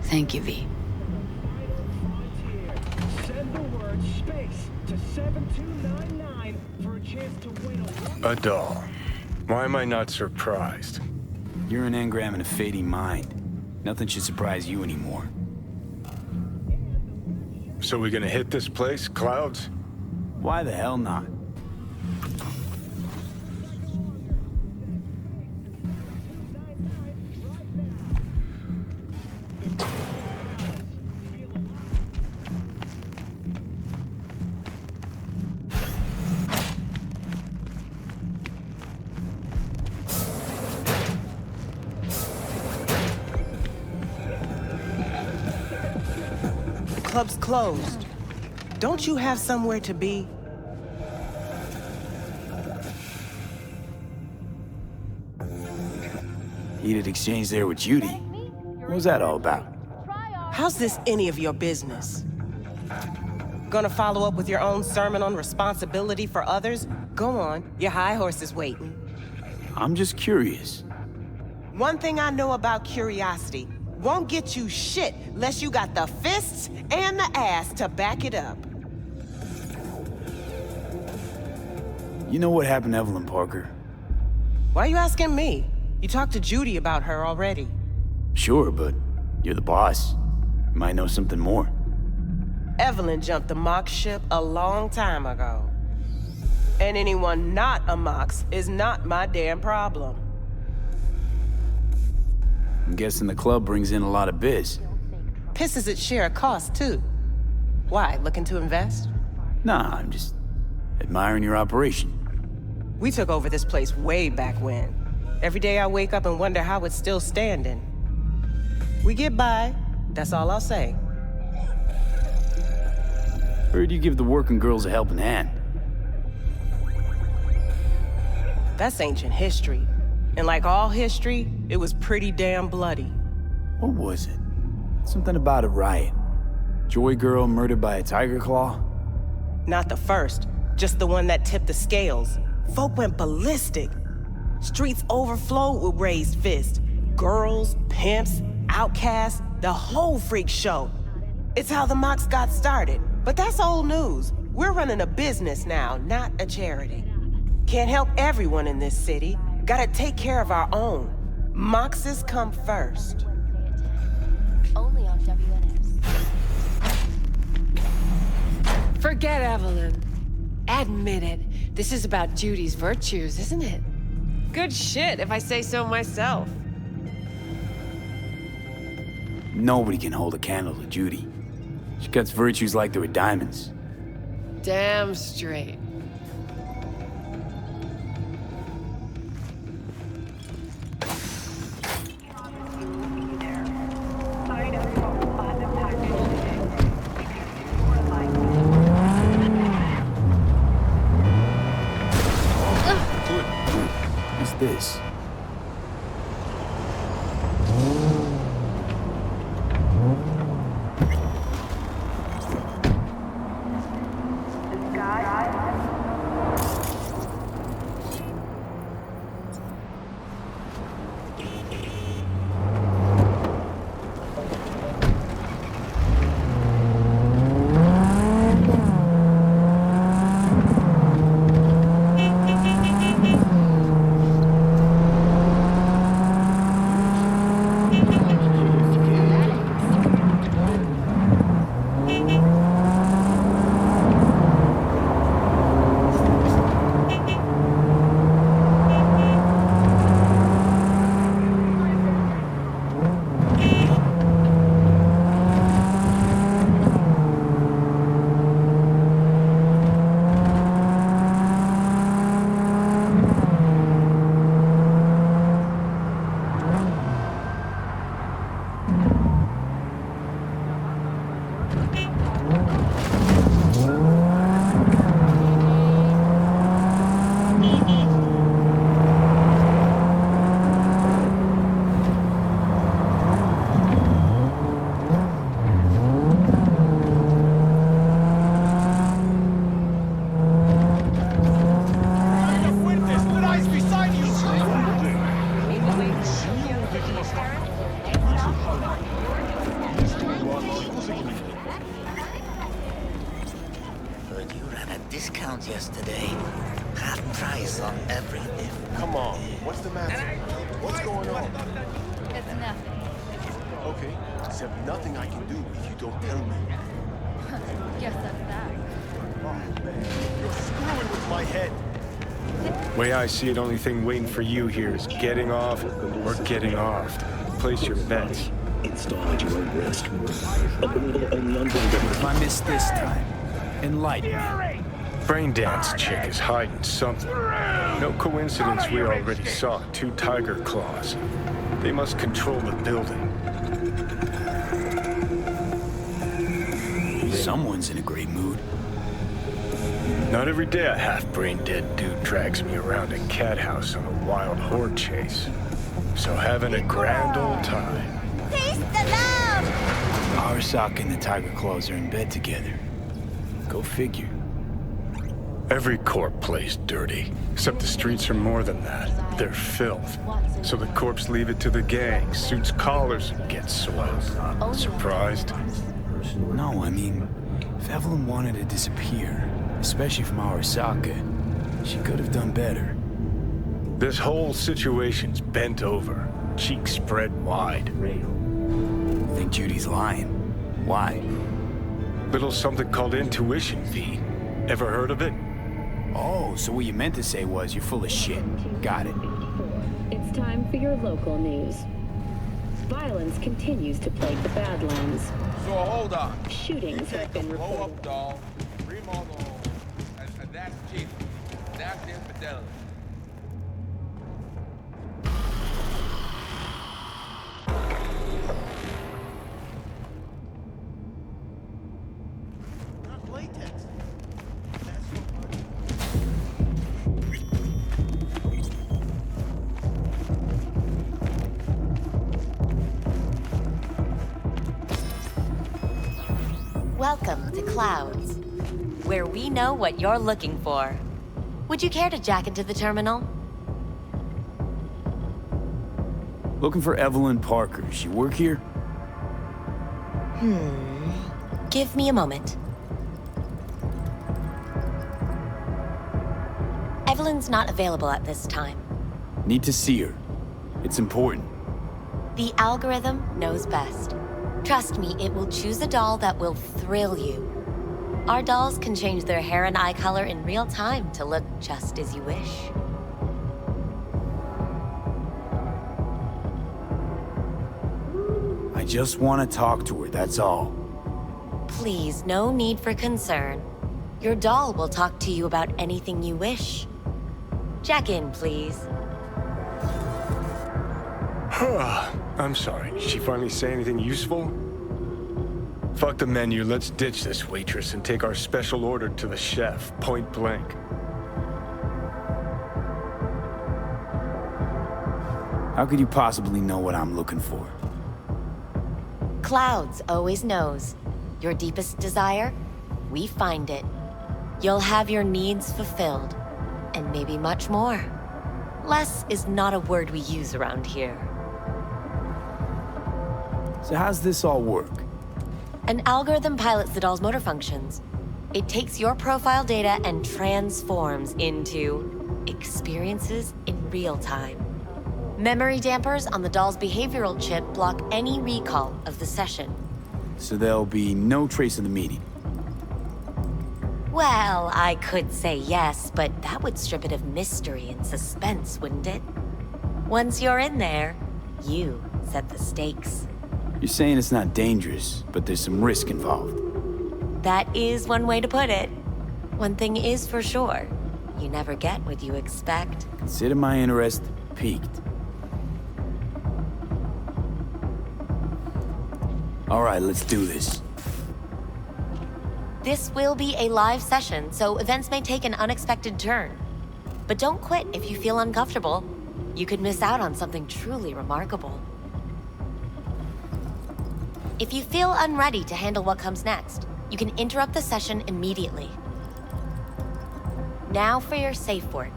Speaker 21: Thank you, V.
Speaker 19: Send
Speaker 4: the word space to 7299 for a chance to win
Speaker 6: a doll. Why am I not surprised?
Speaker 5: You're an engram and a fading mind. Nothing should surprise you anymore.
Speaker 6: So we gonna hit this place, Clouds?
Speaker 5: Why the hell not?
Speaker 22: Club's closed. Don't you have somewhere to be?
Speaker 5: Heated exchange there with Judy. What was that all about?
Speaker 22: How's this any of your business? Gonna follow up with your own sermon on responsibility for others? Go on, your high horse is waiting.
Speaker 5: I'm just curious.
Speaker 22: One thing I know about curiosity, won't get you shit unless you got the fists and the ass to back it up.
Speaker 5: You know what happened to Evelyn Parker?
Speaker 22: Why are you asking me? You talked to Judy about her already.
Speaker 5: Sure, but you're the boss. You might know something more.
Speaker 22: Evelyn jumped the Mox ship a long time ago. And anyone not a Mox is not my damn problem.
Speaker 5: I'm guessing the club brings in a lot of biz.
Speaker 22: Pisses its share of cost, too. Why, looking to invest?
Speaker 5: Nah, I'm just admiring your operation.
Speaker 22: We took over this place way back when. Every day I wake up and wonder how it's still standing. We get by, that's all I'll say.
Speaker 5: Heard you give the working girls a helping hand.
Speaker 22: That's ancient history. And like all history, it was pretty damn bloody.
Speaker 5: What was it? Something about a riot. Joy girl murdered by a tiger claw?
Speaker 22: Not the first, just the one that tipped the scales. Folk went ballistic. Streets overflowed with raised fists. Girls, pimps, outcasts, the whole freak show. It's how the Mox got started. But that's old news. We're running a business now, not a charity. Can't help everyone in this city. Gotta take care of our own. Moxes come first.
Speaker 3: Only on WNS. Forget Evelyn. Admit it. This is about Judy's virtues, isn't it? Good shit, if I say so myself.
Speaker 5: Nobody can hold a candle to Judy. She cuts virtues like they were diamonds.
Speaker 3: Damn straight.
Speaker 5: What's this?
Speaker 12: around yesterday. Half price on everything.
Speaker 13: Come on, what's the matter? What's going on?
Speaker 24: It's nothing.
Speaker 13: Okay, except nothing I can do if you don't tell me.
Speaker 24: Guess that's that.
Speaker 13: Oh, man, you're screwing with my head.
Speaker 6: Way I see it, only thing waiting for you here is getting off or getting off. Place your bets.
Speaker 16: Install at your own risk. Unbelievable only on Braindance.
Speaker 5: If I miss this time, enlighten me.
Speaker 6: Braindance chick is hiding something. No coincidence we already saw 2 tiger claws. They must control the building.
Speaker 5: Someone's in a great mood.
Speaker 6: Not every day a half-brain-dead dude drags me around a cat house on a wild horde chase. So having a grand old time.
Speaker 3: Taste the love!
Speaker 5: Arasaka and the Tiger Claws are in bed together. Go figure.
Speaker 6: Every corp plays dirty, except the streets are more than that. They're filth. So the corps leave it to the gang, suits collars, and gets swelled. Surprised?
Speaker 5: No, I mean, if Evelyn wanted to disappear, especially from Arasaka, she could have done better.
Speaker 6: This whole situation's bent over, cheeks spread wide.
Speaker 5: Think Judy's lying? Why?
Speaker 6: Little something called intuition, V. Ever heard of it?
Speaker 5: Oh, so what you meant to say was you're full of shit. Got it.
Speaker 1: It's time for your local news. Violence continues to plague the Badlands.
Speaker 7: So hold on.
Speaker 1: Shootings have been
Speaker 7: Blow
Speaker 1: reported.
Speaker 7: up doll, remodel home, and that's cheap. That's infidelity.
Speaker 13: Latex.
Speaker 23: Welcome to Clouds, where we know what you're looking for. Would you care to jack into the terminal?
Speaker 5: Looking for Evelyn Parker. She work here?
Speaker 23: Give me a moment. Evelyn's not available at this time.
Speaker 5: Need to see her. It's important.
Speaker 23: The algorithm knows best. Trust me, it will choose a doll that will thrill you. Our dolls can change their hair and eye color in real time to look just as you wish.
Speaker 5: I just want to talk to her, that's all.
Speaker 23: Please, no need for concern. Your doll will talk to you about anything you wish. Jack in, please.
Speaker 6: I'm sorry. Did she finally say anything useful? Fuck the menu. Let's ditch this waitress and take our special order to the chef, point blank.
Speaker 5: How could you possibly know what I'm looking for?
Speaker 23: Clouds always knows. Your deepest desire, we find it. You'll have your needs fulfilled, and maybe much more. Less is not a word we use around here.
Speaker 5: So how's this all work?
Speaker 23: An algorithm pilots the doll's motor functions. It takes your profile data and transforms into experiences in real time. Memory dampers on the doll's behavioral chip block any recall of the session.
Speaker 5: So there'll be no trace of the meeting.
Speaker 23: Well, I could say yes, but that would strip it of mystery and suspense, wouldn't it? Once you're in there, you set the stakes.
Speaker 5: You're saying it's not dangerous, but there's some risk involved.
Speaker 23: That is one way to put it. One thing is for sure, you never get what you expect.
Speaker 5: Consider my interest piqued. All right, let's do this.
Speaker 23: This will be a live session, so events may take an unexpected turn. But don't quit if you feel uncomfortable. You could miss out on something truly remarkable. If you feel unready to handle what comes next, you can interrupt the session immediately. Now for your safe word.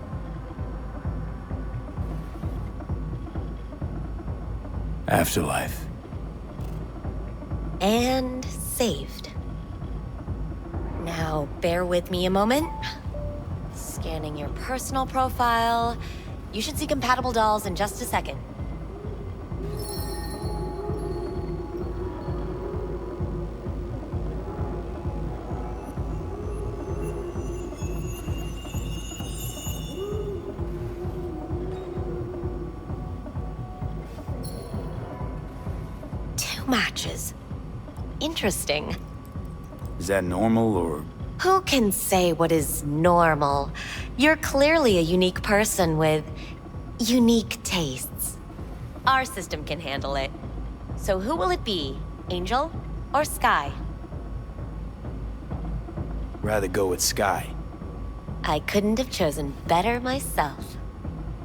Speaker 5: Afterlife.
Speaker 23: And saved. Now, bear with me a moment. Scanning your personal profile. You should see compatible dolls in just a second. Two matches. Interesting.
Speaker 5: Is that normal, or...?
Speaker 23: Who can say what is normal? You're clearly a unique person with unique tastes. Our system can handle it. So who will it be? Angel or Sky?
Speaker 5: Rather go with Sky.
Speaker 23: I couldn't have chosen better myself.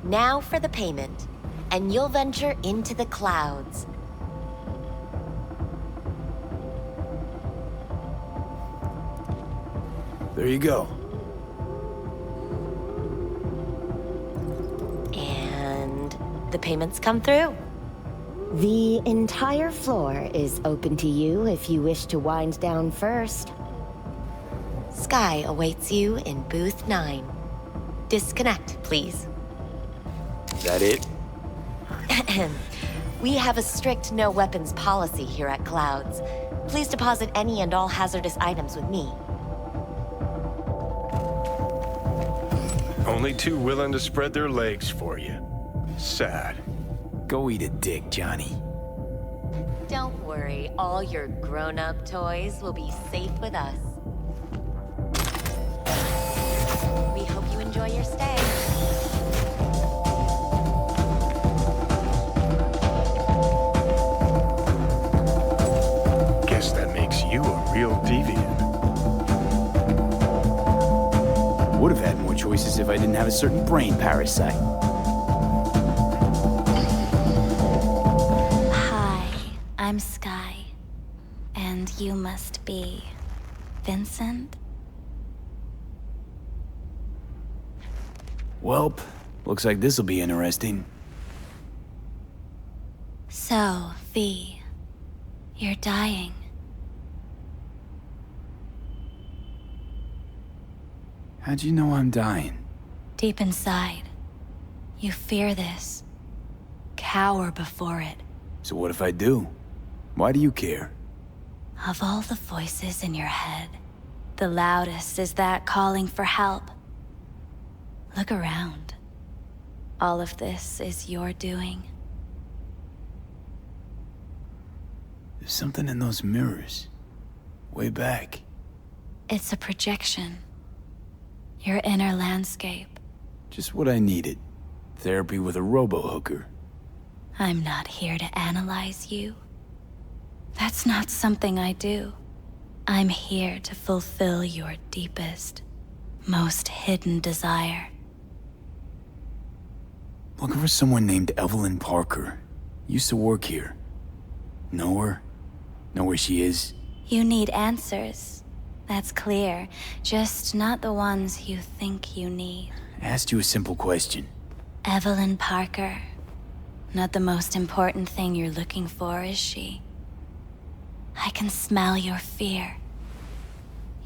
Speaker 23: Now for the payment, and you'll venture into the clouds.
Speaker 5: There you go.
Speaker 23: And the payments come through.
Speaker 9: The entire floor is open to you if you wish to wind down first.
Speaker 23: Sky awaits you in booth 9. Disconnect, please.
Speaker 5: Is that it?
Speaker 23: We have a strict no weapons policy here at Clouds. Please deposit any and all hazardous items with me.
Speaker 6: Only two willing to spread their legs for you. Sad.
Speaker 5: Go eat a dick, Johnny.
Speaker 23: Don't worry, all your grown-up toys will be safe with us. We hope you enjoy your stay.
Speaker 6: Guess that makes you a real deviant.
Speaker 5: Would have had more choices if I didn't have a certain brain parasite.
Speaker 21: Hi, I'm Sky. And you must be... Vincent?
Speaker 5: Welp, looks like this'll be interesting.
Speaker 21: So, V, you're dying.
Speaker 5: How'd you know I'm dying?
Speaker 21: Deep inside, you fear this. Cower before it.
Speaker 5: So what if I do? Why do you care?
Speaker 21: Of all the voices in your head, the loudest is that calling for help. Look around. All of this is your doing.
Speaker 5: There's something in those mirrors. Way back.
Speaker 21: It's a projection. Your inner landscape.
Speaker 5: Just what I needed. Therapy with a robo-hooker.
Speaker 21: I'm not here to analyze you. That's not something I do. I'm here to fulfill your deepest, most hidden desire.
Speaker 5: Looking for someone named Evelyn Parker. Used to work here. Know her? Know where she is?
Speaker 21: You need answers. That's clear. Just not the ones you think you need.
Speaker 5: I asked you a simple question.
Speaker 21: Evelyn Parker. Not the most important thing you're looking for, is she? I can smell your fear.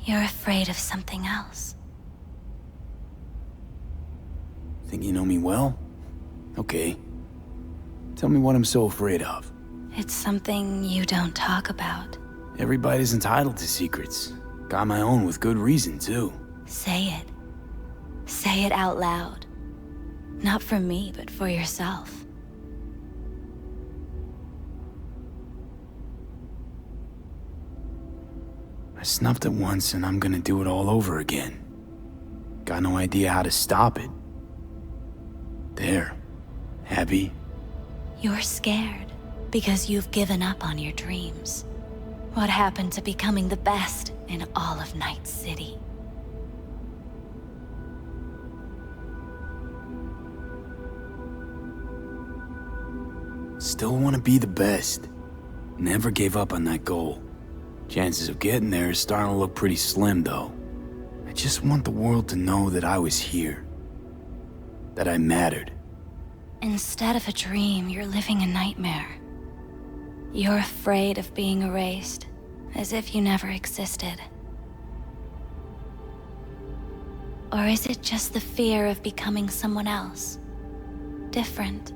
Speaker 21: You're afraid of something else.
Speaker 5: Think you know me well? Okay. Tell me what I'm so afraid of.
Speaker 21: It's something you don't talk about.
Speaker 5: Everybody's entitled to secrets. Got my own with good reason, too.
Speaker 21: Say it. Say it out loud. Not for me, but for yourself.
Speaker 5: I snuffed it once and I'm gonna do it all over again. Got no idea how to stop it. There. Happy?
Speaker 21: You're scared because you've given up on your dreams. What happened to becoming the best in all of Night City?
Speaker 5: Still want to be the best. Never gave up on that goal. Chances of getting there is starting to look pretty slim, though. I just want the world to know that I was here. That I mattered.
Speaker 21: Instead of a dream, you're living a nightmare. You're afraid of being erased, as if you never existed. Or is it just the fear of becoming someone else? Different?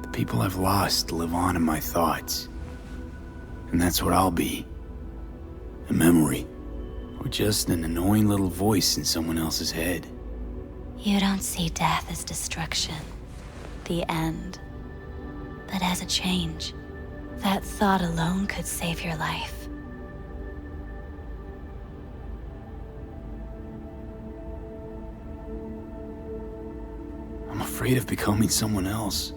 Speaker 5: The people I've lost live on in my thoughts. And that's what I'll be. A memory. Or just an annoying little voice in someone else's head.
Speaker 21: You don't see death as destruction, the end, but as a change. That thought alone could save your life.
Speaker 5: I'm afraid of becoming someone else.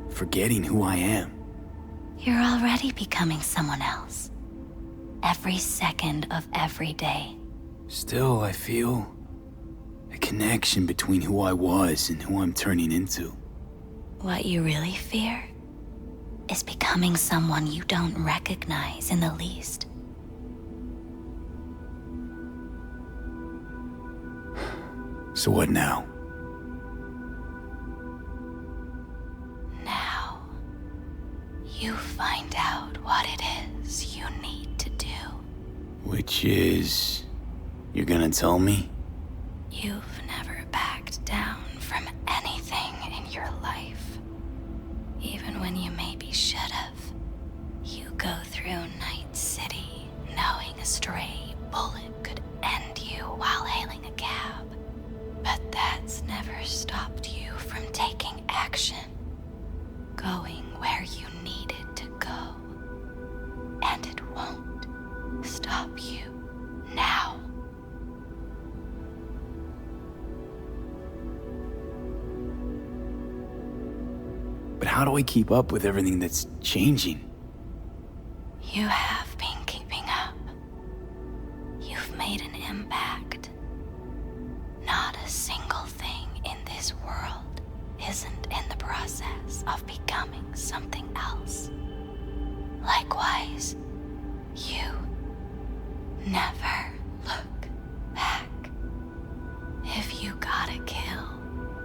Speaker 5: Forgetting who I am.
Speaker 21: You're already becoming someone else. Every second of every day.
Speaker 5: Still, I feel a connection between who I was and who I'm turning into.
Speaker 21: What you really fear is becoming someone you don't recognize in the least.
Speaker 5: So what now?
Speaker 21: Now, you find out what it is you need to do.
Speaker 5: Which is... You're gonna tell me?
Speaker 21: You've never backed down from anything in your life. Even when you maybe should have. You go through Night City knowing a stray bullet could end you while hailing a cab. But that's never stopped you from taking action. Going where you needed to go. And it won't stop you now.
Speaker 5: But how do I keep up with everything that's changing?
Speaker 21: You have been keeping up. You've made an impact. Not a single thing in this world isn't in the process of becoming something else. Likewise, you never look back. If you gotta kill,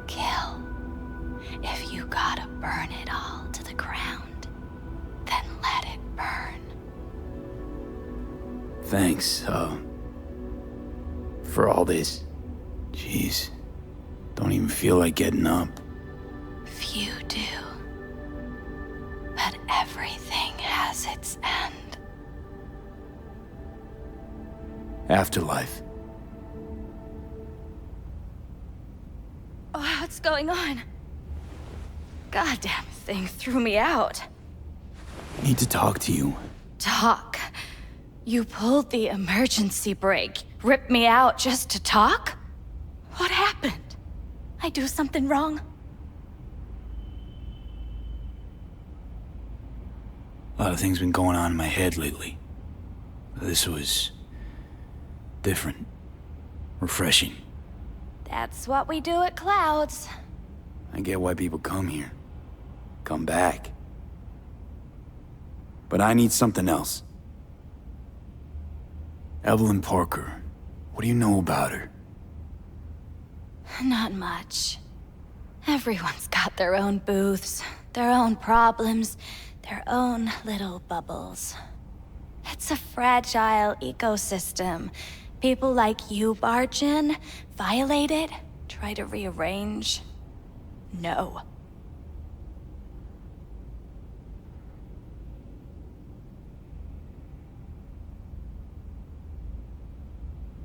Speaker 21: kill. If you gotta burn it all to the ground, then let it burn.
Speaker 5: Thanks, for all this. Jeez, don't even feel like getting up.
Speaker 21: Few do. But everything has its end.
Speaker 5: Afterlife.
Speaker 21: Oh, what's going on? Goddamn thing threw me out.
Speaker 5: I need to talk to you.
Speaker 21: Talk? You pulled the emergency brake, ripped me out just to talk? What happened? I do something wrong?
Speaker 5: A lot of things been going on in my head lately. This was... different. Refreshing.
Speaker 21: That's what we do at Clouds.
Speaker 5: I get why people come here. Come back. But I need something else. Evelyn Parker. What do you know about her?
Speaker 21: Not much. Everyone's got their own booths, their own problems, their own little bubbles. It's a fragile ecosystem. People like you barge in, violate it, try to rearrange. No.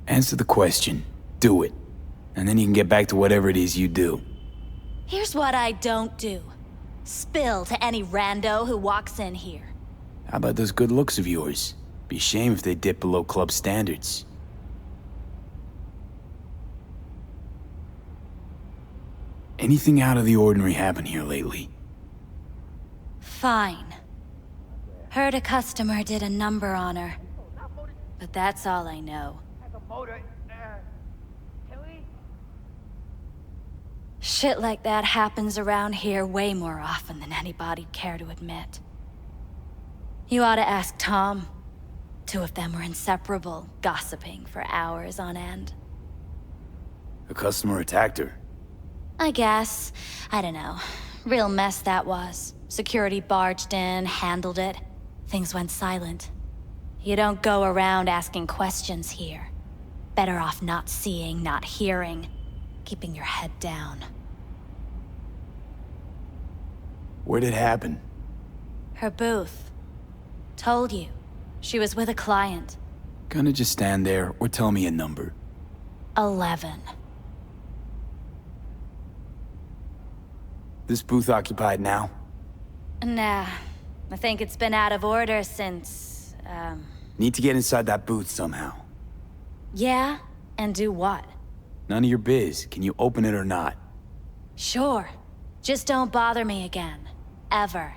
Speaker 5: Answer the question. Do it. And then you can get back to whatever it is you do.
Speaker 21: Here's what I don't do. Spill to any rando who walks in here.
Speaker 5: How about those good looks of yours? Be a shame if they dip below club standards. Anything out of the ordinary happen here lately?
Speaker 21: Fine. Heard a customer did a number on her. But that's all I know. Shit like that happens around here way more often than anybody'd care to admit. You ought to ask Tom. Two of them were inseparable, gossiping for hours on end.
Speaker 5: A customer attacked her.
Speaker 21: I guess. I don't know. Real mess that was. Security barged in, handled it. Things went silent. You don't go around asking questions here. Better off not seeing, not hearing. Keeping your head down.
Speaker 5: Where'd it happen?
Speaker 21: Her booth. Told you. She was with a client.
Speaker 5: Gonna just stand there or tell me a number?
Speaker 21: 11.
Speaker 5: This booth occupied now?
Speaker 21: Nah. I think it's been out of order since,
Speaker 5: Need to get inside that booth somehow.
Speaker 21: Yeah? And do what?
Speaker 5: None of your biz. Can you open it or not?
Speaker 21: Sure. Just don't bother me again. Ever.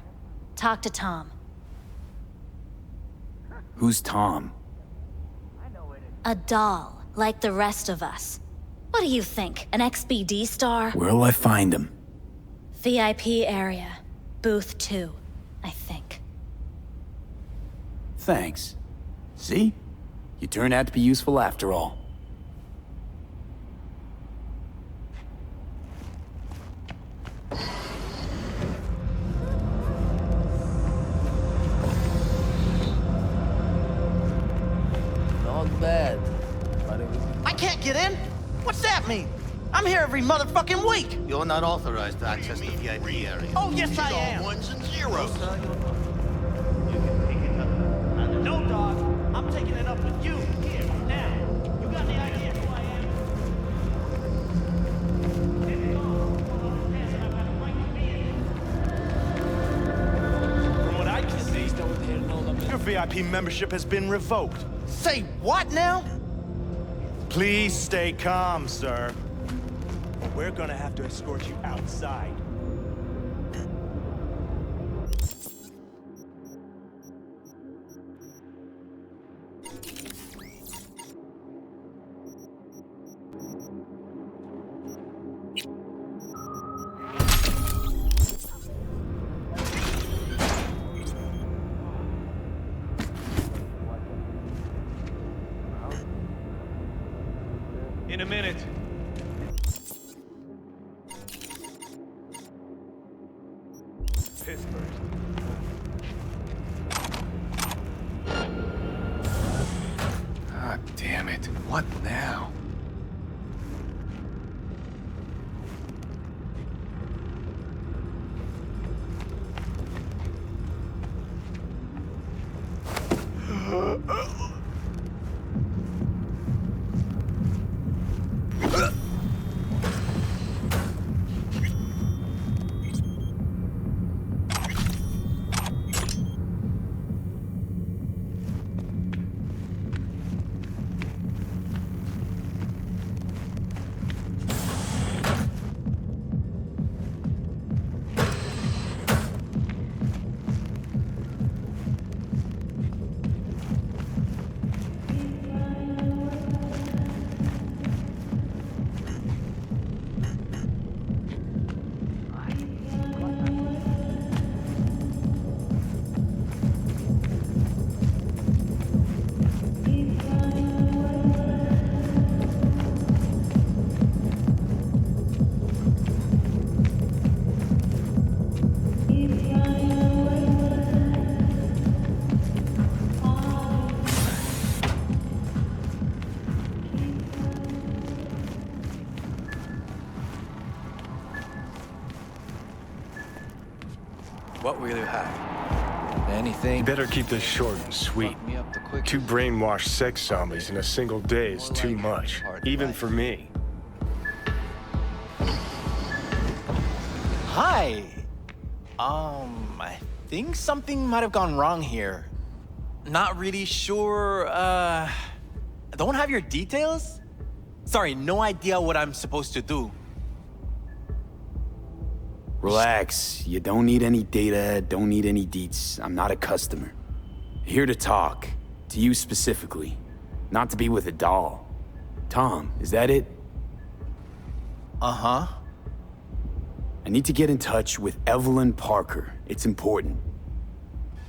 Speaker 21: Talk to Tom.
Speaker 5: Who's Tom?
Speaker 21: A doll, like the rest of us. What do you think, an XBD star?
Speaker 5: Where'll I find him?
Speaker 21: VIP area. Booth 2, I think.
Speaker 5: Thanks. See? You turned out to be useful after all.
Speaker 12: Not bad.
Speaker 10: I can't get in? What's that mean? I'm here every motherfucking week.
Speaker 12: You're not authorized to access the VIP area.
Speaker 10: Oh, yes, I am.
Speaker 12: Ones and zeros.
Speaker 10: No, dog. I'm taking it up with you here now. You got the idea who I am? From what I can see, your VIP membership has been revoked. Say what now? Please stay calm, sir. We're gonna have to escort you outside.
Speaker 19: In a minute. Pittsburgh.
Speaker 6: God damn it. What now?
Speaker 15: What will you have? Anything?
Speaker 6: You better keep this short and sweet. 2 brainwashed sex zombies in a single day is too much, even for me.
Speaker 10: Hi. I think something might have gone wrong here. Not really sure, don't have your details? Sorry, no idea what I'm supposed to do.
Speaker 5: Relax. You don't need any data, don't need any deets. I'm not a customer. Here to talk. To you specifically. Not to be with a doll. Tom, is that it?
Speaker 10: Uh-huh.
Speaker 5: I need to get in touch with Evelyn Parker. It's important.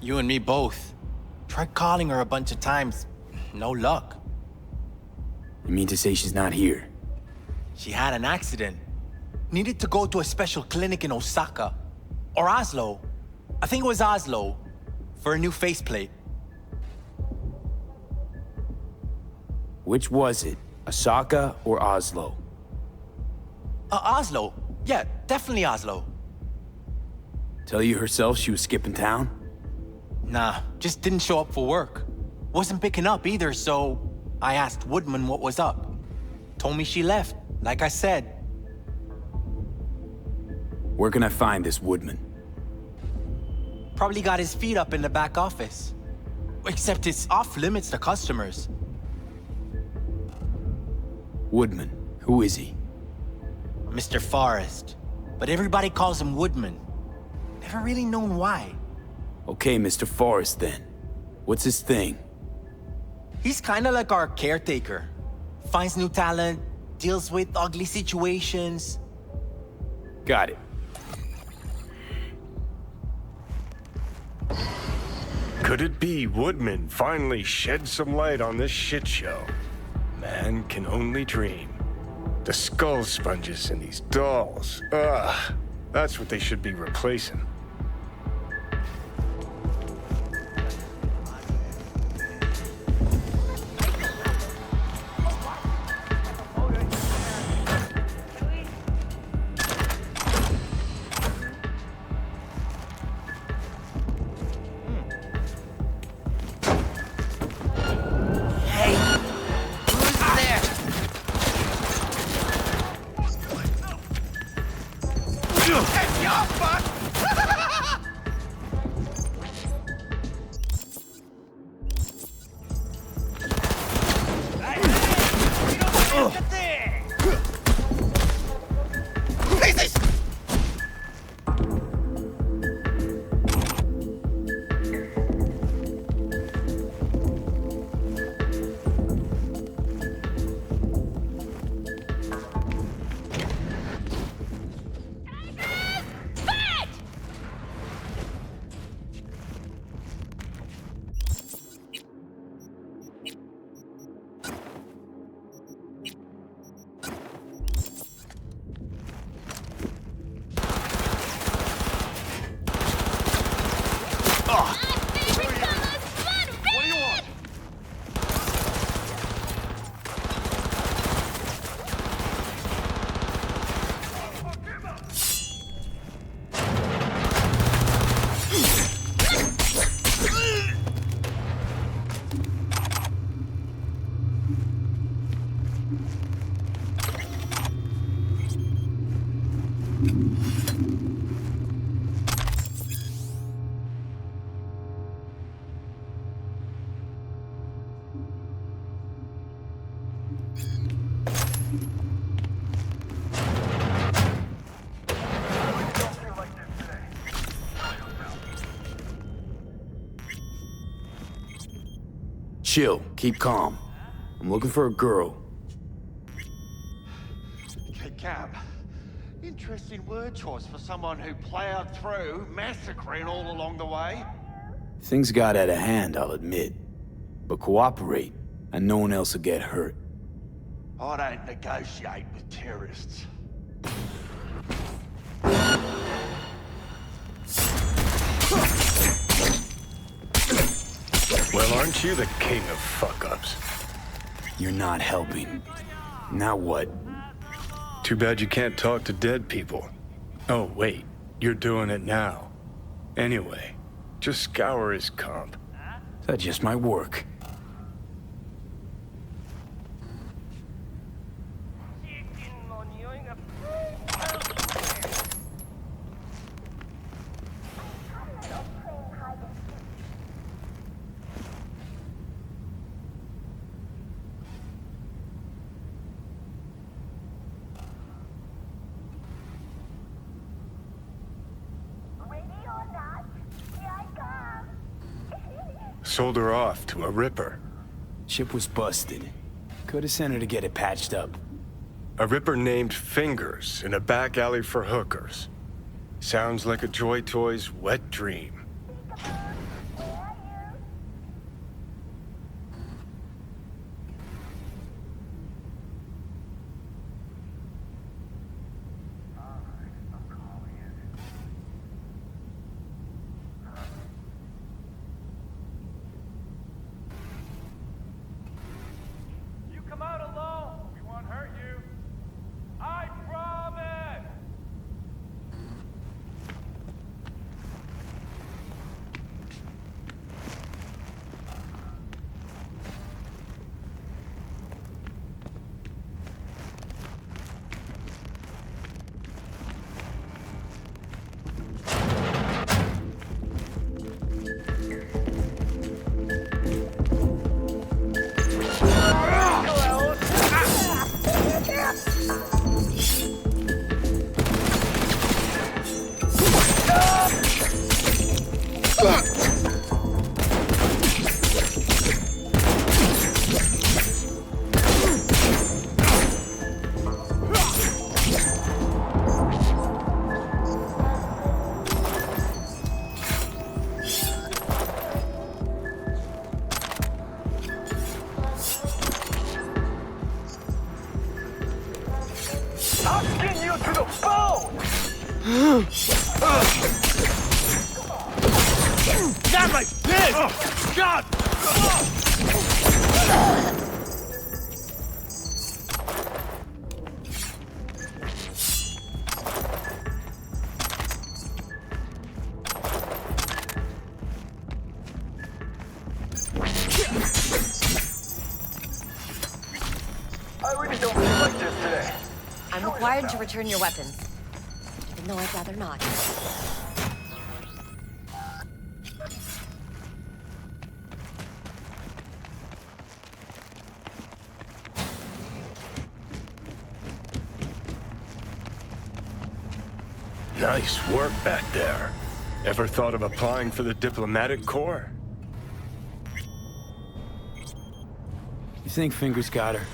Speaker 10: You and me both. Tried calling her a bunch of times. No luck.
Speaker 5: You mean to say she's not here?
Speaker 10: She had an accident. Needed to go to a special clinic in Osaka. Or Oslo.
Speaker 2: I think it was Oslo, for a new faceplate.
Speaker 5: Which was it? Osaka or Oslo?
Speaker 2: Oslo. Yeah, definitely Oslo.
Speaker 5: Tell you herself she was skipping town?
Speaker 2: Nah, just didn't show up for work. Wasn't picking up either, so I asked Woodman what was up. Told me she left, like I said.
Speaker 5: Where can I find this Woodman?
Speaker 2: Probably got his feet up in the back office. Except it's off limits to customers.
Speaker 5: Woodman, who is he?
Speaker 2: Mr. Forrest. But everybody calls him Woodman. Never really known why.
Speaker 5: Okay, Mr. Forrest then. What's his thing?
Speaker 2: He's kinda like our caretaker. Finds new talent, deals with ugly situations.
Speaker 5: Got it.
Speaker 6: Could it be Woodman finally shed some light on this shit show? Man can only dream. The skull sponges in these dolls. Ugh. That's what they should be replacing.
Speaker 5: Chill, keep calm. I'm looking for a girl.
Speaker 8: Okay, Cam. Interesting word choice for someone who plowed through, massacring all along the way.
Speaker 5: Things got out of hand, I'll admit. But cooperate, and no one else will get hurt.
Speaker 8: I don't negotiate with terrorists.
Speaker 6: Well, aren't you the king of fuck-ups?
Speaker 5: You're not helping. Now what?
Speaker 6: Too bad you can't talk to dead people. Oh, wait. You're doing it now. Anyway, just scour his comp.
Speaker 5: That just might work.
Speaker 6: Sold her off to a Ripper.
Speaker 5: Ship was busted. Could have sent her to get it patched up.
Speaker 6: A Ripper named Fingers in a back alley for hookers. Sounds like a Joy Toy's wet dream.
Speaker 4: I'll skin you to the bone!
Speaker 10: Not like this! God!
Speaker 4: I really don't feel like this today.
Speaker 23: I'm required to return your weapons, even though I'd rather not.
Speaker 6: Nice work back there. Ever thought of applying for the diplomatic corps?
Speaker 5: You think Fingers got her?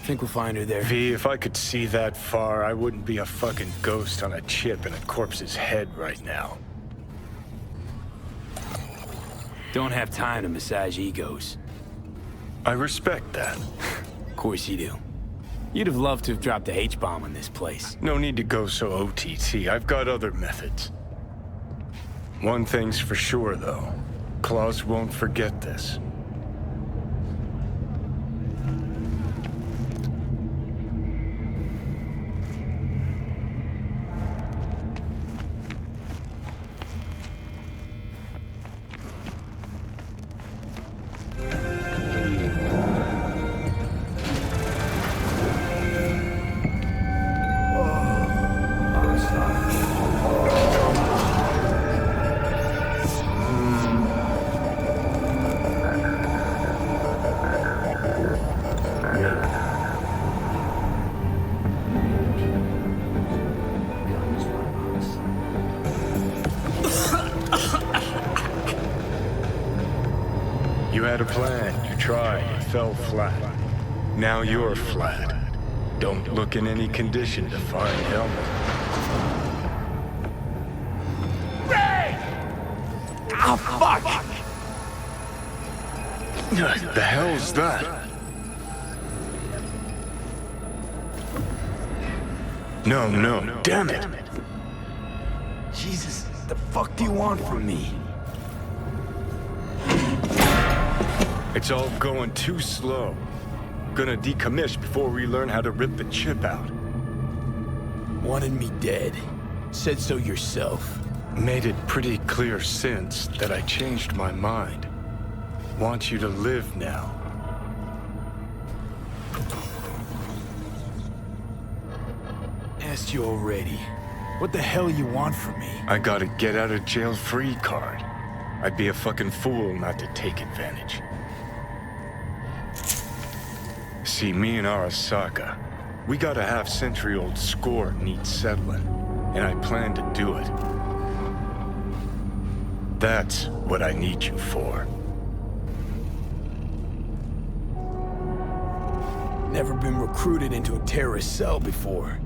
Speaker 5: Think we'll find her there?
Speaker 6: V, if I could see that far, I wouldn't be a fucking ghost on a chip in a corpse's head right now.
Speaker 5: Don't have time to massage egos.
Speaker 6: I respect that.
Speaker 5: Of course you do. You'd have loved to have dropped the H-bomb on this place.
Speaker 6: No need to go so OTT. I've got other methods. One thing's for sure, though. Claus won't forget this. You had a plan, you tried, it fell flat. Now you're flat. Don't look in any condition to find helmet.
Speaker 10: Oh, fuck!
Speaker 6: What the hell's that? No, damn it!
Speaker 5: Jesus, the fuck do you want from me?
Speaker 6: It's all going too slow. Gonna decommiss before we learn how to rip the chip out.
Speaker 5: Wanted me dead. Said so yourself.
Speaker 6: Made it pretty clear since that I changed my mind. Want you to live now.
Speaker 5: Asked you already. What the hell you want from me?
Speaker 6: I got a get out of jail free card. I'd be a fucking fool not to take advantage. See, me and Arasaka, we got a half-century-old score needs settling, and I plan to do it. That's what I need you for.
Speaker 5: Never been recruited into a terrorist cell before.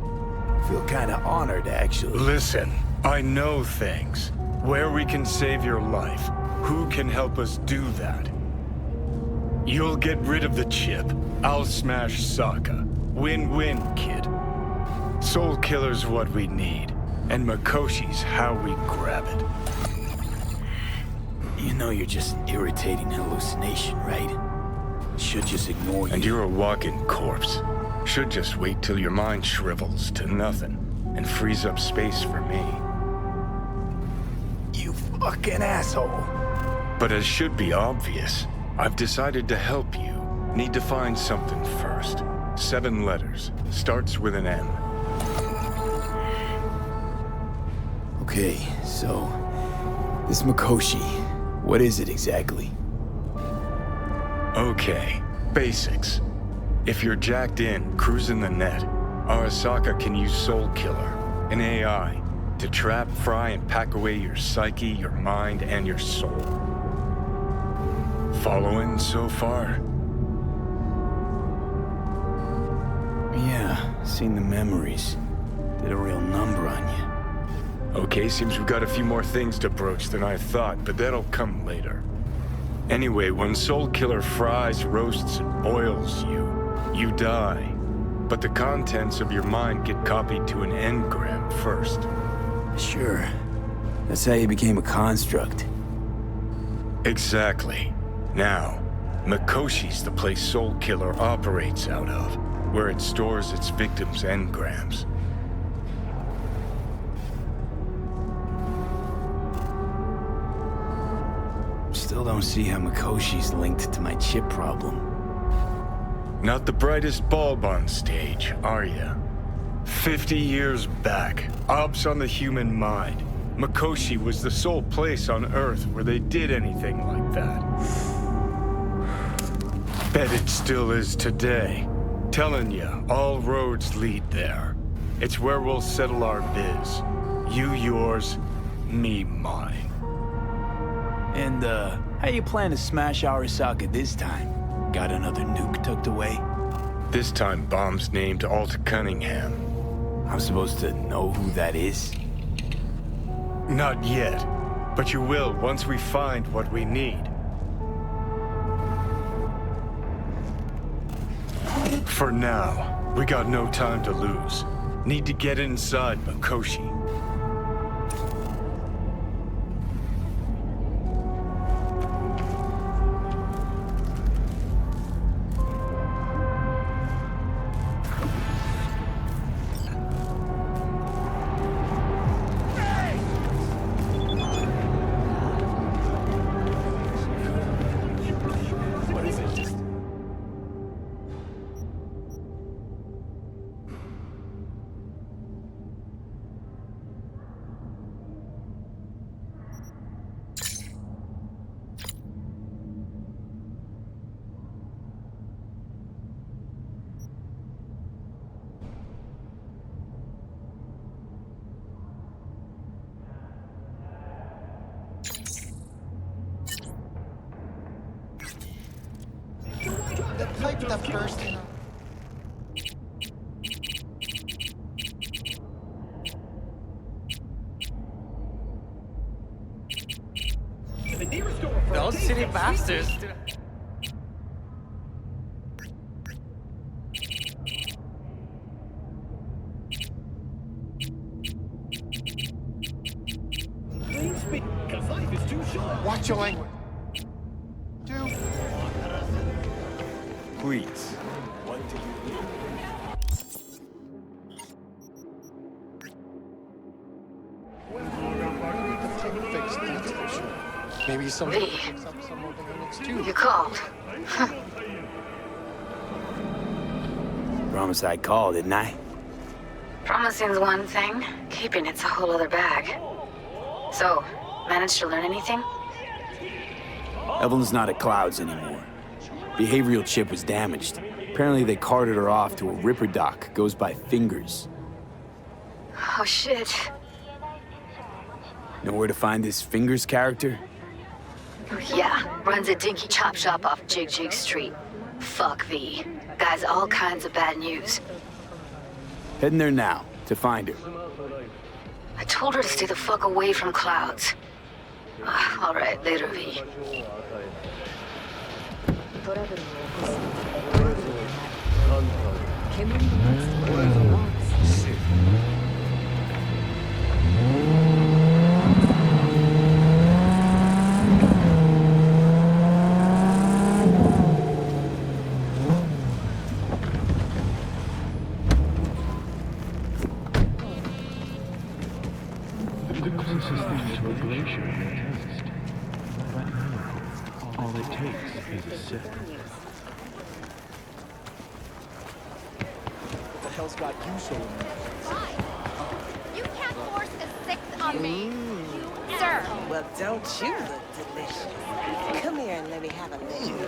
Speaker 5: Feel kinda honored, actually.
Speaker 6: Listen, I know things. Where we can save your life. Who can help us do that? You'll get rid of the chip. I'll smash Sokka. Win-win, kid. Soul Killer's what we need, and Mikoshi's how we grab it.
Speaker 5: You know you're just an irritating hallucination, right? Should just ignore you.
Speaker 6: And you're a walking corpse. Should just wait till your mind shrivels to nothing and frees up space for me.
Speaker 5: You fucking asshole.
Speaker 6: But as should be obvious, I've decided to help you. Need to find something first. 7 letters. Starts with an M.
Speaker 5: Okay, so... this Mikoshi, what is it exactly?
Speaker 6: Okay, basics. If you're jacked in, cruising the net, Arasaka can use Soul Killer, an AI, To trap, fry, and pack away your psyche, your mind, and your soul. Following so far?
Speaker 5: Yeah, seen the memories. Did a real number on you.
Speaker 6: Okay, seems we've got a few more things to broach than I thought, but that'll come later. Anyway, when Soul Killer fries, roasts, and boils you, you die. But the contents of your mind get copied to an engram first.
Speaker 5: Sure. That's how you became a construct.
Speaker 6: Exactly. Now, Mikoshi's the place Soul Killer operates out of, where it stores its victims' engrams.
Speaker 5: Still don't see how Mikoshi's linked to my chip problem.
Speaker 6: Not the brightest bulb on stage, are ya? 50 years back, Ops on the human mind. Mikoshi was the sole place on Earth where they did anything like that. Bet it still is today. Telling ya, all roads lead there. It's where we'll settle our biz. You yours, me mine.
Speaker 5: And, how you plan to smash Arasaka this time? Got another nuke tucked away?
Speaker 6: This time, bomb's named Alt Cunningham.
Speaker 5: I'm supposed to know who that is?
Speaker 6: Not yet, but you will once we find what we need. For now, we got no time to lose. Need to get inside Mikoshi.
Speaker 8: The pipe that burst in.
Speaker 11: Those city bastards.
Speaker 4: Please speak, because life is too short.
Speaker 8: Watch your language.
Speaker 5: Please.
Speaker 13: What do you do?
Speaker 8: Fixed, that's for sure. Maybe somebody picks up some more units too.
Speaker 21: You called.
Speaker 5: Promise I called, didn't I?
Speaker 21: Promising's one thing, keeping it's a whole other bag. So, managed to learn anything?
Speaker 5: Evelyn's not at Clouds anymore. Behavioral chip was damaged. Apparently they carted her off to a ripper dock. Goes by Fingers.
Speaker 21: Oh shit.
Speaker 5: Know where to find this Fingers character?
Speaker 21: Yeah, runs a dinky chop shop off Jig Jig Street. Fuck V. Guy's all kinds of bad news.
Speaker 5: Heading there now, to find her.
Speaker 21: I told her to stay the fuck away from Clouds. Alright, later V.
Speaker 14: The closest thing to a glacier in the test. But now, all it takes is a sip.
Speaker 13: What the hell's got you so
Speaker 18: You can't force a sixth on me. Sir.
Speaker 22: Well, don't you look delicious? Come here and let me have a look.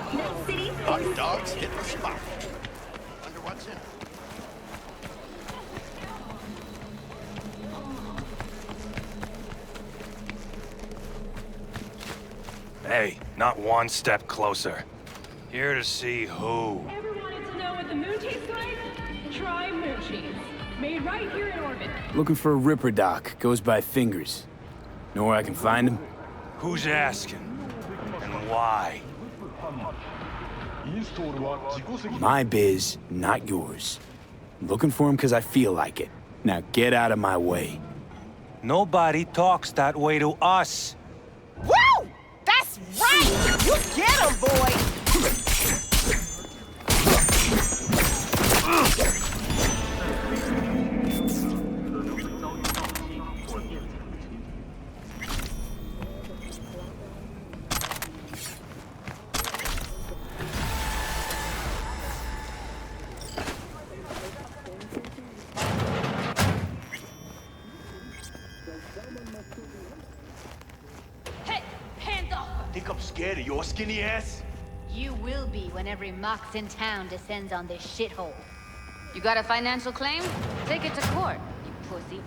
Speaker 8: Hot dogs hit the spot. Wonder what's in it.
Speaker 10: Hey, not one step closer. Here to see who.
Speaker 16: Ever wanted to know what the moon tastes like? Try moon cheese. Made right here in orbit.
Speaker 5: Looking for a Ripper Doc. Goes by Fingers. Know where I can find him?
Speaker 10: Who's asking? And why?
Speaker 5: My biz, not yours. Looking for him because I feel like it. Now get out of my way.
Speaker 10: Nobody talks that way to us.
Speaker 22: Woo! That's right! You get him, boy!
Speaker 16: Hey, hands off!
Speaker 13: Think I'm scared of your skinny ass?
Speaker 17: You will be when every mox in town descends on this shithole. You got a financial claim? Take it to court, you pussy.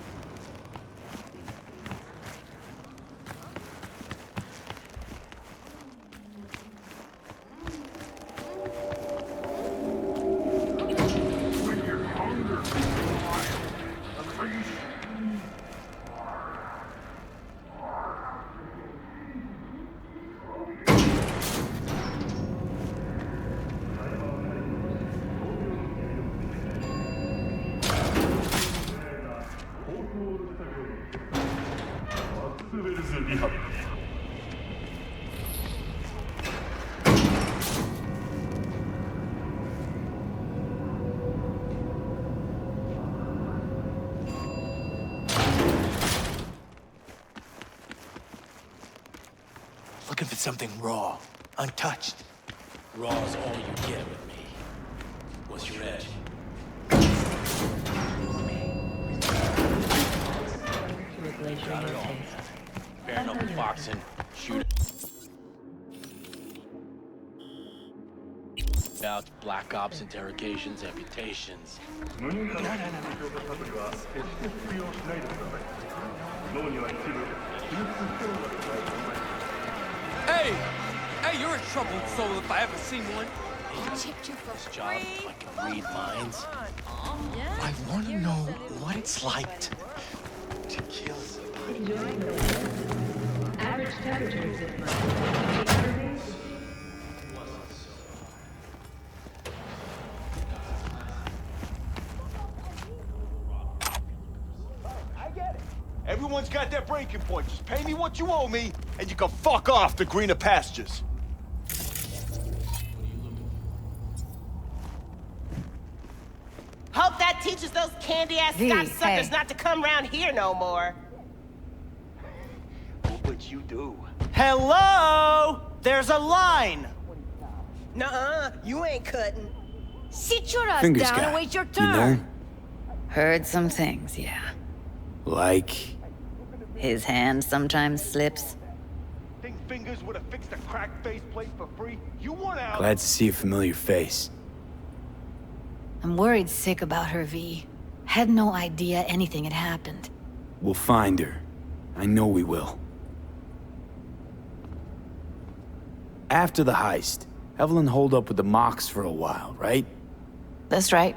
Speaker 2: Looking for something raw, untouched.
Speaker 20: Raw's all you get with me. What's your edge? Got it all. Bare knuckle boxing, shooting. About black ops, interrogations, amputations.
Speaker 11: Hey! Hey, you're a troubled soul if I ever seen one.
Speaker 17: I chipped you for
Speaker 2: This job, I can read minds.
Speaker 17: Yeah.
Speaker 2: I want to know what it's like to kill somebody.
Speaker 16: Average temperature is
Speaker 8: Everyone's got their breaking point. Just pay me what you owe me, and you can fuck off to greener pastures.
Speaker 22: Hope that teaches those candy-ass Scotch suckers not to come round here no more.
Speaker 8: What you do?
Speaker 22: Hello? There's a line. Nuh-uh, you ain't cutting.
Speaker 17: Sit your ass
Speaker 5: Fingers
Speaker 17: down
Speaker 5: guy,
Speaker 17: and wait your
Speaker 5: you
Speaker 17: turn.
Speaker 5: know?
Speaker 24: Heard some things, yeah.
Speaker 5: Like...
Speaker 24: His hand sometimes slips.
Speaker 8: Think Fingers would have fixed a cracked faceplate for free? You want out?
Speaker 5: Glad to see a familiar face.
Speaker 24: I'm worried sick about her, V. Had no idea anything had happened.
Speaker 5: We'll find her. I know we will. After the heist, Evelyn holed up with the Mox for a while, right?
Speaker 24: That's right.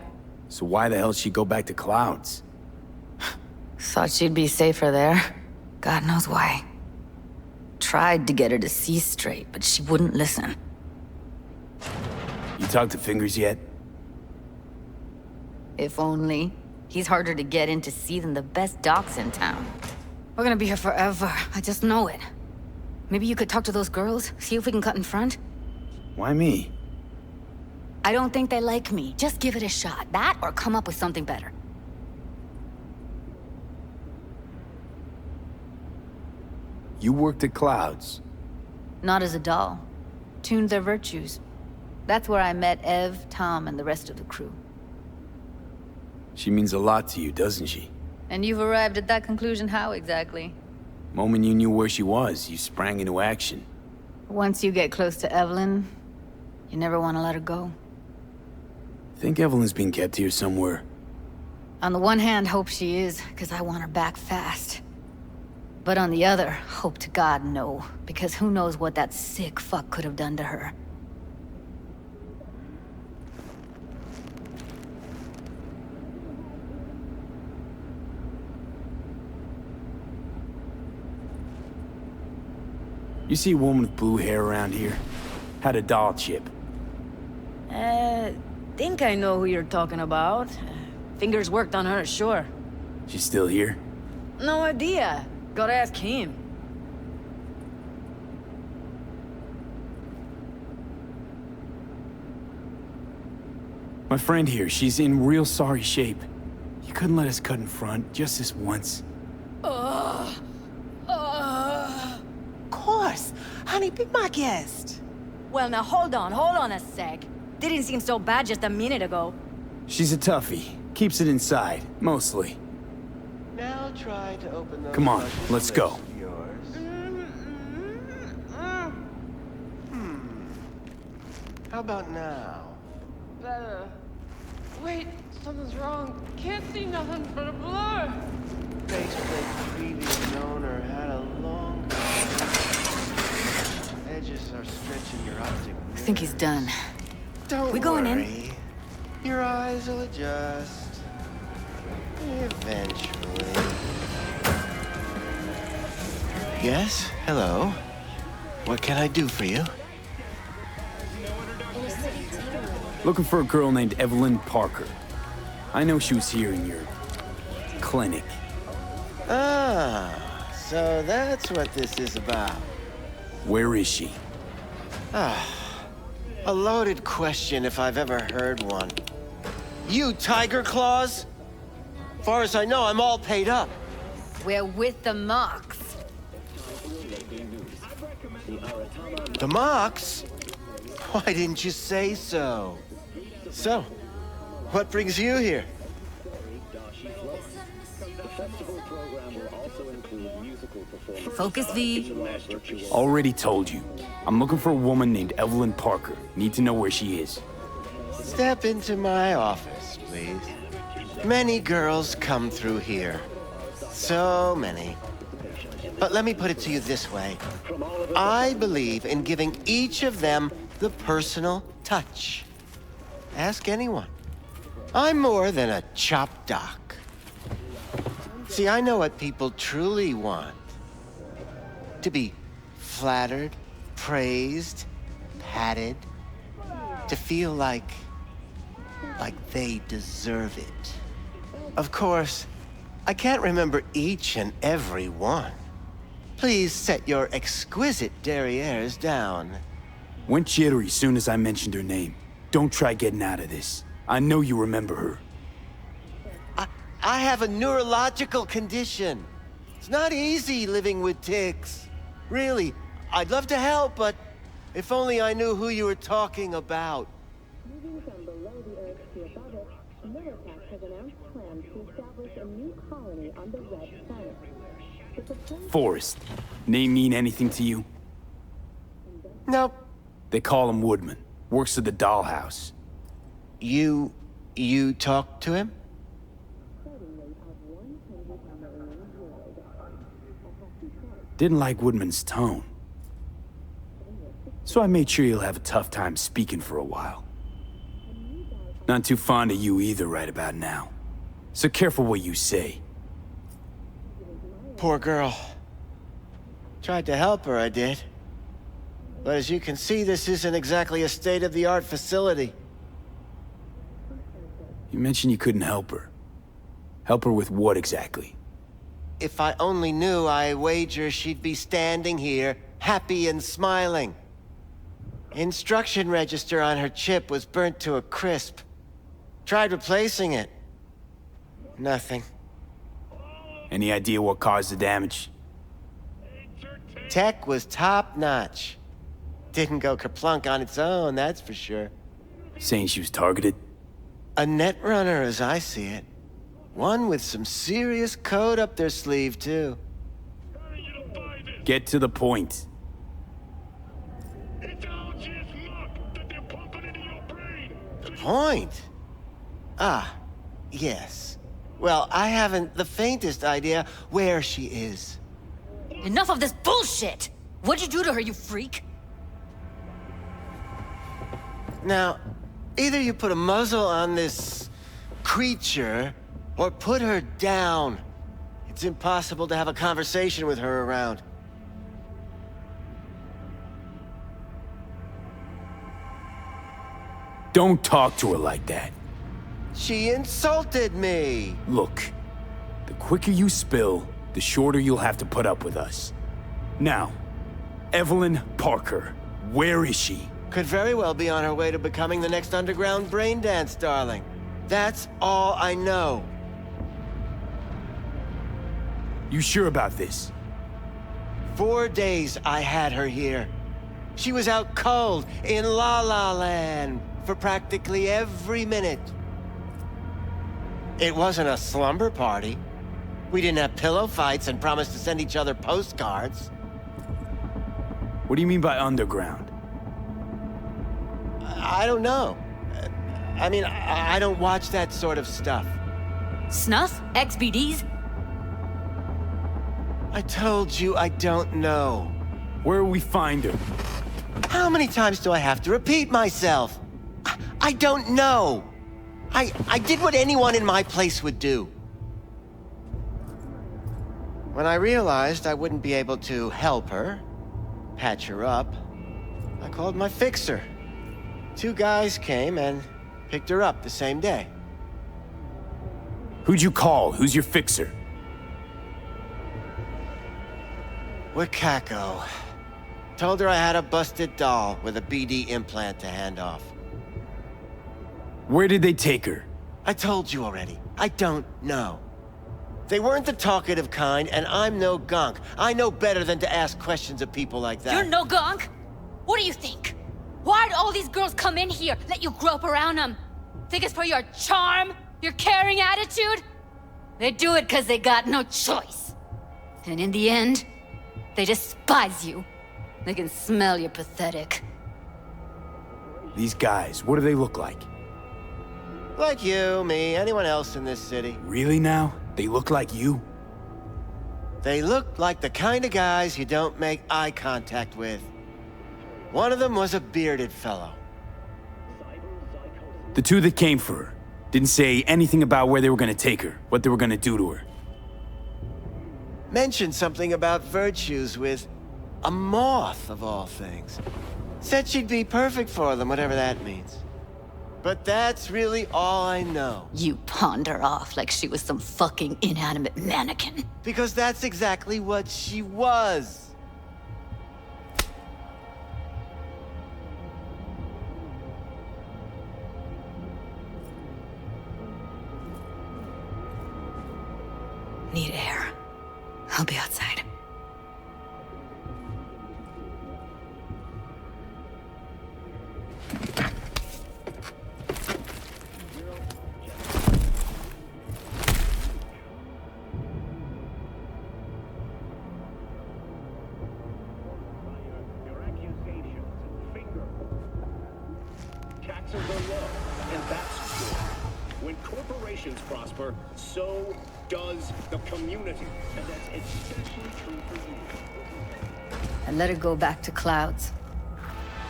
Speaker 5: So why the hell did she go back to Clouds?
Speaker 24: Thought she'd be safer there. God knows why. Tried to get her to see straight, but she wouldn't listen.
Speaker 5: You talked to Fingers yet?
Speaker 24: If only. He's harder to get in to see than the best docs in town. We're gonna be here forever. I just know it. Maybe you could talk to those girls, see if we can cut in front?
Speaker 5: Why me?
Speaker 24: I don't think they like me. Just give it a shot. That or come up with something better.
Speaker 5: You worked at Clouds.
Speaker 24: Not as a doll. Tuned their virtues. That's where I met Ev, Tom, and the rest of the crew.
Speaker 5: She means a lot to you, doesn't she?
Speaker 24: And you've arrived at that conclusion how exactly?
Speaker 5: Moment you knew where she was, you sprang into action.
Speaker 24: Once you get close to Evelyn, you never want to let her go.
Speaker 5: Think Evelyn's being kept here somewhere.
Speaker 24: On the one hand, hope she is, because I want her back fast. But on the other, hope to God no. Because who knows what that sick fuck could have done to her.
Speaker 5: You see a woman with blue hair around here? Had a doll chip.
Speaker 20: Think I know who you're talking about. Fingers worked on her, sure.
Speaker 5: She's still here?
Speaker 20: No idea. Gotta ask him.
Speaker 5: My friend here, she's in real sorry shape. You couldn't let us cut in front, just this once.
Speaker 22: Of course. Honey, be my guest.
Speaker 20: Well, now hold on a sec. Didn't seem so bad just a minute ago.
Speaker 5: She's a toughie. Keeps it inside, mostly.
Speaker 8: Now try to open those.
Speaker 5: Come on, let's go.
Speaker 8: How about now?
Speaker 11: Better. Wait, something's wrong. Can't see nothing but a blur.
Speaker 8: Faceplate previous owner had a long. Edges are stretching your optic.
Speaker 24: I think he's done.
Speaker 8: Don't
Speaker 24: We going
Speaker 8: worry.
Speaker 24: in?
Speaker 8: Your eyes will adjust. Eventually. Yes? Hello? What can I do for you?
Speaker 5: Looking for a girl named Evelyn Parker. I know she was here in your clinic.
Speaker 8: Ah, so that's what this is about.
Speaker 5: Where is she?
Speaker 8: Ah, a loaded question if I've ever heard one. You Tiger Claws? Far as I know, I'm all paid up.
Speaker 24: We're with the Mox.
Speaker 8: The Mox? Why didn't you say so? So, what brings you here?
Speaker 24: Focus V.
Speaker 5: Already told you. I'm looking for a woman named Evelyn Parker. Need to know where she is.
Speaker 8: Step into my office, please. Many girls come through here. So many. But let me put it to you this way. I believe in giving each of them the personal touch. Ask anyone. I'm more than a chop doc. See, I know what people truly want. To be flattered, praised, patted. To feel like they deserve it. Of course, I can't remember each and every one. Please set your exquisite derrieres down.
Speaker 5: Went jittery soon as I mentioned her name. Don't try getting out of this. I know you remember her.
Speaker 8: I have a neurological condition. It's not easy living with tics. Really, I'd love to help, but if only I knew who you were talking about.
Speaker 16: Moving from below the earth to above it, Militech has announced plans to establish a new colony on the Red Planet. The proposed
Speaker 5: Forrest. Name mean anything to you?
Speaker 8: Nope.
Speaker 5: They call him Woodman. Works at the dollhouse.
Speaker 8: You talked to him?
Speaker 5: Didn't like Woodman's tone. So I made sure he'll have a tough time speaking for a while. Not too fond of you either right about now. So careful what you say.
Speaker 8: Poor girl. Tried to help her, I did. But as you can see, this isn't exactly a state-of-the-art facility.
Speaker 5: You mentioned you couldn't help her. Help her with what exactly?
Speaker 8: If I only knew, I wager she'd be standing here, happy and smiling. Instruction register on her chip was burnt to a crisp. Tried replacing it. Nothing.
Speaker 5: Any idea what caused the damage?
Speaker 8: Tech was top-notch. Didn't go kerplunk on its own, that's for sure.
Speaker 5: Saying she was targeted?
Speaker 8: A netrunner, as I see it. One with some serious code up their sleeve, too.
Speaker 5: Get to the point.
Speaker 8: Point? Ah, yes. Well, I haven't the faintest idea where she is.
Speaker 24: Enough of this bullshit! What'd you do to her, you freak?
Speaker 8: Now, either you put a muzzle on this creature, or put her down. It's impossible to have a conversation with her around.
Speaker 5: Don't talk to her like that.
Speaker 8: She insulted me!
Speaker 5: Look, the quicker you spill, the shorter you'll have to put up with us. Now, Evelyn Parker, where is she?
Speaker 8: Could very well be on her way to becoming the next underground brain dance, darling. That's all I know.
Speaker 5: You sure about this?
Speaker 8: 4 days I had her here. She was out cold in La La Land for practically every minute. It wasn't a slumber party. We didn't have pillow fights and promised to send each other postcards.
Speaker 5: What do you mean by underground?
Speaker 8: I don't know. I mean, I don't watch that sort of stuff.
Speaker 24: Snuff? XBDs?
Speaker 8: I told you I don't know.
Speaker 5: Where will we find her?
Speaker 8: How many times do I have to repeat myself? I don't know. I did what anyone in my place would do. When I realized I wouldn't be able to help her, patch her up, I called my fixer. 2 guys came and picked her up the same day.
Speaker 5: Who'd you call? Who's your fixer?
Speaker 8: Wakako. Told her I had a busted doll with a BD implant to hand off.
Speaker 5: Where did they take her?
Speaker 8: I told you already. I don't know. They weren't the talkative kind, and I'm no gonk. I know better than to ask questions of people like that.
Speaker 24: You're no gonk? What do you think? Why'd all these girls come in here, let you grope around them? Think it's for your charm? Your caring attitude? They do it because they got no choice. And in the end, they despise you. They can smell you're pathetic.
Speaker 5: These guys, what do they look like?
Speaker 8: Like you, me, anyone else in this city.
Speaker 5: Really now? They look like you?
Speaker 8: They look like the kind of guys you don't make eye contact with. One of them was a bearded fellow.
Speaker 5: The 2 that came for her didn't say anything about where they were gonna take her, what they were gonna do to her.
Speaker 8: Mentioned something about virtues with a moth, of all things. Said she'd be perfect for them, whatever that means. But that's really all I know.
Speaker 24: You pawned her off like she was some fucking inanimate mannequin.
Speaker 8: Because that's exactly what she was.
Speaker 24: Need air. I'll be outside.
Speaker 4: Taxes are low, and that's good. When corporations prosper, so does the community. And that's especially true for you.
Speaker 24: I let her go back to Clouds.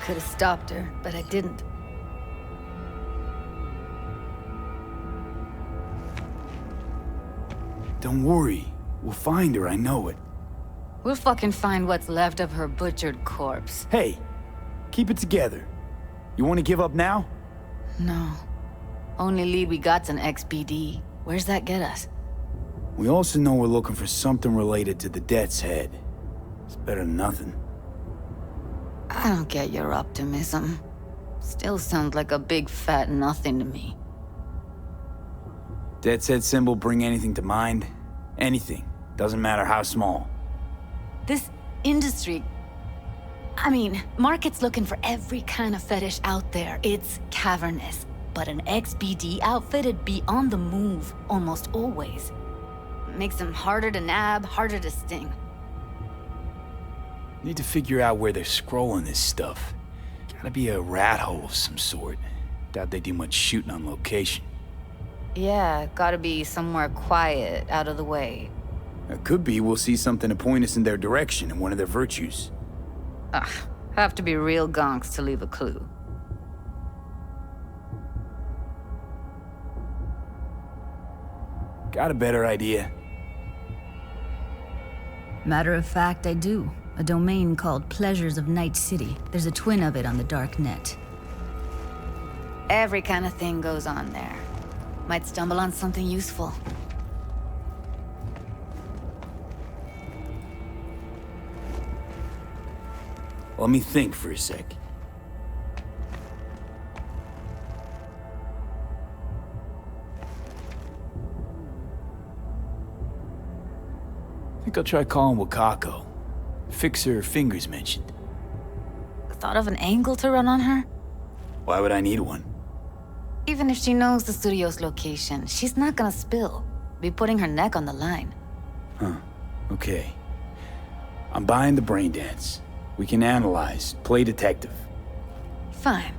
Speaker 24: Could have stopped her, but I didn't.
Speaker 5: Don't worry. We'll find her, I know it.
Speaker 24: We'll fucking find what's left of her butchered corpse.
Speaker 5: Hey, keep it together. You want to give up now?
Speaker 24: No. Only lead we got's an XBD. Where's that get us?
Speaker 5: We also know we're looking for something related to the Death's Head. It's better than nothing.
Speaker 24: I don't get your optimism. Still sounds like a big fat nothing to me.
Speaker 5: Death's Head symbol bring anything to mind? Anything. Doesn't matter how small.
Speaker 24: This industry... I mean, market's looking for every kind of fetish out there. It's cavernous. But an XBD outfit'd be on the move, almost always. Makes them harder to nab, harder to sting.
Speaker 5: Need to figure out where they're scrolling this stuff. Gotta be a rat hole of some sort. Doubt they do much shooting on location.
Speaker 24: Yeah, gotta be somewhere quiet, out of the way.
Speaker 5: It could be we'll see something to point us in their direction and one of their virtues.
Speaker 17: Ugh, have to be real gonks to leave a clue.
Speaker 5: Got a better idea?
Speaker 24: Matter of fact, I do. A domain called Pleasures of Night City. There's a twin of it on the dark net.
Speaker 17: Every kind of thing goes on there. Might stumble on something useful.
Speaker 5: Let me think for a sec. I think I'll try calling Wakako. Fix her fingers mentioned.
Speaker 24: Thought of an angle to run on her?
Speaker 5: Why would I need one?
Speaker 17: Even if she knows the studio's location, she's not gonna spill. Be putting her neck on the line.
Speaker 5: Huh. Okay. I'm buying the brain dance. We can analyze, play detective.
Speaker 17: Fine.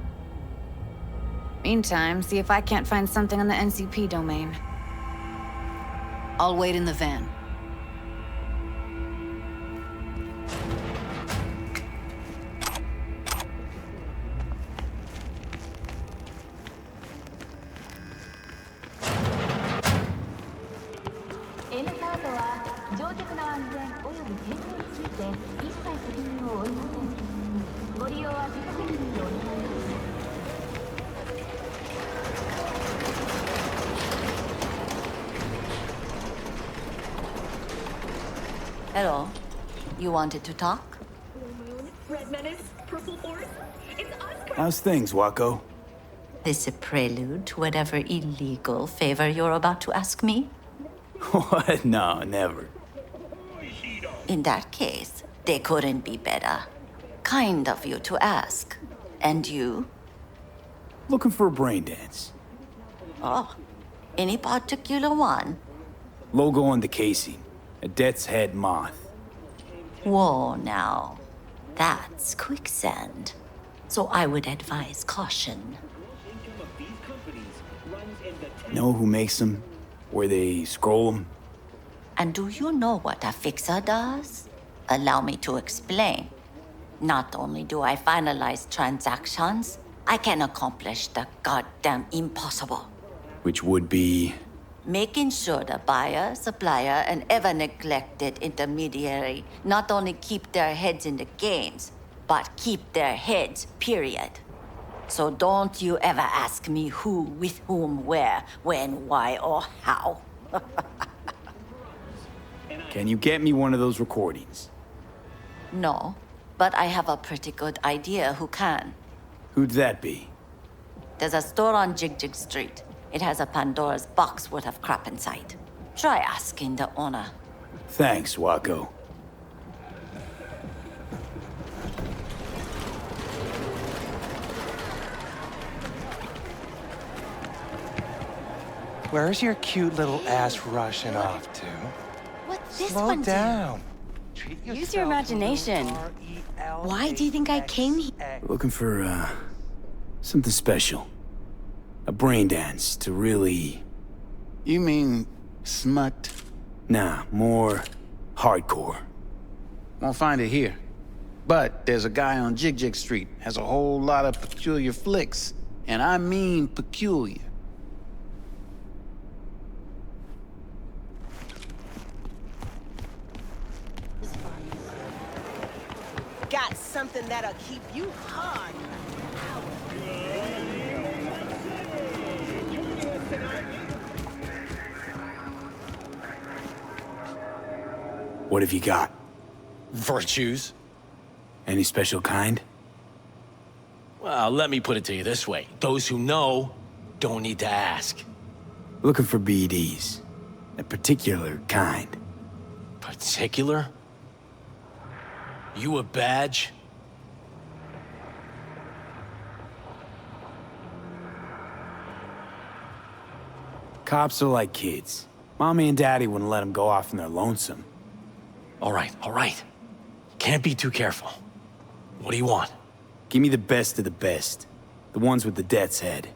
Speaker 17: Meantime, see if I can't find something on the NCP domain. I'll wait in the van.
Speaker 23: Hello. You wanted to talk?
Speaker 18: Red Menace, Purple Force. It's us.
Speaker 5: How's things, Wako?
Speaker 23: This a prelude to whatever illegal favor you're about to ask me?
Speaker 5: What? No, never.
Speaker 23: In that case, they couldn't be better. Kind of you to ask. And you?
Speaker 5: Looking for a brain dance.
Speaker 23: Oh, any particular one?
Speaker 5: Logo on the casing. A death's head moth.
Speaker 23: Whoa, now. That's quicksand. So I would advise caution.
Speaker 5: Know who makes them? Where they scroll them?
Speaker 23: And do you know what a fixer does? Allow me to explain. Not only do I finalize transactions, I can accomplish the goddamn impossible.
Speaker 5: Which would be...
Speaker 23: Making sure the buyer, supplier, and ever-neglected intermediary not only keep their heads in the games, but keep their heads, period. So don't you ever ask me who, with whom, where, when, why, or how.
Speaker 5: Can you get me one of those recordings?
Speaker 23: No, but I have a pretty good idea who can.
Speaker 5: Who'd that be?
Speaker 23: There's a store on Jig Street. It has a Pandora's box worth of crap inside. Try asking the owner.
Speaker 5: Thanks, Wako.
Speaker 1: Where's your cute little ass rushing off to?
Speaker 23: What's this
Speaker 1: Slow
Speaker 23: one
Speaker 1: down.
Speaker 23: Use your imagination. Why do you think I came here?
Speaker 5: Looking for, something special. A brain dance to really...
Speaker 3: You mean smut?
Speaker 5: Nah, more hardcore.
Speaker 3: Won't find it here. But there's a guy on Jig Street, has a whole lot of peculiar flicks. And I mean peculiar.
Speaker 22: Got something that'll keep you hard.
Speaker 5: What have you got?
Speaker 2: Virtues?
Speaker 5: Any special kind?
Speaker 2: Well, let me put it to you this way. Those who know don't need to ask.
Speaker 5: Looking for BDs. A particular kind.
Speaker 2: Particular? You a badge?
Speaker 5: Cops are like kids. Mommy and Daddy wouldn't let them go off in their lonesome.
Speaker 2: All right. Can't be too careful. What do you want?
Speaker 5: Give me the best of the best. The ones with the death's head.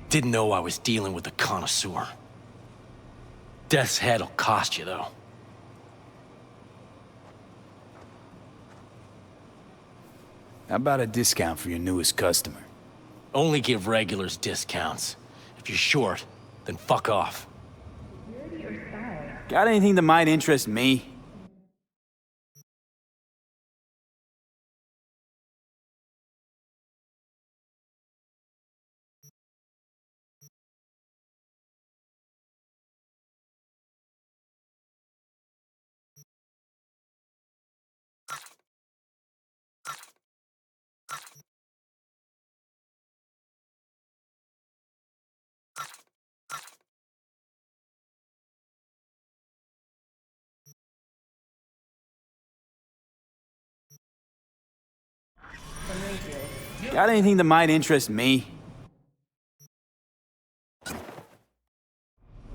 Speaker 2: Didn't know I was dealing with a connoisseur.
Speaker 7: Death's head'll cost you, though.
Speaker 5: How about a discount for your newest customer?
Speaker 7: Only give regulars discounts. If you're short, then fuck off.
Speaker 5: Got anything that might interest me? Got anything that might interest me?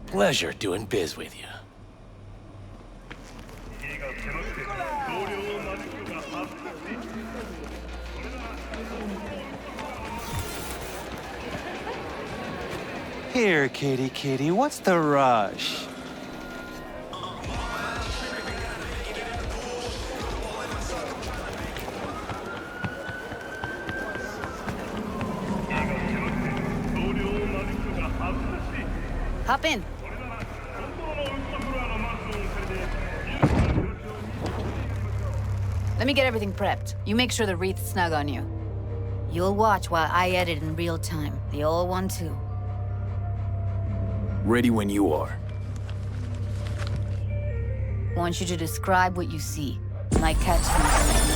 Speaker 7: Pleasure doing biz with you.
Speaker 1: Here, kitty kitty, what's the rush?
Speaker 24: Hop in. Let me get everything prepped. You make sure the wreath's snug on you. You'll watch while I edit in real time. The old one, too.
Speaker 5: Ready when you are.
Speaker 24: Want you to describe what you see. Might catch some.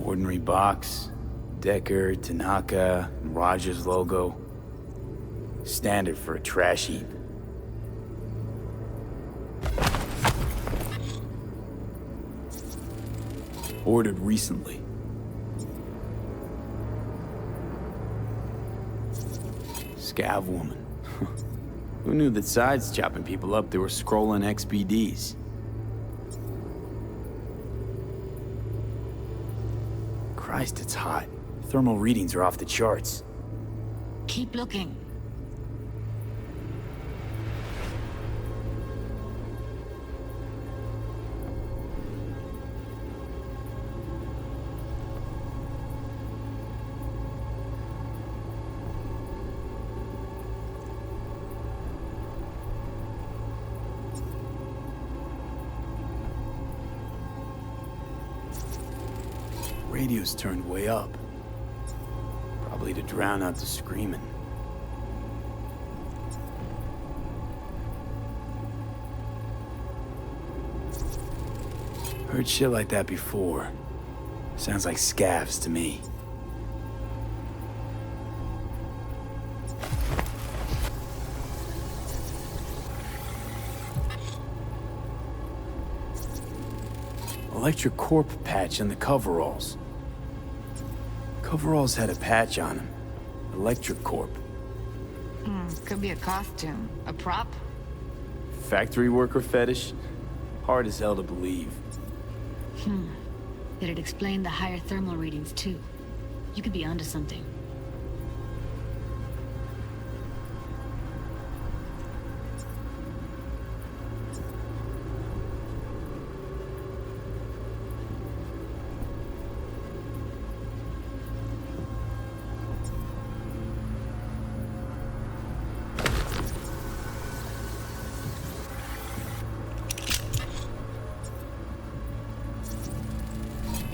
Speaker 5: Ordinary box, Decker, Tanaka, and Rogers logo. Standard for a trash heap. Ordered recently. Scav woman. Who knew that sides chopping people up, they were scrolling XBDs? Christ, it's hot. Thermal readings are off the charts.
Speaker 24: Keep looking.
Speaker 5: Radio's turned way up. Probably to drown out the screaming. Heard shit like that before. Sounds like scavs to me. Electric Corp patch on the coveralls. Coveralls had a patch on them. Electric Corp.
Speaker 9: Could be a costume. A prop?
Speaker 5: Factory worker fetish? Hard as hell to believe.
Speaker 9: It'd explain the higher thermal readings, too. You could be onto something.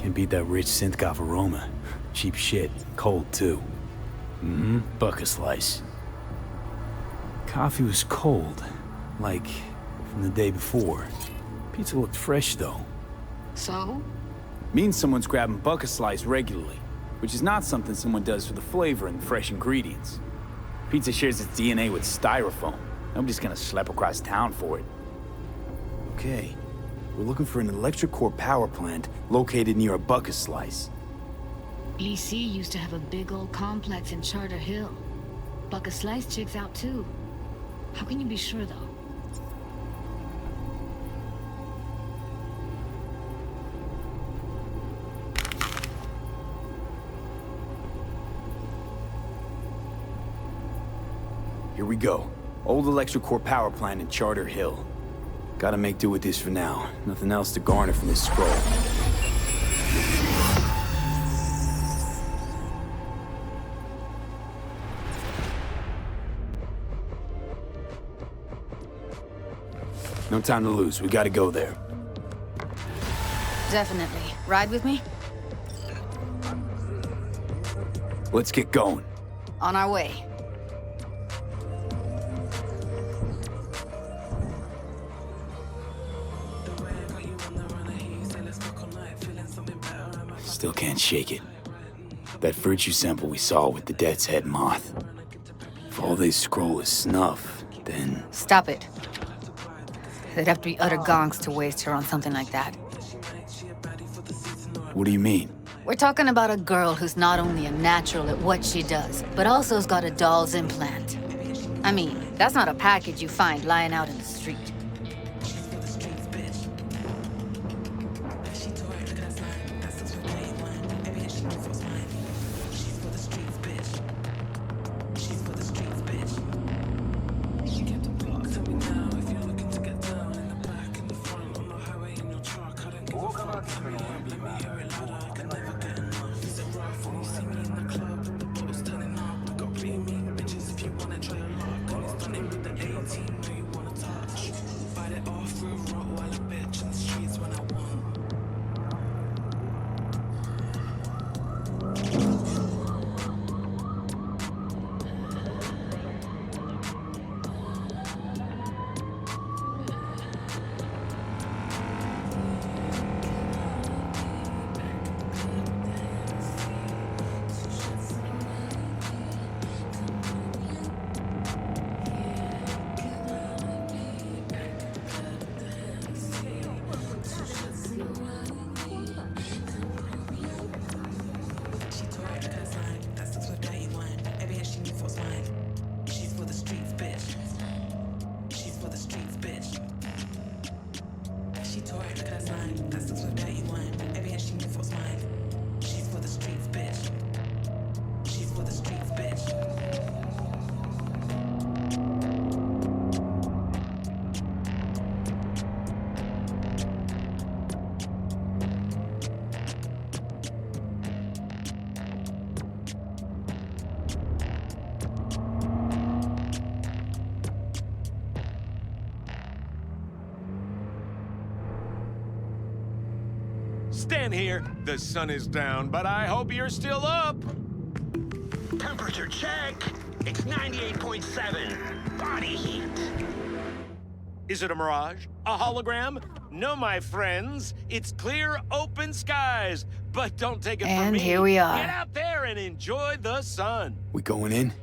Speaker 5: Can't beat that rich synth-goth aroma. Cheap shit. Cold, too. Buck a slice. Coffee was cold. Like, from the day before. Pizza looked fresh, though.
Speaker 9: So?
Speaker 5: Means someone's grabbing buck a slice regularly. Which is not something someone does for the flavor and fresh ingredients. Pizza shares its DNA with styrofoam. Nobody's gonna schlep across town for it. Okay. We're looking for an electric core power plant located near a buck a slice.
Speaker 9: EC used to have a big old complex in Charter Hill. Buck a Slice checks out too. How can you be sure though?
Speaker 5: Here we go. Old electric core power plant in Charter Hill. Gotta make do with this for now. Nothing else to garner from this scroll. No time to lose. We gotta go there.
Speaker 24: Definitely. Ride with me?
Speaker 5: Let's get going.
Speaker 24: On our way.
Speaker 5: Still can't shake it. That virtue sample we saw with the Death's Head moth. If all they scroll is snuff, then...
Speaker 24: Stop it. They'd have to be utter gonks to waste her on something like that.
Speaker 5: What do you mean?
Speaker 24: We're talking about a girl who's not only a natural at what she does, but also has got a doll's implant. I mean, that's not a package you find lying out in the street.
Speaker 12: Stand here. The sun is down, but I hope you're still up.
Speaker 4: Temperature check. It's 98.7. Body heat.
Speaker 12: Is it a mirage? A hologram? No, my friends. It's clear, open skies. But don't take it from
Speaker 24: And
Speaker 12: me.
Speaker 24: here we are.
Speaker 12: Get out there and enjoy the sun.
Speaker 5: We going in?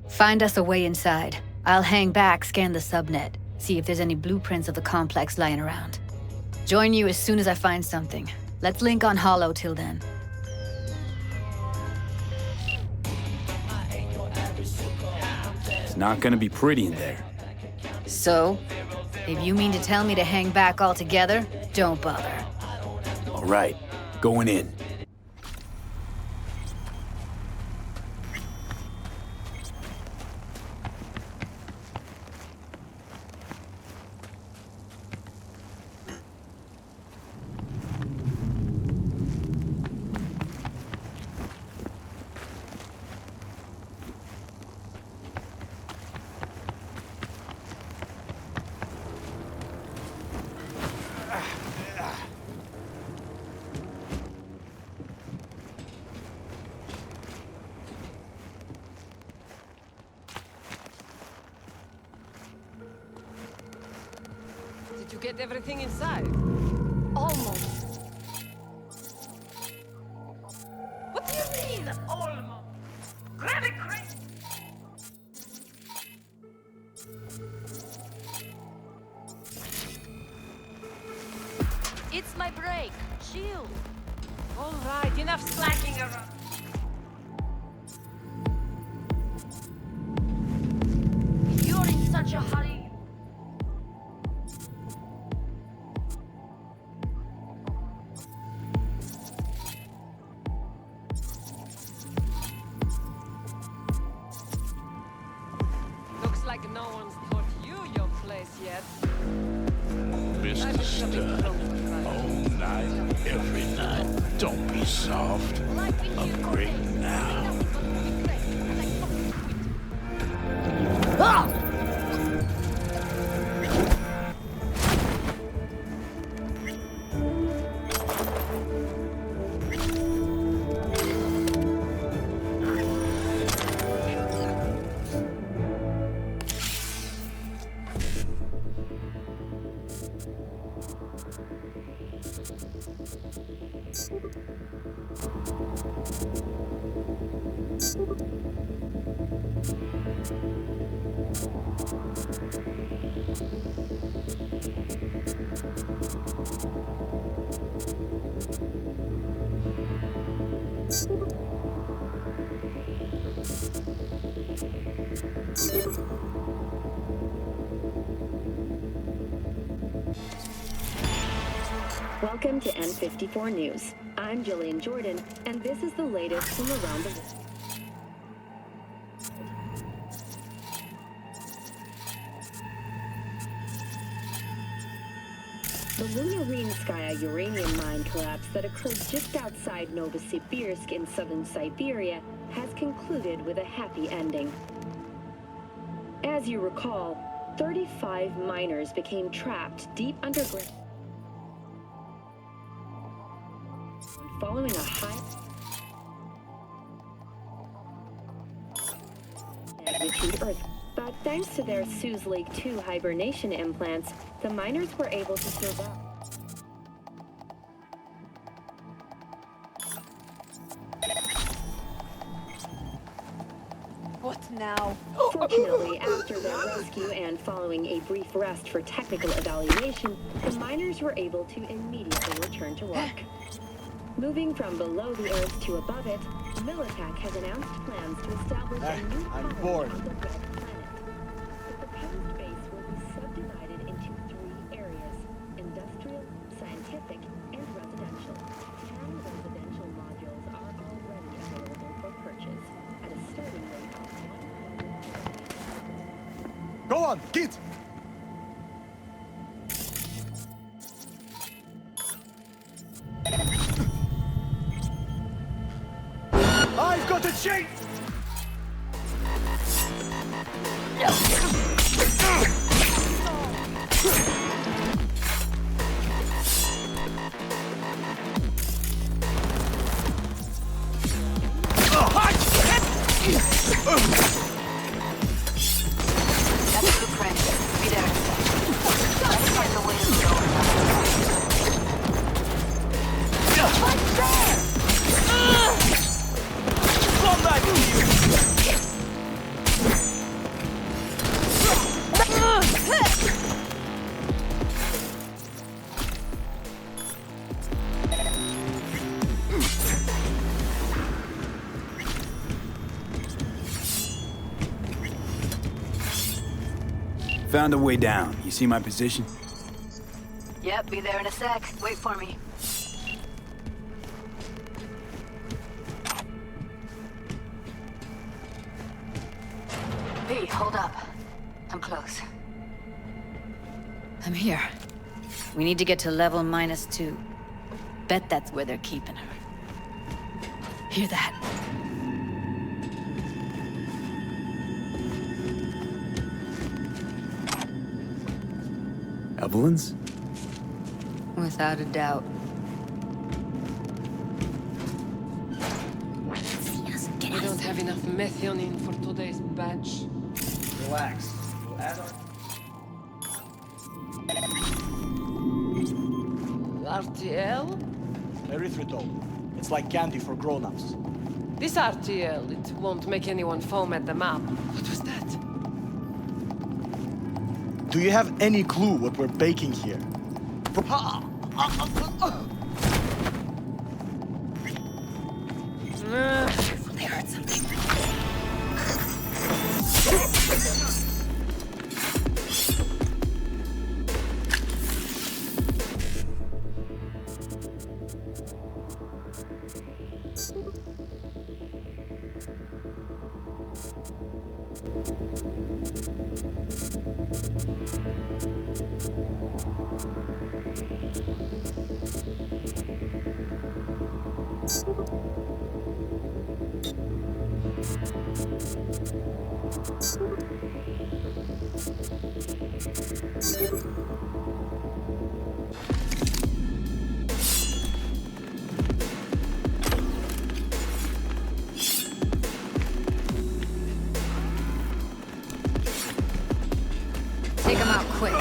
Speaker 24: Find us a way inside. I'll hang back, scan the subnet, see if there's any blueprints of the complex lying around. Join you as soon as I find something. Let's link on Holo till then.
Speaker 5: It's not gonna be pretty in there.
Speaker 24: So, if you mean to tell me to hang back altogether, don't bother.
Speaker 5: All right, going in.
Speaker 11: Did you get everything inside?
Speaker 24: Almost.
Speaker 11: What do you mean, almost? Grab it, quick!
Speaker 18: It's my break. Chill.
Speaker 11: All right, enough slacking around.
Speaker 18: If you're in such a hurry.
Speaker 11: Looks like no one's taught you your place yet.
Speaker 12: Mr. Stud, all night, every night. Don't be soft. Upgrade now.
Speaker 16: Welcome to N54 News. I'm Jillian Jordan, and this is the latest from around the world. The Lunarinskaya uranium mine collapse that occurred just outside Novosibirsk in southern Siberia has concluded with a happy ending. As you recall, 35 miners became trapped deep underground following a high magnitude earth. But thanks to their Suez Lake 2 hibernation implants, the miners were able to survive.
Speaker 18: What now?
Speaker 16: Fortunately, after their rescue and following a brief rest for technical evaluation, the miners were able to immediately return to work. Moving from below the Earth to above it, Militech has announced plans to establish a new colony
Speaker 1: bored.
Speaker 16: on the Red Planet. The proposed base will be subdivided into 3 areas: industrial, scientific, and residential. 10 residential modules are already available for purchase at a starting rate of
Speaker 10: Go on, kids! I've got a chain!
Speaker 18: That's blueprint. Be there. Let's find a way to go. Right there!
Speaker 10: Combat!
Speaker 5: Found a way down. You see my position?
Speaker 24: Yep, be there in a sec. Wait for me. V, hold up. I'm close. I'm here. We need to get to level -2. Bet that's where they're keeping her. Hear that?
Speaker 5: Evelyn's?
Speaker 24: Without a doubt.
Speaker 11: We don't have enough methionine for today's batch.
Speaker 10: Relax. We'll add on.
Speaker 11: RTL?
Speaker 10: Erythritol. It's like candy for grown-ups.
Speaker 11: This RTL, it won't make anyone foam at the mouth. What was that?
Speaker 10: Do you have any clue what we're baking here?
Speaker 24: They heard something. Take him out quick.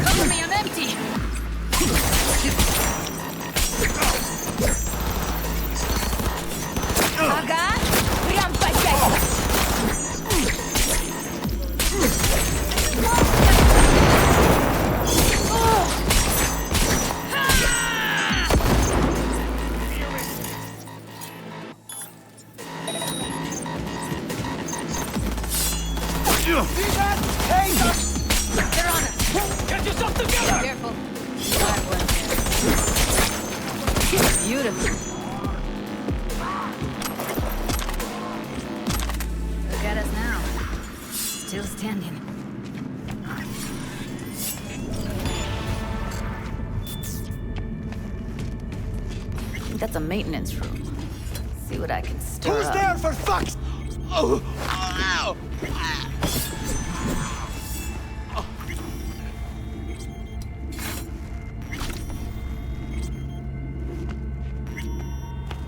Speaker 24: Cover me, I'm empty. Ага, прям по яйцам. They're on us. Get yourself together. Careful. That one. Beautiful. Look at us now. Still standing. I think that's a maintenance room. See what I can stir
Speaker 10: Who's
Speaker 24: up.
Speaker 10: there for fuck's... Oh! Ow!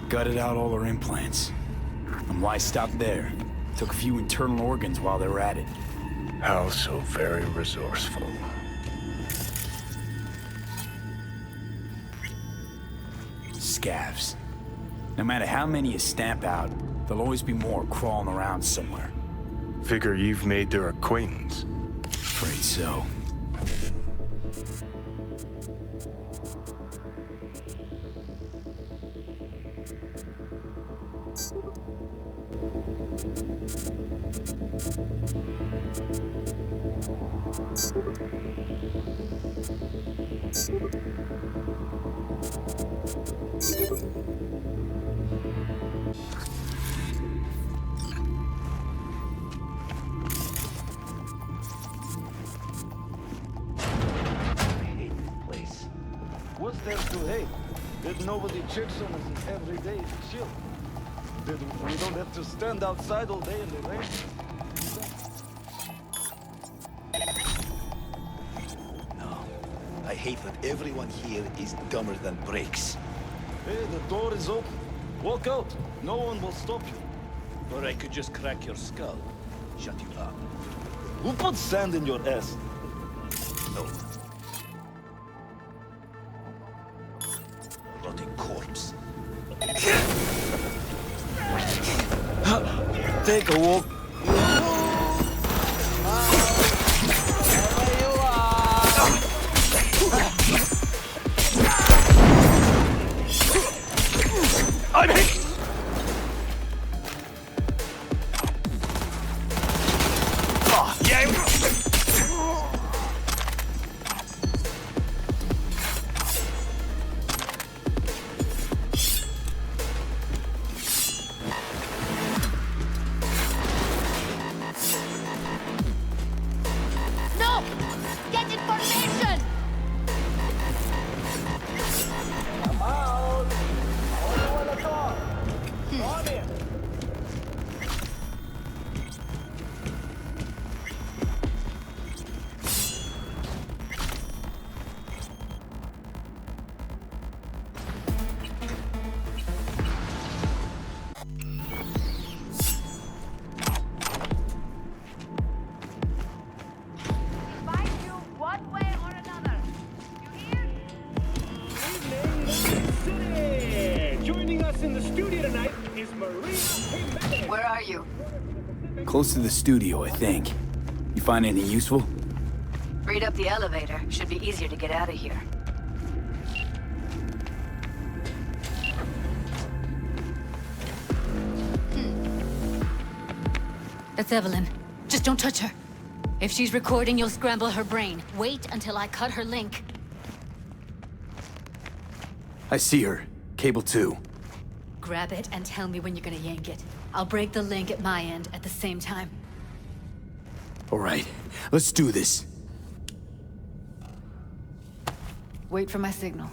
Speaker 5: Gutted out all her implants. And why stop there? Took a few internal organs while they were at it.
Speaker 13: How so very resourceful.
Speaker 5: Scavs. No matter how many you stamp out, there'll always be more crawling around somewhere.
Speaker 13: Figure you've made their acquaintance.
Speaker 5: Afraid so.
Speaker 6: What's there to hate? That nobody checks on us is everyday chill. That we don't have to stand outside all day in the rain.
Speaker 15: No. I hate that everyone here is dumber than bricks.
Speaker 6: Hey, the door is open. Walk out. No one will stop you.
Speaker 15: Or I could just crack your skull. Shut you up.
Speaker 6: Who put sand in your ass?
Speaker 15: No. Rotting corpse.
Speaker 6: Take a walk.
Speaker 10: I'm hit!
Speaker 23: Where are you?
Speaker 5: Close to the studio, I think. You find anything useful?
Speaker 23: Read up the elevator. Should be easier to get out of here.
Speaker 24: That's Evelyn. Just don't touch her. If she's recording, you'll scramble her brain. Wait until I cut her link.
Speaker 5: I see her. Cable 2.
Speaker 24: Grab it and tell me when you're gonna yank it. I'll break the link at my end at the same time.
Speaker 5: All right, let's do this.
Speaker 24: Wait for my signal.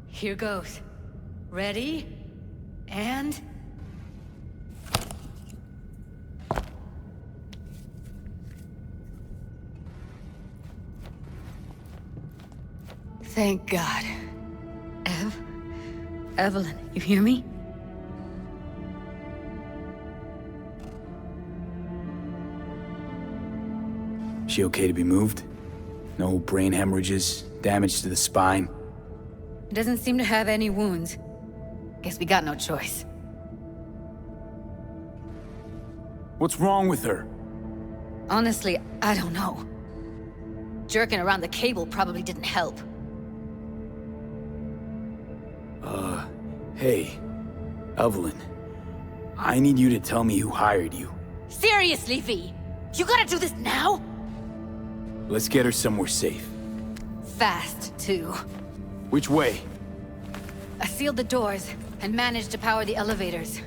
Speaker 24: Here goes. Ready? And... Thank God. Evelyn, you hear me?
Speaker 5: She okay to be moved? No brain hemorrhages, damage to the spine?
Speaker 24: Doesn't seem to have any wounds. Guess we got no choice.
Speaker 5: What's wrong with her?
Speaker 24: Honestly, I don't know. Jerking around the cable probably didn't help.
Speaker 5: Hey, Evelyn. I need you to tell me who hired you.
Speaker 24: Seriously, V? You gotta do this now?
Speaker 5: Let's get her somewhere safe.
Speaker 24: Fast, too.
Speaker 5: Which way?
Speaker 24: I sealed the doors and managed to power the elevators.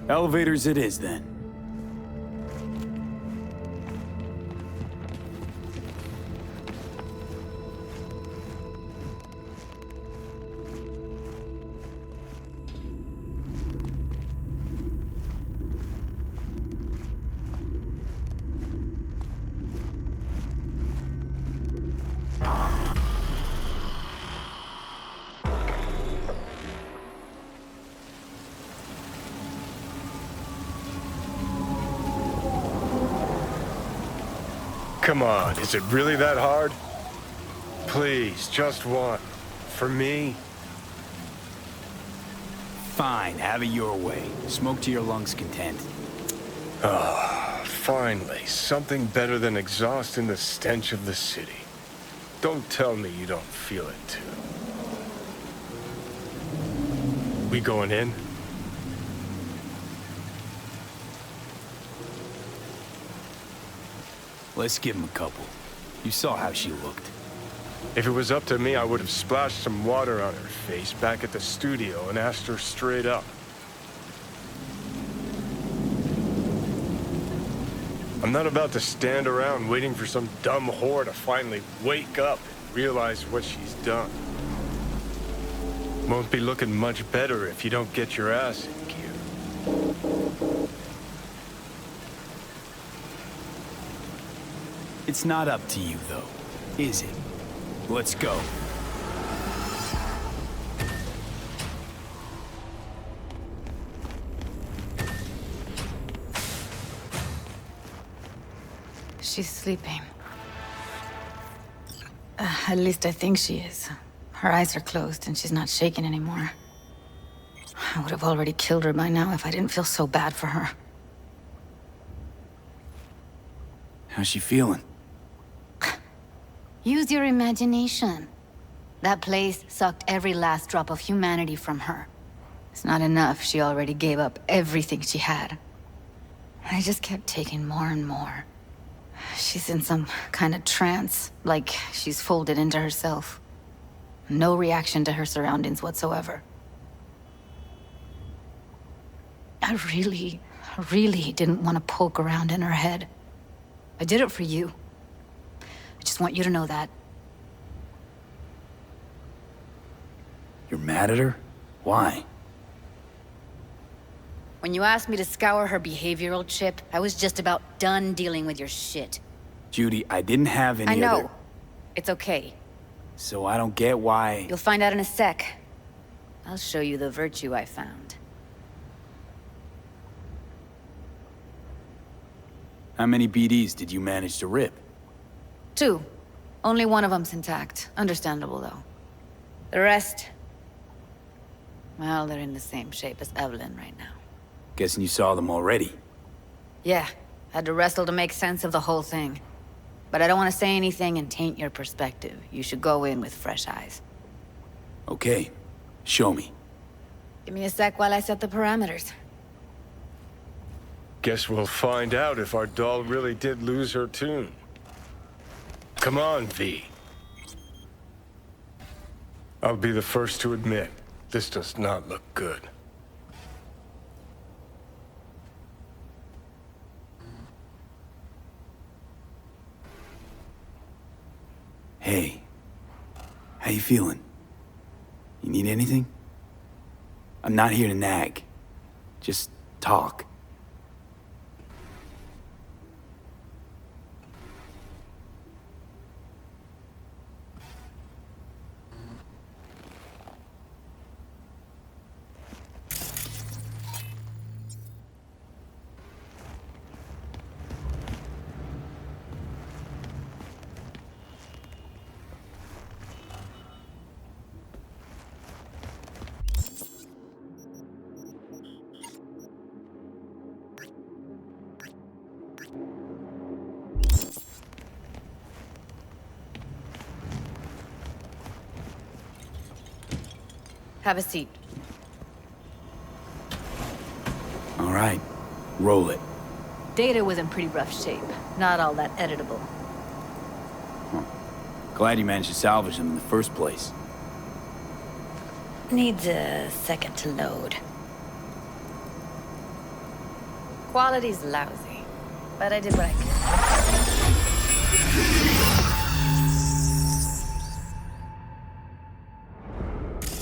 Speaker 5: Elevators it is, then.
Speaker 13: Come on, is it really that hard? Please, just one. For me?
Speaker 5: Fine, have it your way. Smoke to your lungs' content.
Speaker 13: Ah, finally, something better than exhaust in the stench of the city. Don't tell me you don't feel it too. We going in?
Speaker 5: Let's give him a couple. You saw how she looked.
Speaker 13: If it was up to me, I would have splashed some water on her face back at the studio and asked her straight up. I'm not about to stand around waiting for some dumb whore to finally wake up and realize what she's done. Won't be looking much better if you don't get your ass in gear.
Speaker 5: It's not up to you, though, is it? Let's go.
Speaker 24: She's sleeping. At least I think she is. Her eyes are closed and she's not shaking anymore. I would have already killed her by now if I didn't feel so bad for her.
Speaker 5: How's she feeling?
Speaker 24: Use your imagination. That place sucked every last drop of humanity from her. It's not enough, she already gave up everything she had. I just kept taking more and more. She's in some kind of trance, like she's folded into herself. No reaction to her surroundings whatsoever. I really didn't want to poke around in her head. I did it for you. I just want you to know that.
Speaker 5: You're mad at her? Why?
Speaker 24: When you asked me to scour her behavioral chip, I was just about done dealing with your shit.
Speaker 5: Judy, I didn't have any
Speaker 24: I know.
Speaker 5: other...
Speaker 24: It's okay.
Speaker 5: So I don't get why...
Speaker 24: You'll find out in a sec. I'll show you the virtue I found.
Speaker 5: How many BDs did you manage to rip?
Speaker 24: 2. Only one of them's intact. Understandable, though. The rest... well, they're in the same shape as Evelyn right now.
Speaker 5: Guessing you saw them already.
Speaker 17: Yeah, had to wrestle to make sense of the whole thing. But I don't want to say anything and taint your perspective. You should go in with fresh eyes.
Speaker 5: Okay, show me.
Speaker 17: Give me a sec while I set the parameters.
Speaker 13: Guess we'll find out if our doll really did lose her tune. Come on, V. I'll be the first to admit, this does not look good.
Speaker 5: Hey, how you feeling? You need anything? I'm not here to nag. Just talk.
Speaker 17: Have a seat.
Speaker 5: All right, roll it.
Speaker 17: Data was in pretty rough shape. Not all that editable.
Speaker 5: Glad you managed to salvage them in the first place.
Speaker 23: Needs a second to load.
Speaker 17: Quality's lousy, but I did what I could.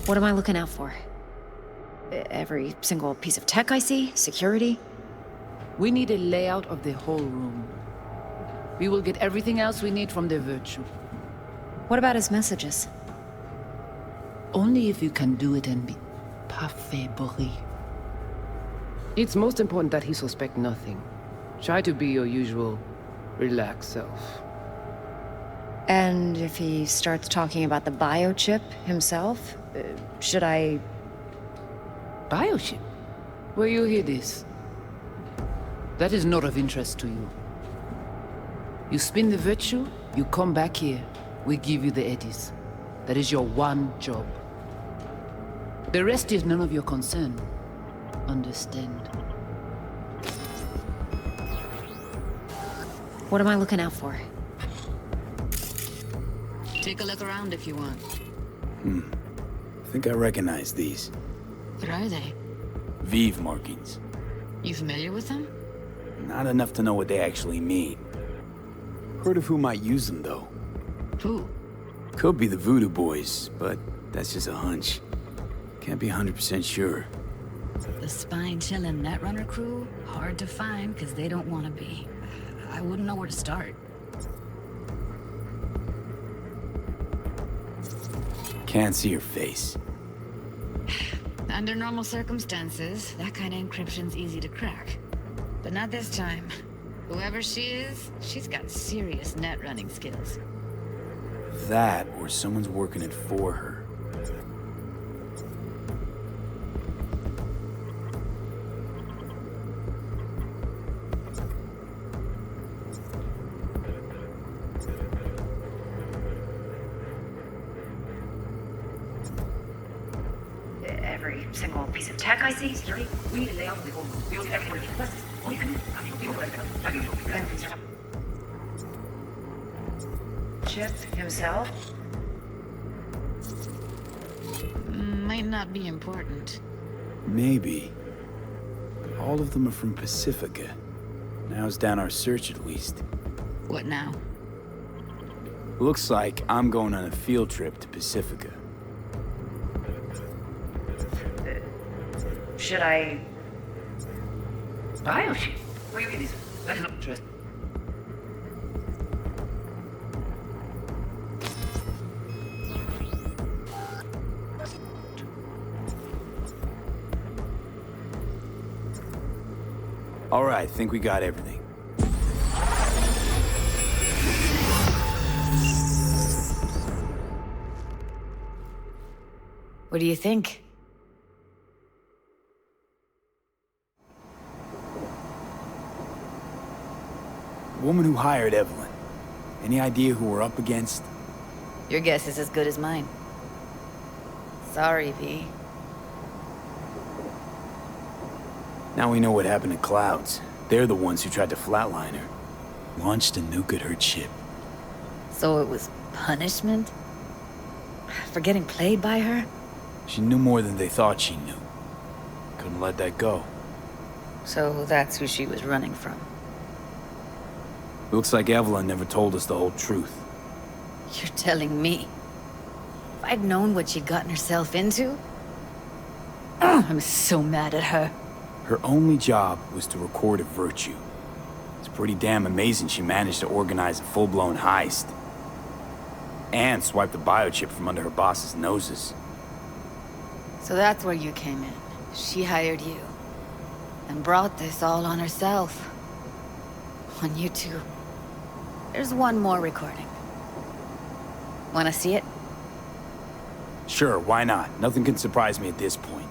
Speaker 14: What am I looking out for? Every single piece of tech I see? Security?
Speaker 19: We need a layout of the whole room. We will get everything else we need from the virtue.
Speaker 14: What about his messages?
Speaker 19: Only if you can do it and be parfait bourré. It's most important that he suspect nothing. Try to be your usual, relaxed self.
Speaker 14: And if he starts talking about the biochip himself, should I...
Speaker 19: Biochip? Where you hear this? That is not of interest to you. You spin the virtue, you come back here, we give you the eddies. That is your one job. The rest is none of your concern. Understand?
Speaker 14: What am I looking out for?
Speaker 9: Take a look around if you want.
Speaker 5: I think I recognize these.
Speaker 9: What are they?
Speaker 5: Vive markings.
Speaker 9: You familiar with them?
Speaker 5: Not enough to know what they actually mean. Heard of who might use them, though.
Speaker 9: Who?
Speaker 5: Could be the Voodoo Boys, but that's just a hunch. Can't be 100% sure.
Speaker 9: The spine-chilling Netrunner crew? Hard to find, because they don't want to be. I wouldn't know where to start.
Speaker 5: Can't see her face.
Speaker 9: Under normal circumstances, that kind of encryption's easy to crack. But not this time. Whoever she is, she's got serious net running skills.
Speaker 5: That, or someone's working it for her.
Speaker 14: Every single piece of tech I see, security, we need a layout of the whole room. We will get everything ready. All you can do. Chip himself?
Speaker 9: Might not be important.
Speaker 5: Maybe. But all of them are from Pacifica. Now's down our search at least.
Speaker 9: What now?
Speaker 5: Looks like I'm going on a field trip to Pacifica.
Speaker 14: Should I... Biochip? Where you get these? That's not interesting.
Speaker 5: All right, think we got everything.
Speaker 17: What do you think?
Speaker 5: Woman who hired Evelyn. Any idea who we're up against?
Speaker 17: Your guess is as good as mine. Sorry, V.
Speaker 5: Now we know what happened to Clouds. They're the ones who tried to flatline her. Launched a nuke at her chip.
Speaker 17: So it was punishment? For getting played by her?
Speaker 5: She knew more than they thought she knew. Couldn't let that go.
Speaker 17: So that's who she was running from.
Speaker 5: Looks like Evelyn never told us the whole truth.
Speaker 17: You're telling me? If I'd known what she'd gotten herself into? I'm so mad at her.
Speaker 5: Her only job was to record a virtue. It's pretty damn amazing she managed to organize a full-blown heist. And swipe the biochip from under her boss's noses.
Speaker 17: So that's where you came in. She hired you. And brought this all on herself. On you two. There's one more recording. Wanna see it?
Speaker 5: Sure, why not? Nothing can surprise me at this point.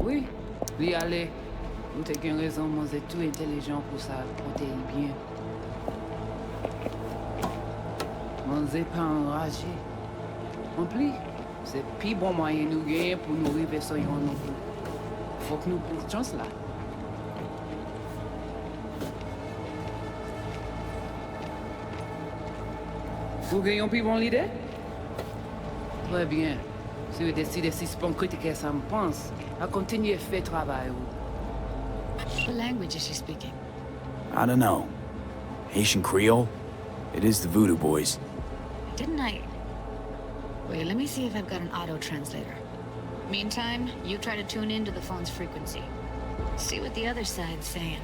Speaker 19: Oui, oui, allez. Vous t'es qu'une raison, moi, c'est tout intelligent pour ça, protéger bien. Moi, c'est pas enragé. En plus, c'est plus bon moyen nous gagner pour nous arriver sur yon nouveau. Faut que nous prenions chance là. Vous gagnez plus bon l'idée? Très bien. Si vous décidez si c'est bon critiquer ça me pense, à continuer à faire travail.
Speaker 9: What language is she speaking?
Speaker 5: I don't know. Haitian Creole? It is the Voodoo Boys.
Speaker 9: Didn't I... Wait, let me see if I've got an auto-translator. Meantime, you try to tune into the phone's frequency. See what the other side's saying.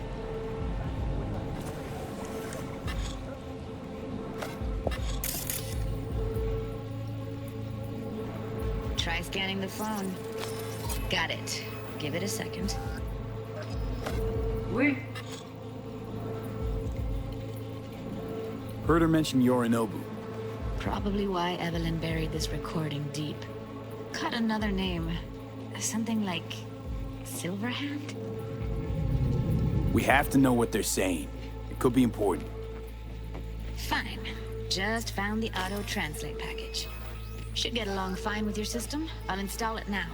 Speaker 9: Try scanning the phone. Got it. Give it a second.
Speaker 19: Oui.
Speaker 5: Heard her mention Yorinobu.
Speaker 9: Probably why Evelyn buried this recording deep. Caught another name. Something like... Silverhand?
Speaker 5: We have to know what they're saying. It could be important.
Speaker 9: Fine. Just found the auto-translate package. Should get along fine with your system. I'll install it now.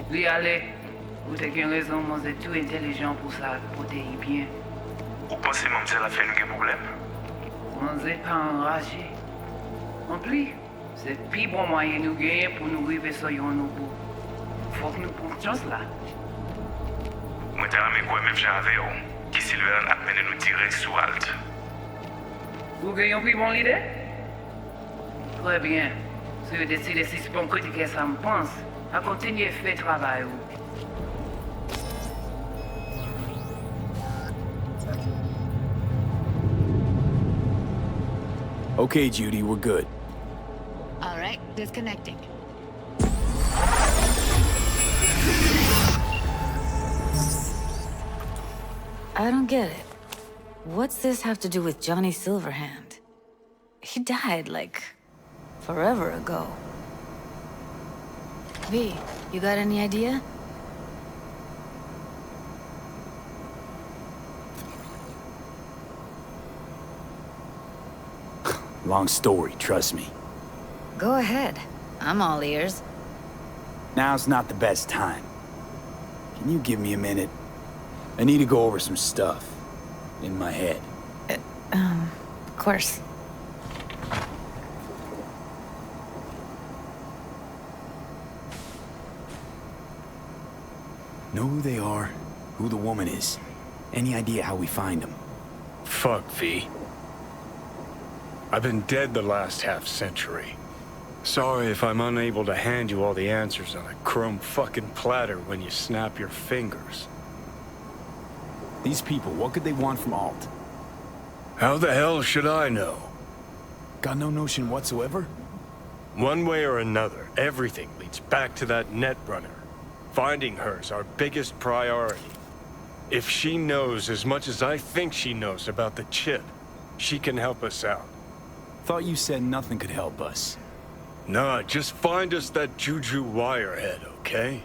Speaker 19: Oui, allez. Vous t'es qu'une raison, moi, c'est tout intelligent pour ça, protéger bien.
Speaker 3: Vous pensez même que ça fait un problème?
Speaker 19: Moi, c'est pas enragé. En plus, c'est plus bon moyen nous gagner pour nous arriver sur yon nouveau. Faut que nous prenions chance là.
Speaker 3: Moi, t'as ramé quoi même j'avais, qui Silverhand a mené nous tirer sous halte.
Speaker 19: Vous gagnez plus bon l'idée? Très bien. Si vous décidez si c'est bon critiquer ça me pense, à continuer à faire travail.
Speaker 5: Okay, Judy, we're good.
Speaker 9: All right, disconnecting.
Speaker 17: I don't get it. What's this have to do with Johnny Silverhand? He died, like, forever ago. V, you got any idea?
Speaker 5: Long story, trust me.
Speaker 17: Go ahead. I'm all ears.
Speaker 5: Now's not the best time. Can you give me a minute? I need to go over some stuff. In my head.
Speaker 17: Of course.
Speaker 5: Know who they are, who the woman is. Any idea how we find them?
Speaker 13: Fuck, V. I've been dead the last half-century. Sorry if I'm unable to hand you all the answers on a chrome fucking platter when you snap your fingers.
Speaker 5: These people, what could they want from Alt?
Speaker 13: How the hell should I know?
Speaker 5: Got no notion whatsoever?
Speaker 13: One way or another, everything leads back to that netrunner. Finding her's our biggest priority. If she knows as much as I think she knows about the chip, She can help us out.
Speaker 5: Thought you said nothing could help us.
Speaker 13: Nah, just find us that Juju wirehead, okay?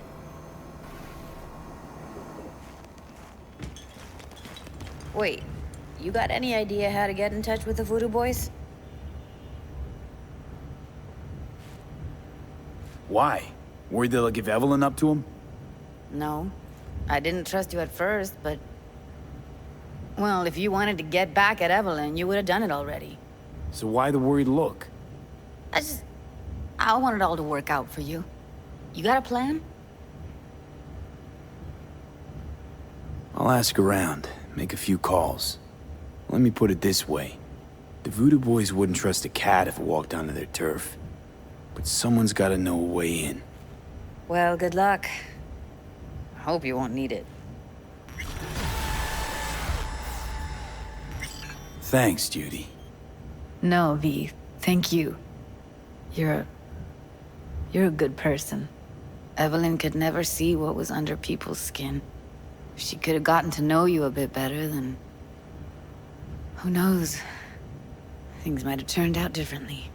Speaker 17: Wait, you got any idea how to get in touch with the Voodoo Boys?
Speaker 5: Why? Worried they'll give Evelyn up to him?
Speaker 17: No. I didn't trust you at first, but... Well, if you wanted to get back at Evelyn, you would have done it already.
Speaker 5: So why the worried look?
Speaker 17: I want it all to work out for you. You got a plan?
Speaker 5: I'll ask around, make a few calls. Let me put it this way. The Voodoo Boys wouldn't trust a cat if it walked onto their turf. But someone's gotta know a way in.
Speaker 17: Well, good luck. I hope you won't need it.
Speaker 5: Thanks, Judy.
Speaker 17: No, V. Thank you. You're a good person. Evelyn could never see what was under people's skin. If she could have gotten to know you a bit better, then... Who knows? Things might have turned out differently.